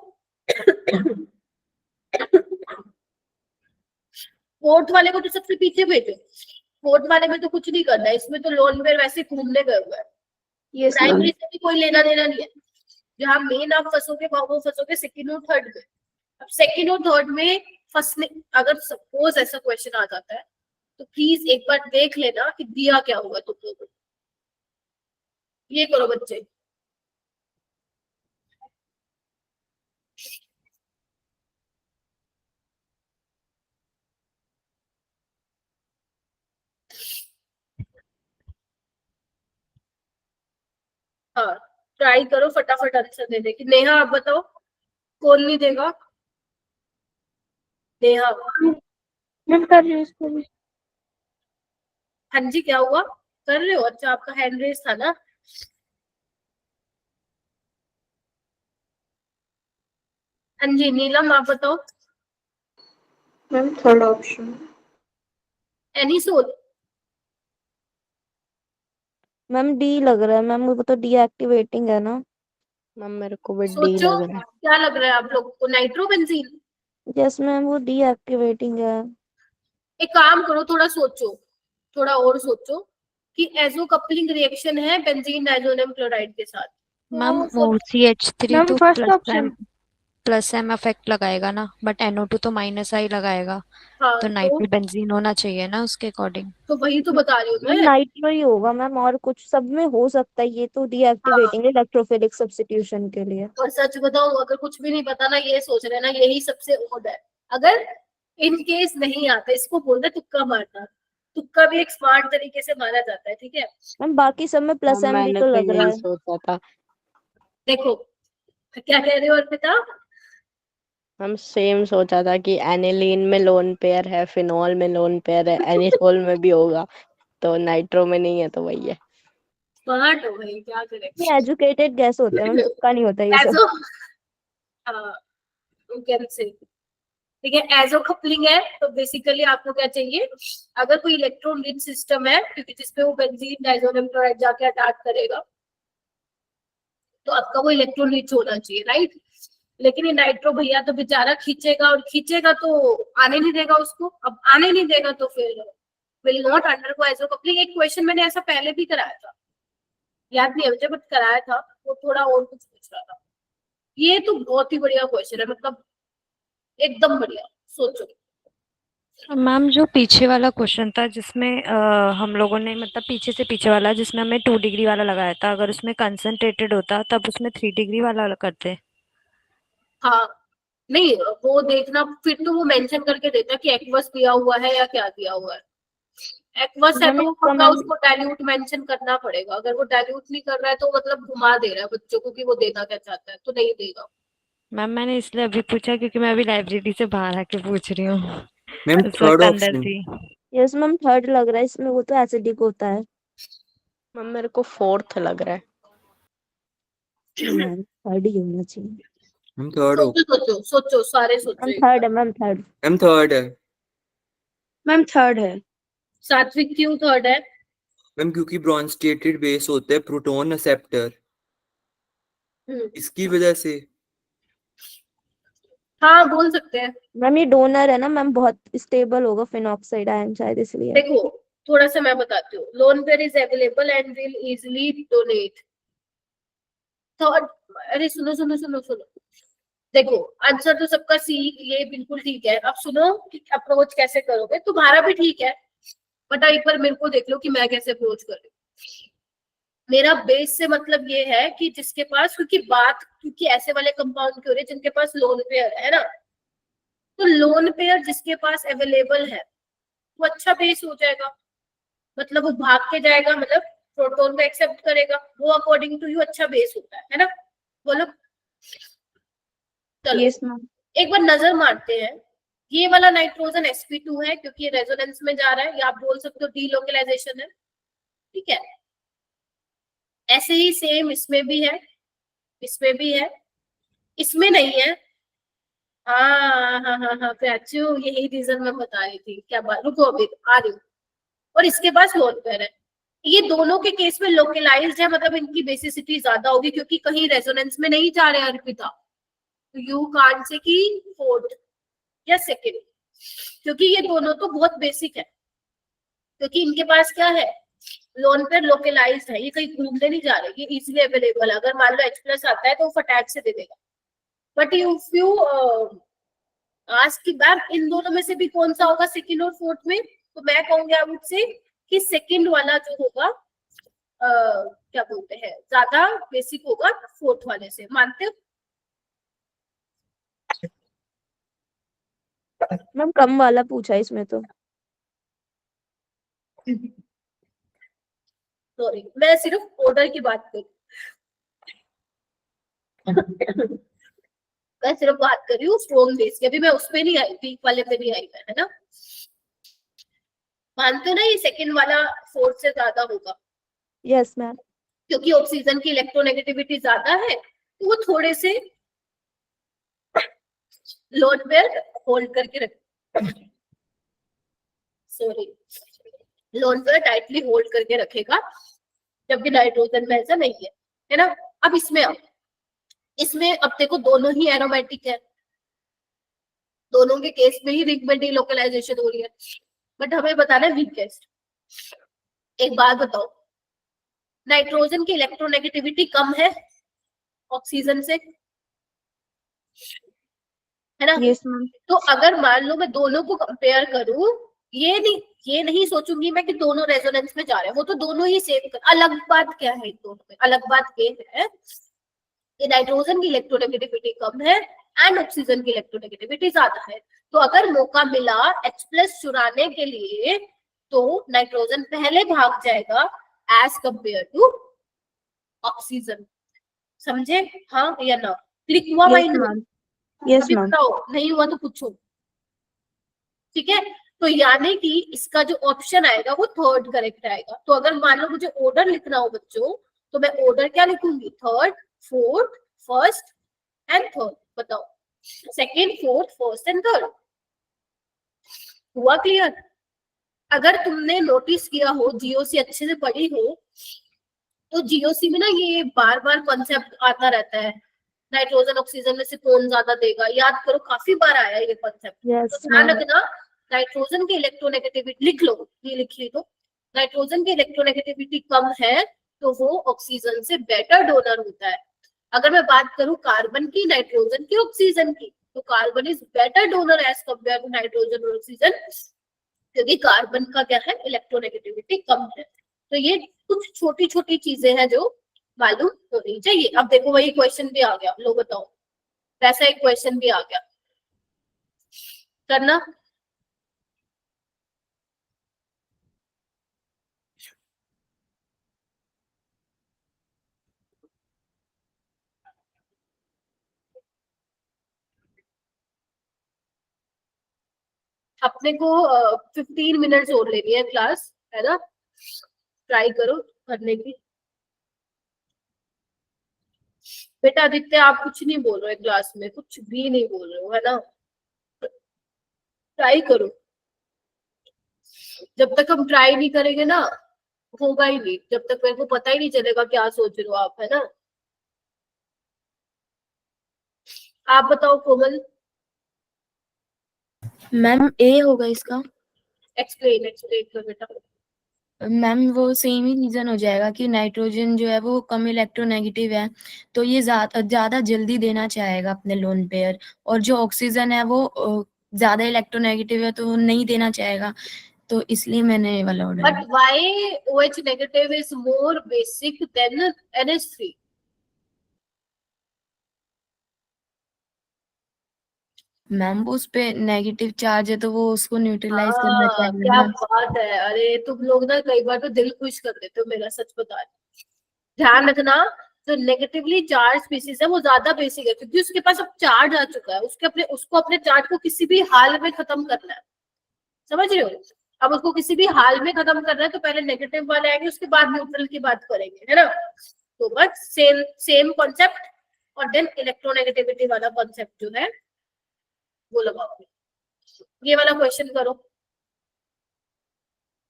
फोर्थ वाले को तो सबसे पीछे भेजो, फोर्थ वाले में तो कुछ नहीं करना है, इसमें तो लोन पेयर वैसे घूमने गए हुए हैं, प्राइमरी से भी कोई लेना देना नहीं है। जहाँ मेन आप फंसोगे वहां वो फंसोगे सेकंड और थर्ड में। अब सेकंड और थर्ड में फंसने, अगर सपोज ऐसा क्वेश्चन आ जाता है तो प्लीज एक बार देख लेना कि दिया क्या होगा तुम लोगों को। ये करो बच्चे, हाँ ट्राई करो फटाफट आंसर दे दे। कि नेहा आप बताओ, कौन नहीं देगा? नेहा मैं कर रही हूँ इसको भी। हाँ जी क्या हुआ, कर रहे हो? अच्छा आपका हैंड रेस था ना। हाँ जी नीलम आप बताओ। Ma'am third option. Any soul? Ma'am D लग रहा है मैम, वो तो डीएक्टिवेटिंग है ना। मैम मेरे को भी डी सोचो लग रहा है। क्या लग रहा है आप लोगों को? नाइट्रोबेंजीन? यस मैम वो डीएक्टिवेटिंग है। एक काम करो, थोड़ा सोचो, थोड़ा और सोचो कि एजो कपलिंग रिएक्शन है बेंजीन डाइजोनियम क्लोराइड के साथ। मैम तो वो CH3 मैम तो first option. Plus M effect लगाएगा ना, बट NO2 तो -I लगाएगा। हाँ तो नाइट्रोबेंजीन होना चाहिए ना उसके अकॉर्डिंग। तो वही तो बता रही हूँ मैम मैं। नाइट्रो ही होगा मैम, और कुछ सब में हो सकता है, ये तो डीएक्टिवेटिंग है इलेक्ट्रोफिलिक सब्स्टिट्यूशन के लिए। और सच बताओ अगर कुछ भी नहीं पता ना, ये सोच रहे ना यही सबसे ओड है। अगर इन केस नहीं आता, इसको बोलते तुक्का मारना। तुक्का भी एक स्मार्ट तरीके से मारा जाता है, ठीक है? मैम बाकी सब में प्लस मैम एम भी मैंने तो तो लग रहा यही है। सोचा था। देखो क्या कह रहे हो अर्पिता? हम सेम सोचा था कि एनिलीन में लोन पेयर है, फिनॉल में लोन पेयर है, एनिसोल में भी होगा, तो नाइट्रो में नहीं है तो वही है। स्मार्ट हो भाई, क्या करें। ये एजुकेटेड गैस होते हैं मैम, तुक्का नहीं होता ये सब। एजो, हाँ कैन से, ठीक है। एजो कपलिंग है तो बेसिकली आपको क्या चाहिए, अगर कोई इलेक्ट्रॉन रिच सिस्टम है क्योंकि जिसपे वो बेंजीन डाइजोनियम क्लोराइड जाके अटैक करेगा तो आपका वो इलेक्ट्रॉन रिच होना चाहिए, राइट? लेकिन ये नाइट्रो भैया तो बेचारा खींचेगा और खींचेगा तो आने नहीं देगा उसको। अब आने नहीं देगा तो फिर will not undergo azo coupling. एक क्वेश्चन मैंने ऐसा पहले भी कराया था, याद नहीं है मुझे बट कराया था, वो थोड़ा और कुछ पूछ रहा था। ये तो बहुत ही बढ़िया क्वेश्चन है, मतलब एकदम बढ़िया। सोचो मैम जो पीछे वाला क्वेश्चन था जिसमें हम लोगों ने मतलब पीछे से पीछे वाला जिसमें हमें 2 डिग्री वाला लगाया था, अगर उसमें कंसंट्रेटेड होता तब उसमें 3 डिग्री वाला करते। हाँ नहीं वो देखना फिर तो वो मेंशन करके देता कि एक्वस दिया हुआ है या क्या दिया हुआ है। एक्वस है मैम तो इसका पक्का मैम उसको डाइल्यूट मेंशन करना पड़ेगा। अगर वो डाइल्यूट नहीं कर रहा है तो मतलब घुमा दे रहा है बच्चों को कि वो देना क्या चाहता है, तो नहीं देगा। मैम मैंने इसलिए अभी पूछा क्योंकि मैं अभी लाइब्रेरी से बाहर आके पूछ रही हूँ। मैम उस थर्ड वक्त अंदर ऑप्शन। थी। यस मैम थर्ड लग रहा है, इसमें वो तो एसिडिक होता है। मैम मेरे को फोर्थ लग रहा है। मैम थर्ड ही होना चाहिए। मैम थर्ड हो, सोचो सोचो सोचो, सारे सोचो मैम एक थर्ड बार। है, मैम थर्ड। मैम थर्ड है। मैम थर्ड है। सात्विक क्यों थर्ड है? मैम क्योंकि ब्रॉन्स्टेटेड बेस होते हैं प्रोटॉन एक्सेप्टर, इसकी वजह से। हाँ बोल सकते हैं। मैम ये डोनर है ना मैम, बहुत स्टेबल होगा फिनॉक्साइड आयन शायद इसलिए। देखो थोड़ा सा मैं बताती हूँ, lone pair is available and will easily donate. Third, अरे सुनो सुनो सुनो सुनो, देखो आंसर तो सबका सी, ये बिल्कुल ठीक है। अब सुनो कि अप्रोच कैसे करोगे, तुम्हारा भी ठीक है, बट एक बार मेरे को देख लो कि मैं कैसे अप्रोच कर रही हूँ। मेरा बेस से मतलब ये है कि जिसके पास, क्योंकि ऐसे वाले कंपाउंड क्यों रहे जिनके पास लोन पेयर है ना, तो लोन पेयर जिसके पास अवेलेबल है वो अच्छा बेस हो जाएगा, मतलब वो भाग के जाएगा, मतलब प्रोटॉन को एक्सेप्ट करेगा, वो अकॉर्डिंग टू यू अच्छा बेस होता है ना। बोलो। चलो यस मैम। एक बार नजर मारते हैं। ये वाला नाइट्रोजन sp2 है क्योंकि ये रेजोनेंस में जा रहा है, या आप बोल सकते हो डीलोकलाइजेशन है, ठीक है। ऐसे ही सेम इसमें भी है, इसमें भी है, इसमें नहीं है। हाँ हाँ हाँ हाँ प्राचू, यही रीजन मैं बता रही थी। क्या बात, रुको अभी आ रही हूँ। और इसके पास लोन पेयर है। ये दोनों के केस में लोकलाइज्ड है, मतलब इनकी बेसिसिटी ज्यादा होगी क्योंकि कहीं रेजोनेंस में नहीं जा रहे हैं अर्पिता। तो यू कांट से कि फोर्थ या सेकेंड, क्योंकि ये दोनों तो बहुत बेसिक है, क्योंकि इनके पास क्या है, लोन पेयर लोकलाइज्ड है, ये कहीं घूमने नहीं जा रहे, ये इजीली अवेलेबल है। अगर मान लो H+ आता है तो वो फटाक से दे देगा। बट इफ यू आस्क कि मैम इन दोनों में से भी कौन सा होगा सेकंड और फोर्थ में, तो मैं कहूंगी आई वुड से कि सेकंड वाला जो होगा क्या बोलते हैं, ज्यादा बेसिक होगा फोर्थ वाले से। मानते हो? मैम कम वाला पूछा है इसमें तो। सॉरी, मैं सिर्फ ऑर्डर की बात करूँ। मैं सिर्फ बात कर रही हूँ स्ट्रॉन्ग बेस की, अभी मैं उस पे नहीं आई, वीक वाले पे नहीं आई मैं, है ना। मानते हो ना ये सेकंड वाला फोर्थ से ज्यादा होगा, यस मैम। क्योंकि ऑक्सीजन की इलेक्ट्रोनेगेटिविटी ज्यादा है, तो वो थोड़े से लोन पेयर होल्ड करके रख, sorry, lone pair tightly hold करके रखेगा, जबकि नाइट्रोजन में ऐसा नहीं है ना। अब इसमें अब देखो दोनों ही एरोमेटिक है, दोनों के केस में ही रिंग में डीलोकलाइजेशन हो रही है, बट हमें बताना है वीकेस्ट। एक बात बताओ, नाइट्रोजन की इलेक्ट्रोनेगेटिविटी कम है ऑक्सीजन से, है ना। Yes ma'am. तो अगर मान लो मैं दोनों को कंपेयर करूं, ये नहीं सोचूंगी मैं कि दोनों रेजोनेंस में जा रहे हैं, वो तो दोनों ही सेम कर। अलग बात क्या है इन दोनों में, अलग बात ये है कि नाइट्रोजन की इलेक्ट्रोनेगेटिविटी कम है एंड ऑक्सीजन की इलेक्ट्रोनेगेटिविटी ज्यादा है। तो अगर मौका मिला H+ चुराने के लिए तो नाइट्रोजन पहले भाग जाएगा एज कंपेयर टू ऑक्सीजन। समझे? हाँ या ना? क्लिक हुआ माइंड में? यस अभी मैम। बताओ, नहीं हुआ तो पूछो, ठीक है। तो यानी कि इसका जो ऑप्शन आएगा वो थर्ड करेक्ट आएगा। तो अगर मान लो मुझे ऑर्डर लिखना हो बच्चों, तो मैं ऑर्डर क्या लिखूंगी, third, fourth, first and third. बताओ, second, fourth, first and third. हुआ क्लियर? अगर तुमने नोटिस किया हो, जीओसी अच्छे से पढ़ी हो, तो जीओसी में ना ये बार बार कॉन्सेप्ट आता रहता है, नाइट्रोजन ऑक्सीजन में से कौन ज्यादा देगा। याद करो, काफी बार आया ये कॉन्सेप्ट। यस तो ध्यान मैम। रखना, नाइट्रोजन की इलेक्ट्रोनेगेटिविटी लिख लो, ये लिखिए तो, नाइट्रोजन की इलेक्ट्रोनेगेटिविटी कम है तो वो ऑक्सीजन से बेटर डोनर होता है। अगर मैं बात करूं कार्बन की, नाइट्रोजन की, ऑक्सीजन की, तो carbon is better donor as compared to nitrogen और ऑक्सीजन, क्योंकि कार्बन का क्या है, इलेक्ट्रोनेगेटिविटी कम है। तो ये कुछ छोटी छोटी चीजें हैं जो मालूम होनी चाहिए। अब देखो वही क्वेश्चन भी आ गया, लो बताओ, वैसा एक क्वेश्चन भी आ गया, करना। अपने को 15 मिनट्स और लेनी है क्लास, है ना। ट्राई करो करने की। बेटा आदित्य आप कुछ नहीं बोल रहे हो क्लास में, कुछ भी नहीं बोल रहे हो, है ना? ट्राई करो, जब तक हम ट्राई नहीं करेंगे ना होगा ही नहीं, जब तक मेरे को पता ही नहीं चलेगा क्या सोच रहे हो आप, है ना? आप बताओ कोमल। मैम ए होगा इसका। एक्सप्लेन एक्सप्लेन करो बेटा। मैम वो सेम ही रीजन हो जाएगा कि नाइट्रोजन जो है वो कम इलेक्ट्रोनेगेटिव है, तो ये ज्यादा जल्दी देना चाहेगा अपने लोन पेयर, और जो ऑक्सीजन है वो ज्यादा इलेक्ट्रोनेगेटिव है तो वो नहीं देना चाहेगा, तो इसलिए मैंने ये वाला order but why OH negative is more basic than NH3? Ma'am वो उस पे नेगेटिव चार्ज है तो वो उसको न्यूट्रलाइज करना हाँ चाहेगा क्या ना। बात है, अरे तुम लोग ना कई बार तो दिल खुश कर देते हो मेरा, सच बता रही हूँ। ध्यान रखना, जो नेगेटिवली चार्ज स्पीसीज है वो ज्यादा बेसिक है, क्योंकि उसके पास अब चार्ज आ चुका है, उसको अपने चार्ज को किसी भी हाल में खत्म करना है, समझ रहे हो? अब उसको किसी भी हाल में खत्म करना है तो पहले नेगेटिव वाले आएंगे, उसके बाद न्यूट्रल की बात करेंगे, है ना? तो बस सेम सेम कॉन्सेप्ट, और देन इलेक्ट्रोनेगेटिविटी वाला कॉन्सेप्ट जो है वो लगाओगे। ये वाला क्वेश्चन करो,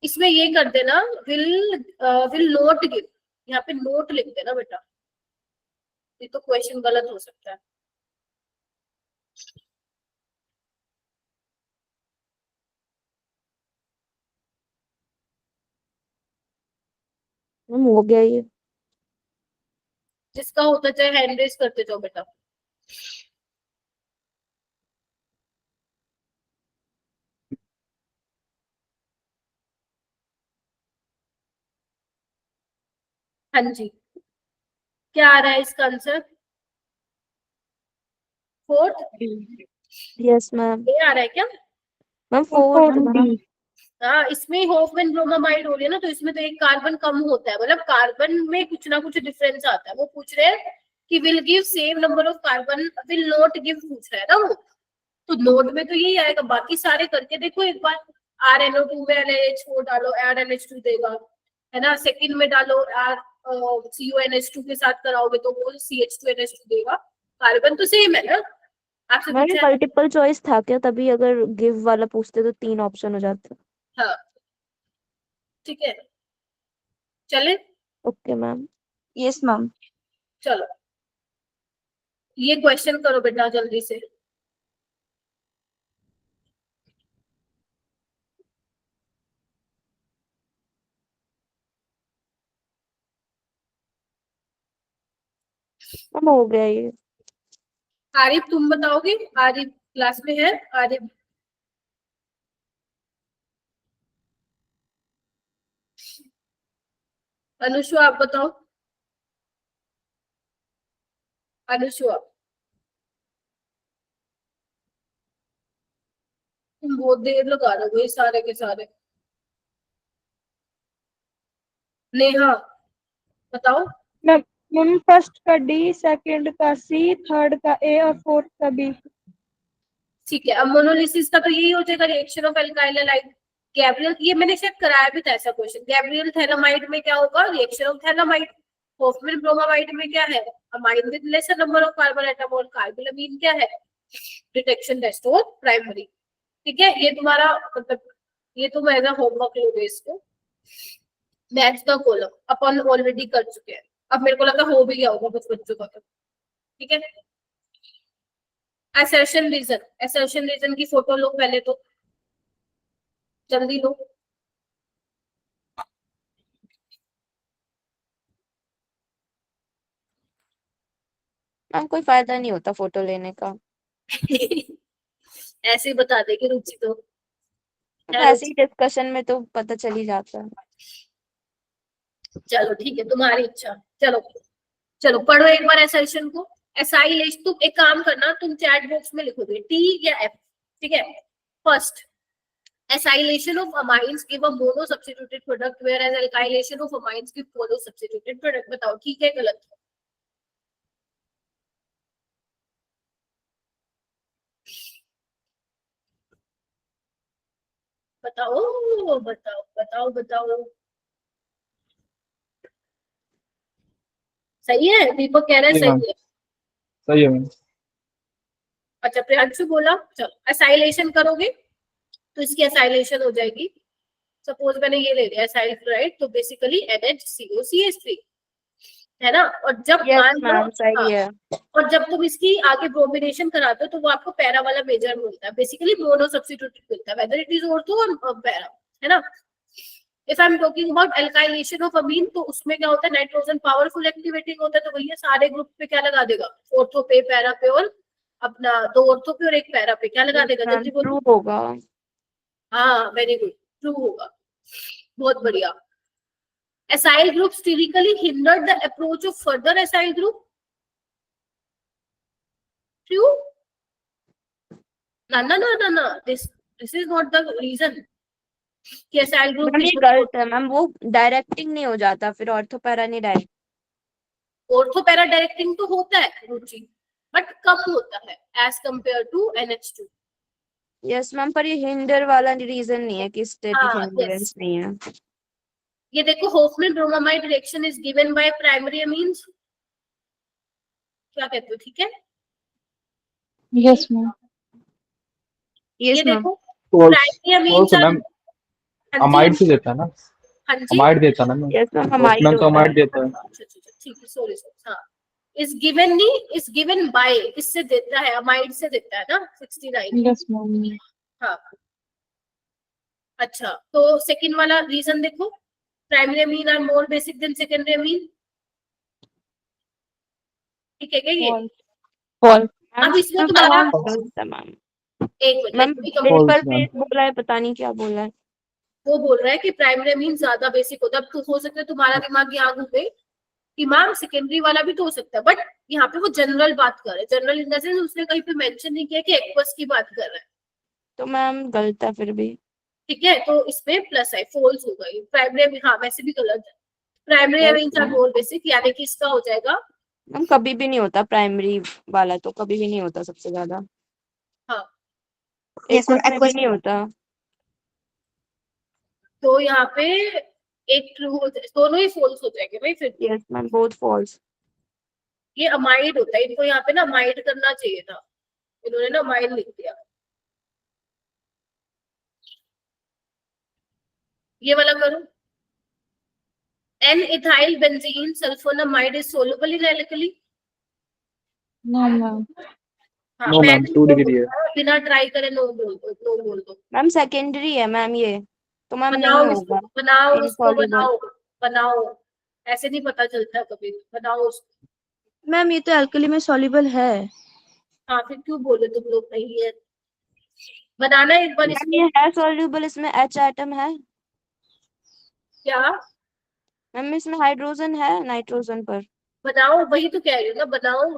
इसमें ये कर देना, विल नोट गिव, यहाँ पे नोट लिख देना बेटा, ये तो क्वेश्चन गलत हो सकता है। मैम हो गया ये। जिसका होता चाहे हैंड रेज करते जाओ बेटा। हाँ जी, क्या आ रहा है इसका आंसर? 4th yes ma'am. ये आ रहा है क्या? Ma'am 4 4D। हाँ, इसमें होफमैन ब्रोमामाइड हो रही है ना, तो इसमें तो एक कार्बन कम होता है, मतलब कार्बन में कुछ ना कुछ डिफरेंस आता है। वो पूछ रहे हैं कि will give same number of carbon, will not give पूछ रहा है ना वो, तो नोट में तो यही आएगा, बाकी सारे करके देखो एक बार। RNO2 में NaH4 डालो, RNH2 देगा, है ना? सेकंड में डालो CuNH2 के साथ कराओगे तो वो CH2NH2 देगा, कार्बन तो सेम है ना? आपसे मैम पूछा है। मल्टीपल चॉइस था क्या? तभी अगर गिव वाला पूछते तो 3 ऑप्शन हो जाते। हाँ ठीक है, चले। Okay ma'am. Yes ma'am. चलो ये क्वेश्चन करो बेटा जल्दी से। मैम हो गया ये। आरिफ तुम बताओगे? आरिफ क्लास में है? आरिफ अनुषु आप बताओ। अनुषु आप, तुम बहुत देर लगा रहे हो ये सारे के सारे। नेहा बताओ। मैम फर्स्ट का D, सेकंड का C, थर्ड का A और फोर्थ का B। ठीक है, अब मोनोलिसिस का तो यही हो जाएगा, reaction of alkyl halide. Gabriel, ये मैंने शायद कराया भी था ऐसा क्वेश्चन, गैब्रियल थैलामाइड में क्या होगा? Reaction of phthalimide. Hofmann bromamide में क्या है? Amine with laser number of carbon atom, और कार्बोलामीन क्या है? डिटेक्शन टेस्ट और प्राइमरी। ठीक है, ये तुम्हारा मतलब ये तुम एज होमवर्क लोगे इसको। मैथ्स का कॉलम अपन ऑलरेडी कर चुके हैं, अब मेरे को लगता है हो भी गया होगा कुछ बच्चों का तो। ठीक है, असर्शन रीजन की फोटो लो पहले तो, जल्दी लो। मैम कोई फायदा नहीं होता फोटो लेने का। ऐसे ही बता देगी रुचि तो। ऐसे ही डिस्कशन में तो पता चल ही जाता है। चलो ठीक है, तुम्हारी इच्छा। चलो चलो पढ़ो एक बार असर्शन को। एसाइलेशन, तुम एक काम करना, तुम चैट बॉक्स में लिखोगे T या F। ठीक है, first acylation of amines give a mono substituted product whereas alkylation of amines give poly substituted product। बताओ ठीक है गलत? बताओ बताओ बताओ बताओ। सही है, दीपक कह रहे हैं सही है। सही है मैम। अच्छा प्रियांशु बोला, चलो एसाइलेशन करोगे तो इसकी एसाइलेशन हो जाएगी। सपोज मैंने ये ले लिया एसाइल क्लोराइड, तो बेसिकली NHCOCH3 है ना। और जब यस मान लो, मैम हाँ, सही है। और जब तुम इसकी आगे ब्रोमिनेशन कराते हो तो वो आपको पैरा वाला मेजर मिलता है, बेसिकली मोनो सब्स्टिट्यूटेड मिलता है, वेदर इट इज ऑर्थो और पैरा, है ना। If I am talking about alkylation of amine, तो उसमें क्या होता है, नाइट्रोजन पावरफुल एक्टिवेटिंग होता है, तो भैया सारे ग्रुप पे क्या लगा देगा, ऑर्थो पे, पैरा पे, और अपना 2 ऑर्थो पे और 1 पैरा पे, क्या लगा देगा, मैम जल्दी ट्रू बोलो। होगा। हाँ वेरी गुड, ट्रू होगा, बहुत बढ़िया। Acyl group sterically hindered the approach of further acyl group. True? No. This is not the reason. कि acyl group मैम ये गलत है मैम, वो डायरेक्टिंग नहीं हो जाता फिर, ऑर्थोपैरा नहीं डायरेक्ट। ऑर्थोपैरा डायरेक्टिंग तो होता है रुचि, बट कम होता है as compared to NH2। Yes ma'am, पर ये हिंडर वाला रीजन नहीं है कि स्टैटिक हाँ, हिंड्रेंस yes. नहीं है। ये देखो Hofmann bromamide reaction is given by primary amines, क्या कहते हो, ठीक है। Yes ma'am. ये यस मैम। देखो फॉल्स, प्राइमरी फॉल्स अमीन्स है मैम, अमाइड से देता है ना, हाँ जी, अमाइड देता है ना मैम। यस मैम, मैम हमाइड तो होता अमाइड है। देता है। अच्छा ठीक है, सॉरी हाँ, इज गिवन नहीं, इज गिवन बाय, किससे देता है, अमाइड से देता है ना 69। Yes ma'am. हाँ अच्छा, तो सेकंड वाला रीजन देखो, primary amine are more basic than secondary amine, ठीक है क्या ये। फॉल्स। अब इसमें तुम्हारा मैम एक मैम मिनट, पेपर पे बोला है, पता नहीं क्या बोला है। वो बोल रहा है कि प्राइमरी अमीन ज्यादा बेसिक होता है। अब तो हो सकता है तुम्हारा दिमाग यहाँ घूमे कि मैम सेकेंडरी वाला भी तो हो सकता है, बट यहाँ पे वो जनरल बात कर रहा है, जनरल इन द सेंस उसने कहीं पे मेंशन नहीं किया कि एक्वस की बात कर रहा है, तो मैम गलत है फिर भी। ठीक है। तो इसमें प्लस है, फॉल्स होगा ये, प्राइमरी हाँ वैसे भी गलत है, primary Yes, amines are more basic, यानी कि इसका हो जाएगा मैम कभी भी नहीं होता प्राइमरी वाला, तो कभी भी नहीं होता सबसे ज्यादा। हाँ, एक्वस में भी नहीं होता। तो यहाँ पे एक ट्रू हो जाए, दोनों ही फॉल्स हो जाएंगे भाई फिर। Yes ma'am, both false. ये अमाइड होता है, इनको यहाँ पे ना अमाइड करना चाहिए था, इन्होंने ना अमाइड लिख दिया। ये वाला करो, N-ethyl benzene sulfonamide is soluble in alkali। No ma'am. हाँ, नो मैम, 2 डिग्री है। बिना ट्राई करे नो बोल दो, नो बोल दो। मैम सेकेंडरी है मैम ये, तो मैम बनाओ नहीं इसको, होगा। बनाओ इसको, Insoluble। बनाओ, ऐसे नहीं पता चलता कभी, बनाओ उसको। मैम ये तो अल्कली में सॉल्युबल है। हाँ फिर क्यों बोले तुम लोग नहीं है, बनाना एक बार मैम इसको। ये है सॉल्युबल, इसमें H एटम है। क्या मैम इसमें हाइड्रोजन है नाइट्रोजन पर। बनाओ, वही तो कह रही हूँ ना, बनाओ।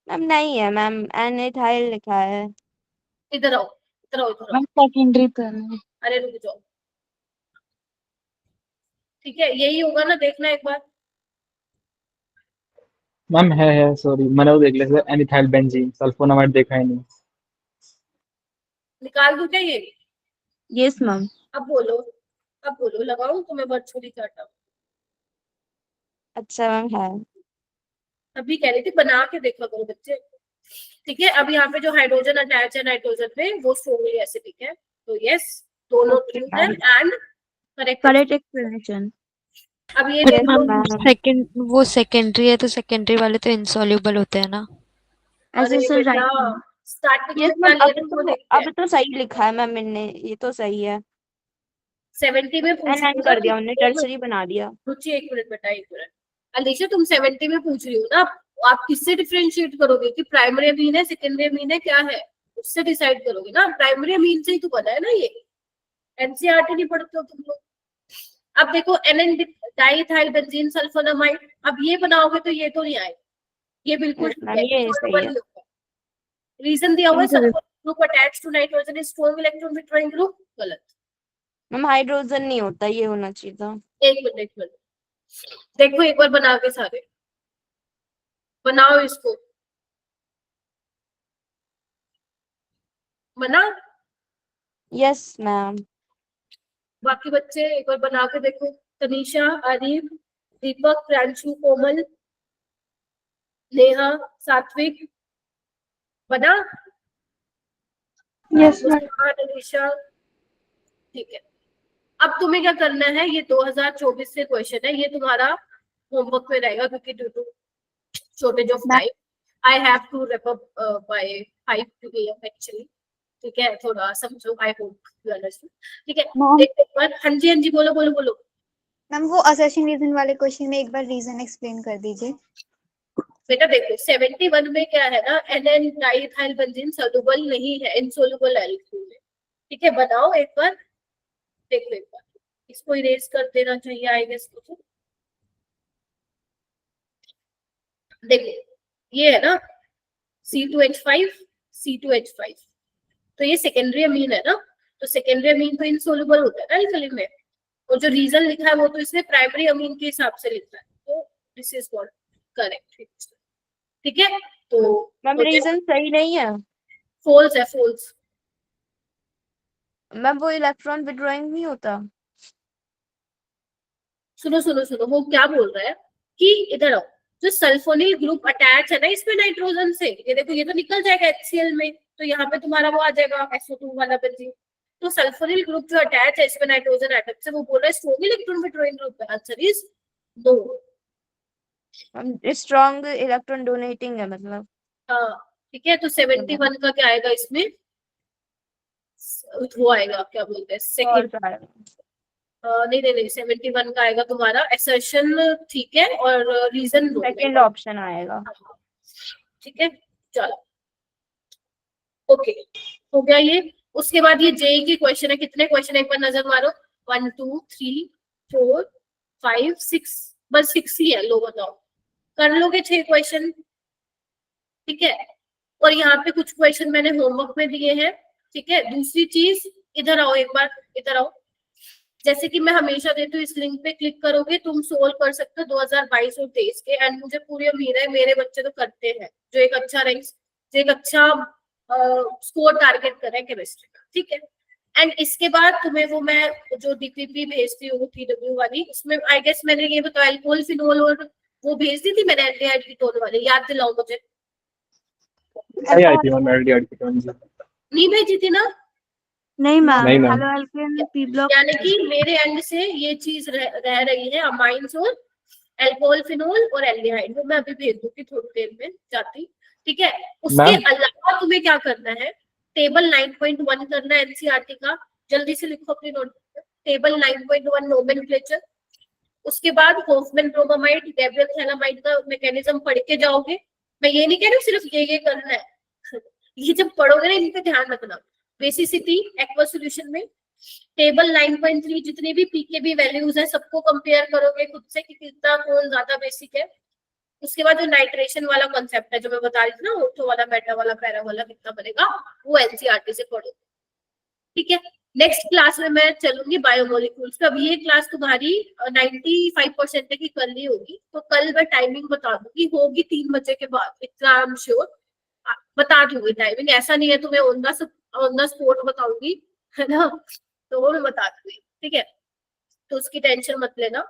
मैम नहीं है मैम, एन एथाइल लिखा है। इधर आओ, इधर आओ, इधर आओ, मैम सेकेंडरी तो है। अरे रुक जाओ, ठीक है यही होगा ना, देखना एक बार। मैम है, सॉरी मैंने वो देख लिया, एनिथाइल बेंजीन सल्फोनामाइड देखा ही नहीं। निकाल दूं क्या ये, यस मैम। अब बोलो, अब बोलो, लगाऊं तुम्हें बरछुरी काटा। अच्छा मैम है। अभी कह रही थी बना के देखा करो बच्चे, ठीक है। अब यहाँ पे जो हाइड्रोजन अटैच है नाइट्रोजन पे वो स्ट्रॉन्गली एसिडिक है, तो यस दोनों ट्रू है एंड करेक्ट एक्सप्लेनेशन। अब ये Yes, देखो, सेकंड वो सेकेंडरी है तो सेकेंडरी वाले तो इनसॉल्युबल होते हैं ना। अरे एसेसन बेटा राइट। स्टार्टिंग यस में क्या मैम, लिया था वो देखते हैं। अब तो सही लिखा है मैम मैंने, ये तो सही है। 70 में पूछ रही एन हो कर ना दिया उन्होंने, टर्सरी बना दिया। रुचि, एक मिनट बेटा, एक मिनट। अलीशा तुम 70 में पूछ रही हो ना, आप किससे डिफरेंशिएट करोगे कि प्राइमरी अमीन है सेकेंडरी अमीन है क्या है, उससे डिसाइड करोगे ना। प्राइमरी अमीन से ही तो बना है ना ये, एनसीईआरटी नहीं पढ़ते हो तुम लोग। अब देखो एन डाइथाइल बेंजीन सल्फोनामाइड, अब ये बनाओगे तो ये तो नहीं आएगा, ये बिल्कुल Yes, मैम ये सही है। रीजन दिया हुआ है sulphur group attached to nitrogen is strong electron withdrawing group, गलत। मैम हाइड्रोजन नहीं होता, ये होना चाहिए था। एक मिनट, एक मिनट, देखो एक बार बना के सारे बनाओ इसको, बना। Yes ma'am. बाकी बच्चे एक बार बना के देखो, तनीषा, आरिफ, दीपक, प्रांशु, कोमल, नेहा, सात्विक, बना? Yes ma'am. मुस्कान, अलीशा, ठीक है। अब तुम्हें क्या करना है, ये 2024 से क्वेश्चन है, ये तुम्हारा होमवर्क में रहेगा क्योंकि due to shortage of time I have to wrap up by 5 PM actually, ठीक है, थोड़ा समझो, आई होप यू अंडरस्टैंड, ठीक है। देखो एक बार, हाँ जी बोलो बोलो बोलो। मैम वो असर्शन रीजन वाले क्वेश्चन में एक बार रीजन एक्सप्लेन कर दीजिए। बेटा देखो 71 में क्या है ना, NN डाइथाइल बेंजीन सॉल्युबल नहीं है इनसॉल्युबल एल्कोहल में, ठीक है। बनाओ एक बार, देखो एक बार, इसको इरेज कर देना चाहिए आई गेस मुझे। देखो ये है ना C2H5 C2H5, तो ये सेकेंडरी अमीन है ना, तो सेकेंडरी अमीन तो इनसॉल्युबल होता है ना एल्कली में, और जो रीजन लिखा है वो तो इसमें प्राइमरी अमीन के हिसाब से लिखा है, तो दिस इज व्हाट करेक्ट, ठीक है। तो मैम रीजन सही नहीं है, फॉल्स है, फॉल्स। मैम वो इलेक्ट्रॉन विड्रॉइंग नहीं होता। सुनो सुनो सुनो, वो क्या बोल रहा है कि इधर आओ, जो सल्फोनिल ग्रुप अटैच है ना इसमें नाइट्रोजन से, ये देखो ये तो निकल जाएगा HCl में, तो यहाँ पे तुम्हारा वो आ जाएगा SO2 वाला बेंजीन, तो सल्फोनिल ग्रुप जो अटैच है इसमें नाइट्रोजन एटम से, वो बोल रहा है स्ट्रॉन्ग इलेक्ट्रॉन विड्रॉइंग ग्रुप है, answer is no. Strong electron donating है मतलब। हाँ ठीक है, तो 71 का क्या आएगा इसमें, वो आएगा क्या बोलते हैं सेकंड, नहीं नहीं नहीं 71 का आएगा तुम्हारा असर्शन, ठीक है, और रीजन सेकंड ऑप्शन आएगा, ठीक है। चलो ओके, हो गया ये। उसके बाद ये जेई की क्वेश्चन है, कितने क्वेश्चन एक बार नजर मारो, 1 2 3 4 5 6, बस 6 ही है, लो बताओ कर लोगे 6 क्वेश्चन, ठीक है। और यहाँ पे कुछ क्वेश्चन मैंने होमवर्क में दिए हैं, ठीक है। दूसरी चीज, इधर आओ एक बार, इधर आओ, जैसे कि मैं हमेशा देती हूँ, इस लिंक पे क्लिक करोगे तुम सोल्व कर सकते हो 2022 और 23 के, एंड मुझे पूरी उम्मीद है मेरे बच्चे तो करते हैं, जो एक अच्छा रैंक, जो एक अच्छा स्कोर टारगेट करे केमिस्ट्री का, ठीक है। एंड इसके बाद तुम्हें वो मैं जो DPP भेजती हूँ TW वाली, उसमें आई गेस मैंने ये बताया अल्कोहल फिनोल और वो भेज दी थी मैंने एल्डिहाइड कीटोन वाले, याद दिलाओ मुझे। नहीं भेजी थी ना? नहीं मैम, नहीं ma'am. Halo alkane P block, यानी कि मेरे एंड से ये चीज रह रही है, अमाइंस और अल्कोहल फिनोल और एल्डिहाइड, वो मैं अभी भेज दूंगी थोड़ी देर में जाती, ठीक है। उसके अलावा तुम्हें क्या करना है, टेबल 9.1 करना है NCERT का, जल्दी से लिखो अपनी नोटबुक में, टेबल 9.1 नोमेनक्लेचर। उसके बाद होफमैन ब्रोमाइड, गैब्रियल थैलामाइड का मैकेनिज्म पढ़ के जाओगे। मैं ये नहीं कह रही सिर्फ ये करना है ये जब पढ़ोगे ना इन पे ध्यान रखना। बेसिसिटी एक्वा सॉल्यूशन में टेबल 9.3 जितने भी पीकेबी वैल्यूज है सबको कंपेयर करोगे खुद से कि कितना कौन ज्यादा बेसिक है। उसके बाद जो नाइट्रेशन वाला कॉन्सेप्ट है जो मैं बता रही थी ना, ऑर्थो वाला, मेटा वाला, पैरा वाला कितना बनेगा, वो NCERT से पढ़ो, ठीक है। नेक्स्ट क्लास में मैं चलूंगी बायोमोलिक्यूल्स पे। अब ये क्लास तुम्हारी 95% की कल ही होगी, तो कल मैं टाइमिंग बता दूंगी, होगी 3 बजे के बाद, इतना आई एम श्योर बता दूंगी टाइमिंग, ऐसा नहीं है तुम्हें ऑन द स्पॉट बताऊंगी, है ना, तो वो मैं बता दूंगी, ठीक है। तो उसकी टेंशन मत लेना।